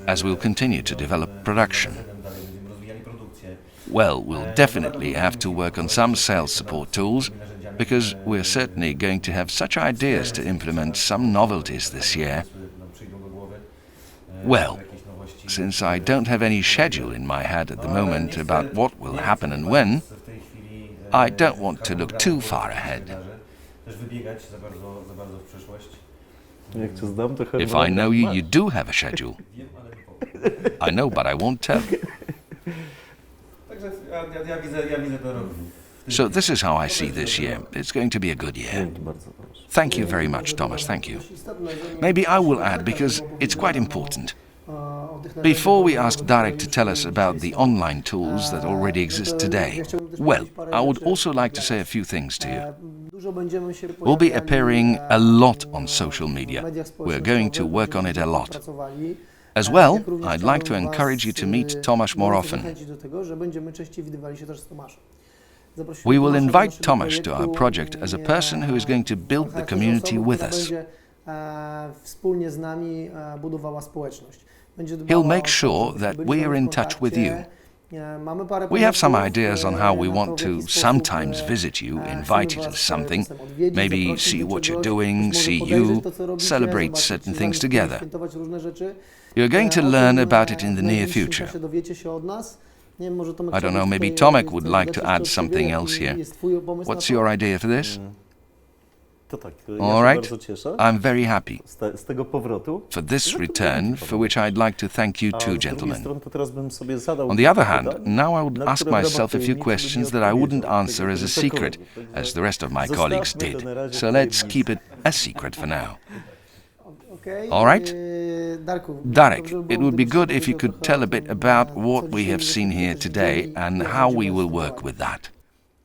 as we'll continue to develop production. Well, we'll definitely have to work on some sales support tools, because we're certainly going to have such ideas to implement some novelties this year. Well, since I don't have any schedule in my head at the moment about what will happen and when, I don't want to look too far ahead. If I know you, you do have a schedule. I know, but I won't tell. So this is how I see this year. It's going to be a good year. Thank you very much, Thomas, thank you. Maybe I will add, because it's quite important. Before we ask Darek to tell us about the online tools that already exist today, well, I would also like to say a few things to you. We'll be appearing a lot on social media. We're going to work on it a lot. As well, I'd like to encourage you to meet Tomasz more often. We will invite Tomasz to our project as a person who is going to build the community with us. He'll make sure that we are in touch with you. We have some ideas on how we want to sometimes visit you, invite you to something, maybe see what you're doing, see you, celebrate certain things together. You're going to learn about it in the near future. I don't know, maybe Tomek would like to add something else here. What's your idea for this? To tak, ja All się right. bardzo cieszę I'm very happy z tego powrotu. for this return, for which I'd like to thank you A too, z drugiej gentlemen. strony to teraz bym sobie zadał On the other kilka hand, pytań, now I would na ask które w ramach myself a few tajemnicy bym questions nie that I wouldn't odpowiedział, answer as a tego secret, kolegów. as the rest of my Zostawmy colleagues to did. na razie So w let's tajemnicy. keep it a secret for now. Okay. All right. Darek, dobrze it would be byłoby, good gdybyś if you could powiedział tell a trochę, bit about co what we dzisiaj have seen żeśmy here też today widzieli, and jak how we będziemy will work spróbować. with that.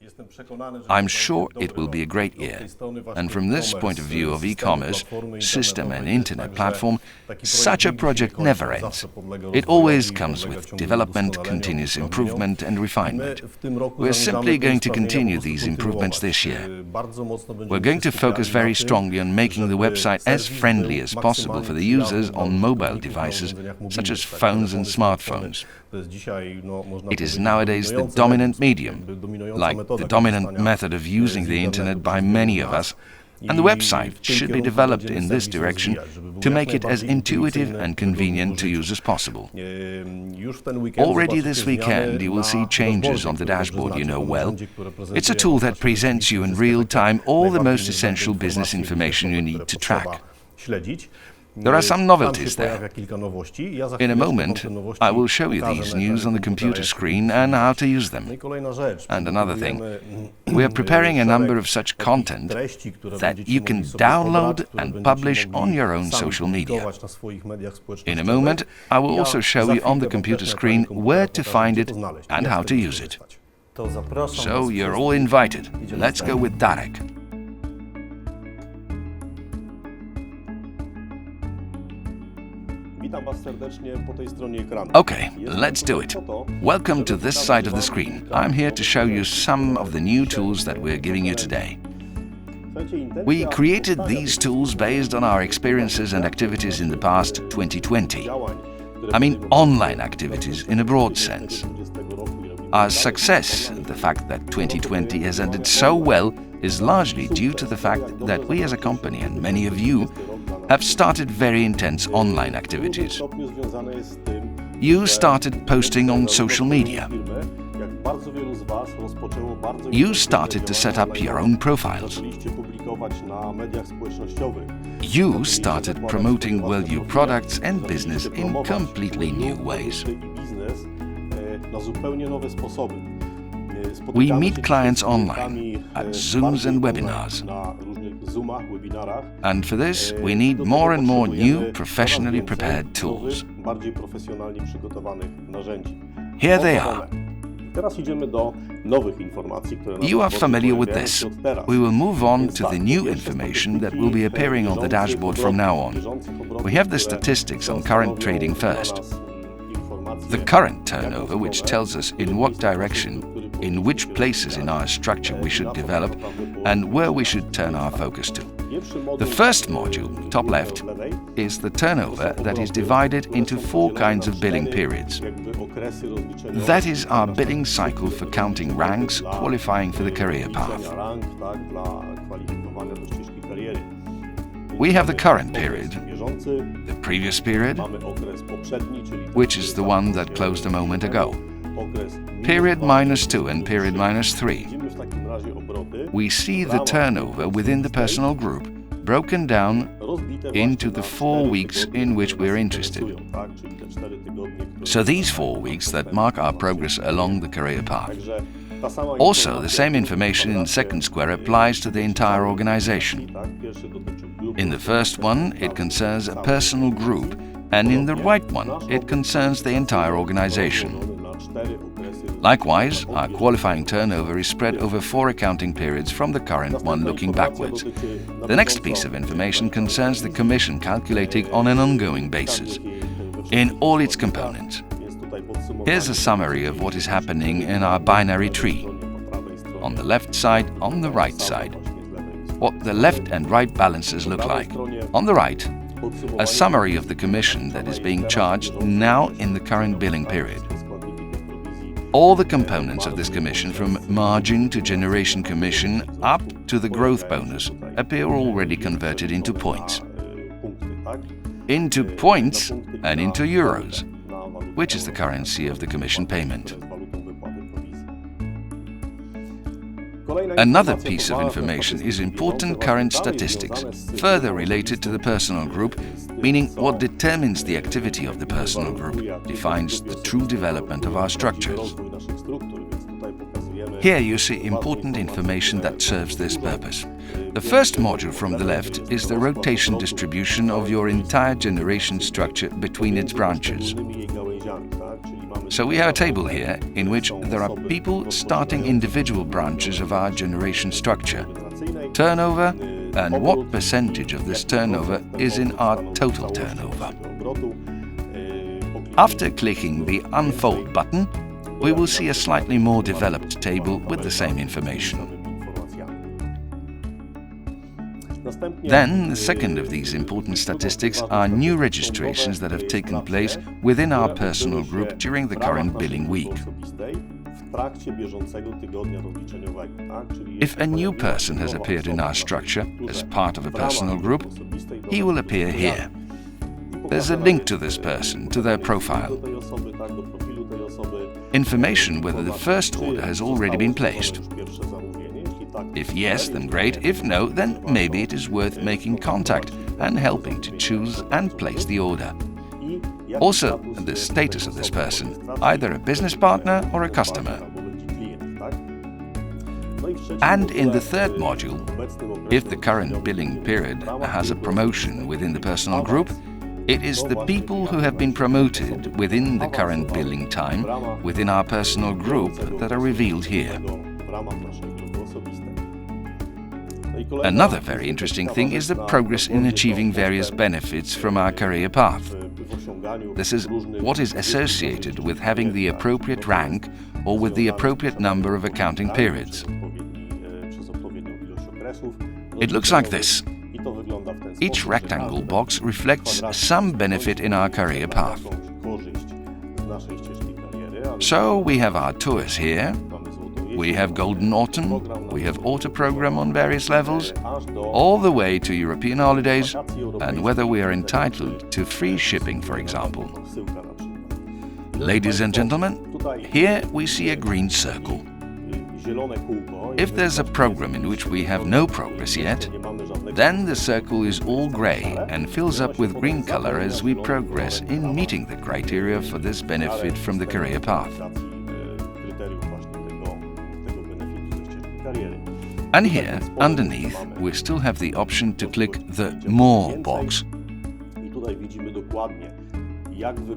Jestem przekonany, że I'm to sure będzie it will be a dobry great rok. year. Od tej strony właśnie And from this e-commerce, point of view of systemu, e-commerce, platformy system and internetowej, internet także platform, taki such a projekt project nigdy nie never kończy, ends. zawsze podlega It rozwojowi, always comes podlega with ciągłemu development, doskonaleniu, continuous usprawnieniom. improvement and I my refinement. w tym roku We're zamierzamy simply te going to usprawnienia continue po prostu these improvements this year. kontynuować. Bardzo mocno będziemy We're going to się focus skupiali very na tym, strongly on making the żeby website as serwis friendly był as possible for the maksymalnie users przyjazny on dla mobile użytkowników na devices, urządzeniach such mobilnych. as Tak, phones telefony and smartfony smartphones. to jest dzisiaj, można It is powiedzieć, nowadays the dominujący dominant medium, medium, jakby dominująca like metoda the dominant korzystania method of using z the internet internetu by przez many wielu of nas. us, and the I website w tym should be kierunku developed będziemy in this serwis direction rozwijać, żeby był to jak make it as najbardziej intuitive intuicyjny and i wygodny convenient w to użyciu. use as possible. Już w ten weekend Already zobaczycie this zmiany weekend you will see na changes dashboardzie, on the który dashboard you przeznaczył know to well. narzędzie, które It's a prezentuje tool nam that nasze presents you in wszystkie real time all the najbardziej most niezbędne essential business informacje information you biznesowe, need to które track. potrzeba śledzić. There are some Tam novelties się there. pojawia kilka nowości. Ja za In a chwileczkę moment, wam te nowości I will show you pokażę these na news ekranie on the komputera, computer jak screen to and how to widać. use them. No i kolejna rzecz. And another thing, przygotowujemy, we are preparing a number of szereg such takich content treści, które that będziecie you can mogli sobie download pobrać, które and będziecie publish mogli on your own sami social media. publikować na swoich mediach In a społecznościowych. moment, I will Ja also show za you on the chwilkę wam computer też na screen ekranie where to komputera find pokażę, it gdzie to znaleźć, and jak how z to tego use it. skorzystać. To zapraszam So was you're wszystkich. all invited. Idziemy Let's go dalej. with Darek. Witam was serdecznie po tej stronie ekranu. Okay, Jestem let's do tutaj it. po to, Welcome to żeby this pokazać side of the wam screen. kilka I'm here to show you nowych some of the new informacji, tools that we're giving you today. Słuchajcie, intencja We created powstania these tych tools based on our experiences and activities in the past 2020. działań, które I mean podejmowaliśmy online activities in a broad sense. 2020 roku i robimy Our dalej. success and the fact that 2020 has ended so well is largely due to the fact that we as a company and many of you have started very intense online W activities. dużym stopniu związane jest z tym, You że started posting on social media. firmy, jak bardzo wielu z was rozpoczęło bardzo You intensywne started to set działania up your online. own profiles. Zaczęliście publikować na mediach społecznościowych. You started promoting WellU products and business in completely new ways. I biznes na zupełnie nowe sposoby. We Spotykamy meet się clients z online klientami, at bardziej Zooms and online, webinars. na różnych Zoomach, webinarach. And for this, we Do need tego more and more potrzebujemy new, professionally coraz więcej prepared tools. nowych, bardziej profesjonalnie przygotowanych narzędzi. Here Oto they one. are. Teraz idziemy do nowych informacji, które na You are dashboardzie familiar with pojawiają this. się od teraz. We will move on Więc to tak, the po new pierwsze information that statystyki, will be appearing on the bieżących dashboard from obrotów, now on. bieżących obrotów, We have the które statistics on stanowią current trading dla first. nas, informacje The current turnover, jakościowe, which tells us in które what miejsca direction, infrastruktury in powinniśmy which places in rozwijać, our structure we na should co develop, tak naprawdę and where we powinniśmy should turn our focus to. Pierwszy moduł, The first module, top left, od lewej, is the turnover that is divided into 4 kinds of billing periods. jakby okresy rozliczeniowe, That is our billing cycle for counting ranks, qualifying for the career path. liczenia rank, tak, dla kwalifikowania do ścieżki kariery. We have the current Okres period, bieżący, the previous period, mamy okres poprzedni, czyli which is the one that closed a moment ago, okres period -2, -2 and period -3. Widzimy w takim razie obroty We see the turnover within the personal group broken down rozbite into właśnie the na 4 4 weeks tygodnie, in which które we're nas interested. interesują, tak, czyli te 4 tygodnie, które So these 4 weeks that mark our progress along the career path. Także ta sama Also, the informacja, same information in the second square applies to the entire organization. tak, pierwszy dotyczy grupy, In the first one, it concerns a personal group, and in the right one, it concerns the entire organization. na 4 okresy. Likewise, our qualifying turnover is spread over 4 accounting periods from the current one looking backwards. The next piece of information concerns the commission calculated on an ongoing basis, in all its components. Here's a summary of what is happening in our binary tree. On the left side, on the right side. What the left and right balances look like. On the right, a summary of the commission that is being charged now in the current billing period. All the components of this commission, from margin to generation commission up to the growth bonus, appear already converted into points. Into points and into euros, which is the currency of the commission payment. Another piece of information is important current statistics, further related to the personal group, meaning what determines the activity of the personal group, defines the true development of our structures. Here you see important information that serves this purpose. The first module from the left is the rotation distribution of your entire generation structure between its branches. So we have a table here in which there are people starting individual branches of our generation structure, turnover, and what percentage of this turnover is in our total turnover. After clicking the Unfold button, we will see a slightly more developed table with the same information. Then, the second of these important statistics are new registrations that have taken place within our personal group during the current billing week. If a new person has appeared in our structure as part of a personal group, he will appear here. There's a link to this person, to their profile. Information whether the first order has already been placed. If yes, then great. If no, then maybe it is worth making contact and helping to choose and place the order. Also, the status of this person, either a business partner or a customer. And in the third module, if the current billing period has a promotion within the personal group, it is the people who have been promoted within the current billing time within our personal group that are revealed here. Another very interesting thing is the progress in achieving various benefits from our career path. This is what is associated with having the appropriate rank or with the appropriate number of accounting periods. It looks like this. Each rectangle box reflects some benefit in our career path. So we have our tours here, we have Golden Autumn, we have Auto Program on various levels, all the way to European holidays, and whether we are entitled to free shipping, for example. Ladies and gentlemen, here we see a green circle. If there's a program in which we have no progress yet, then the circle is all grey and fills up with green color as we progress in meeting the criteria for this benefit from the career path. And here, underneath, we still have the option to click the More box.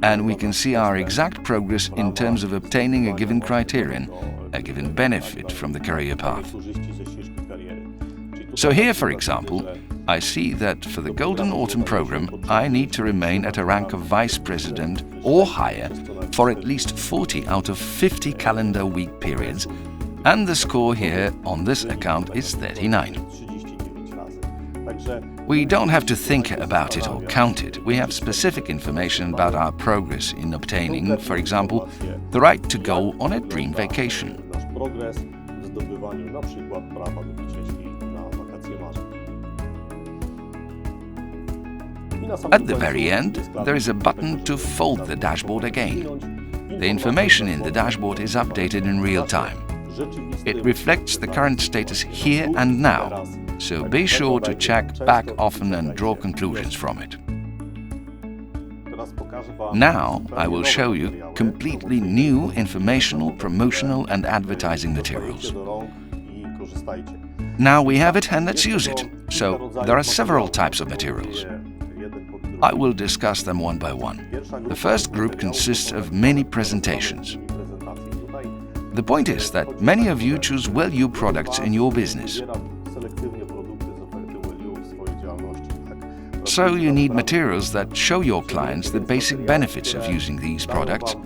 And we can see our exact progress in terms of obtaining a given criterion, a given benefit from the career path. So here, for example, I see that for the Golden Autumn program, I need to remain at a rank of Vice President or higher for at least 40 out of 50 calendar week periods, and the score here on this account is 39. We don't have to think about it or count it. We have specific information about our progress in obtaining, for example, the right to go on a dream vacation. At the very end, there is a button to fold the dashboard again. The information in the dashboard is updated in real time. It reflects the current status here and now, so be sure to check back often and draw conclusions from it. Now I will show you completely new informational, promotional and advertising materials. Now we have it and let's use it. So there are several types of materials. I will discuss them one by one. The first group consists of mini presentations. The point is that many of you choose WellU products in your business. So you need materials that show your clients the basic benefits of using these products,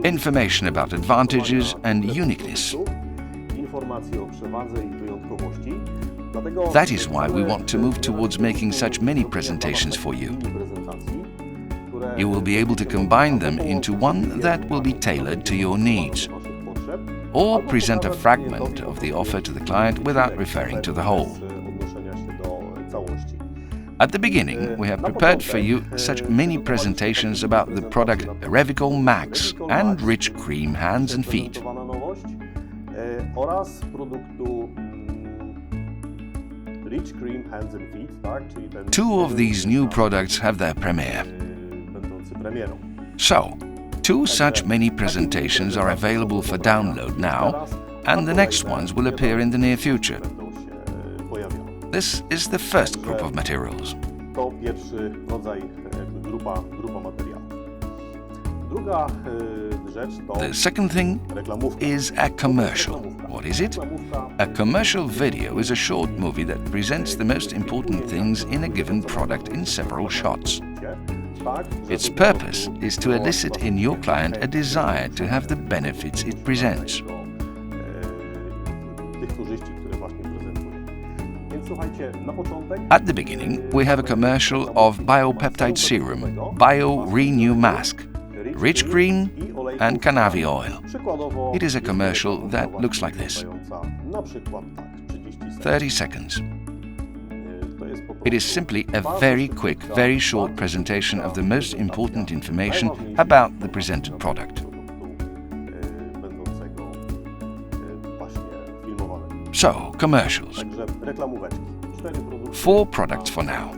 information about advantages and uniqueness. That is why we want to move towards making such many presentations for you. You will be able to combine them into one that will be tailored to your needs, or present a fragment of the offer to the client without referring to the whole. At the beginning, we have prepared for you such mini presentations about the product Revicol Max and Rich Cream Hands and Feet. oraz produktu Rich Cream Hands and Feet, tak? Czyli ten 2 of these new products have their premiere. będący premierą. So, 2 such mini presentations are available for download now, and the next ones will appear in the near future. Będą się pojawiały. This is the first group of materials. To pierwszy rodzaj, jakby grupa materiałów. Druga rzecz to The second thing reklamówka. is a commercial. What is it? A commercial video is a short movie that presents the most important things in a given product in several shots. Its purpose is to elicit in your client a desire to have the benefits it presents. Tych korzyści, które właśnie prezentuje. Więc słuchajcie, na początek At the beginning, we have a commercial of biopeptide serum, Bio Renew Mask, Rich Cream and Cannabis oil. przykładowo It is a commercial that looks like this. na przykład tak, 30 sekund. 30 seconds. To jest po It prostu is simply a very quick, very short presentation of the most important information about the presented product. będącego właśnie filmowanego. So, commercials. Także reklamóweczki. 4 produkty. 4 products for now.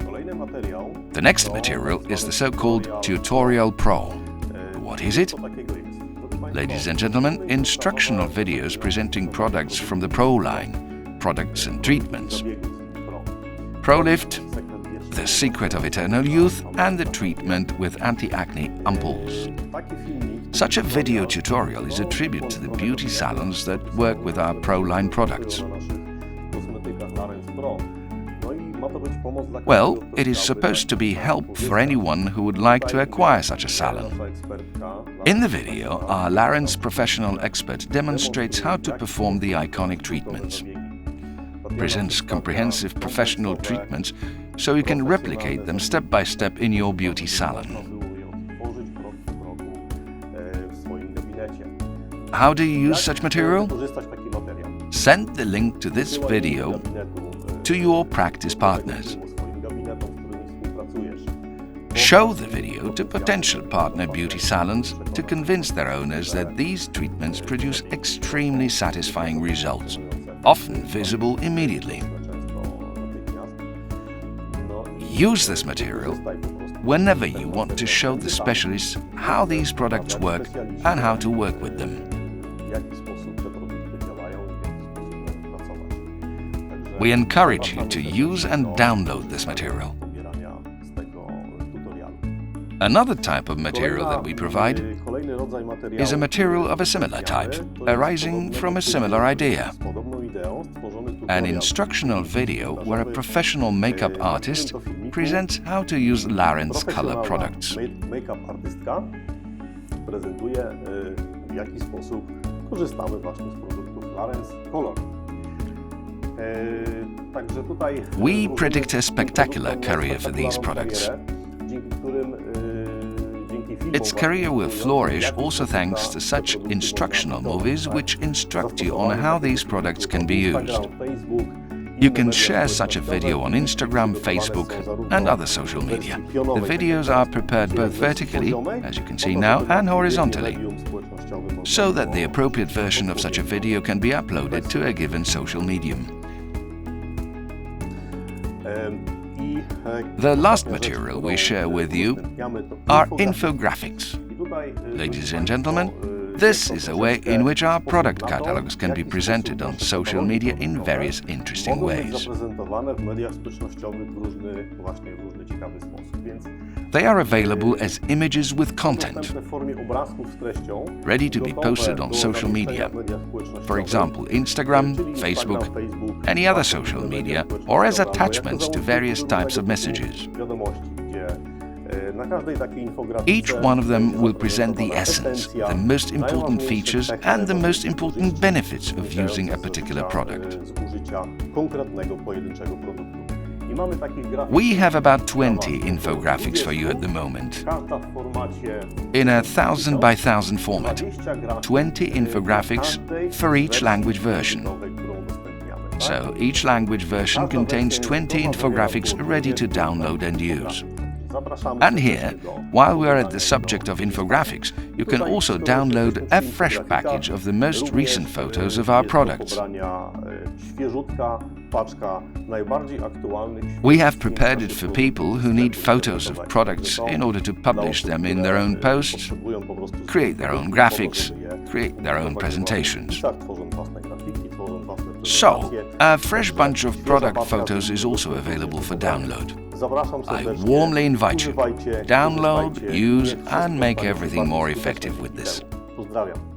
Kolejny materiał. The next material is the so-called Tutorial Pro. What is it? Co takiego jest? Proszę państwa, Ladies and gentlemen, instructional videos presenting products from the Pro line, products and treatments. zabiegów pro. ProLift, Segment pierwszy. the secret of eternal youth, and the treatment with anti-acne ampoules. Taki filmik. Such a video tutorial is a tribute to the beauty salons that work with our Pro line products. Na naszych kosmetykach Larens Pro. No i ma to być pomoc dla Well, każdego, kto it is chciałby supposed to be help for anyone who would like to acquire such a salon. Nasza ekspertka In the video, our Larens professional expert demonstrates how to perform the iconic treatments, presents comprehensive professional treatments so you can replicate them step by step in your beauty salon. tworzyć krok po kroku w swoim gabinecie. How do you use such material? Wykorzystać taki materiał. Send the link to this video Gabinetu, to your practice partners. swoim gabinetom, z którymi współpracujesz. Show the video to potential partner beauty salons to convince their owners that these treatments produce extremely satisfying results, often visible immediately. Use this material whenever you want to show the specialists how these products work and how to work with them. W jaki sposób te produkty działają i w jaki sposób na nich pracować. Także We encourage you to zapraszamy use and do download this material. pobierania z tego tutorialu. Another type of material that we provide Kolejny rodzaj materiału is a material of a similar type, arising from a similar idea. An instructional video where a professional makeup artist presents how to use Larens color products. Make-up artystka prezentuje, w jaki sposób korzystamy właśnie z produktów Larens Color. Także tutaj We predict a spectacular career for these products. dzięki którym Its career will flourish also thanks to such instructional movies which instruct you on how these products can be used. You can share such a video on Instagram, Facebook, and other social media. The videos are prepared both vertically, as you can see now, and horizontally, so that the appropriate version of such a video can be uploaded to a given social medium. The last material we share with you are infographics. Ladies and gentlemen, this is a way in which our product catalogs can be presented on social media in various interesting ways. They are available as images with content, ready to be posted on social media, for example, Instagram, Facebook, any other social media, or as attachments to various types of messages. Each one of them will present the essence, the most important features and the most important benefits of using a particular product. We have about 20 infographics for you at the moment. In a 1000 by 1000 format, 20 infographics for each language version. So each language version contains 20 infographics ready to download and use. And here, while we are at the subject of infographics, you can also download a fresh package of the most recent photos of our products. We have prepared it for people who need photos of products in order to publish them in their own posts, create their own graphics, create their own presentations. So, a fresh bunch of product photos is also available for download. I warmly invite you. Download, use, and make everything more effective with this. Pozdrawiam.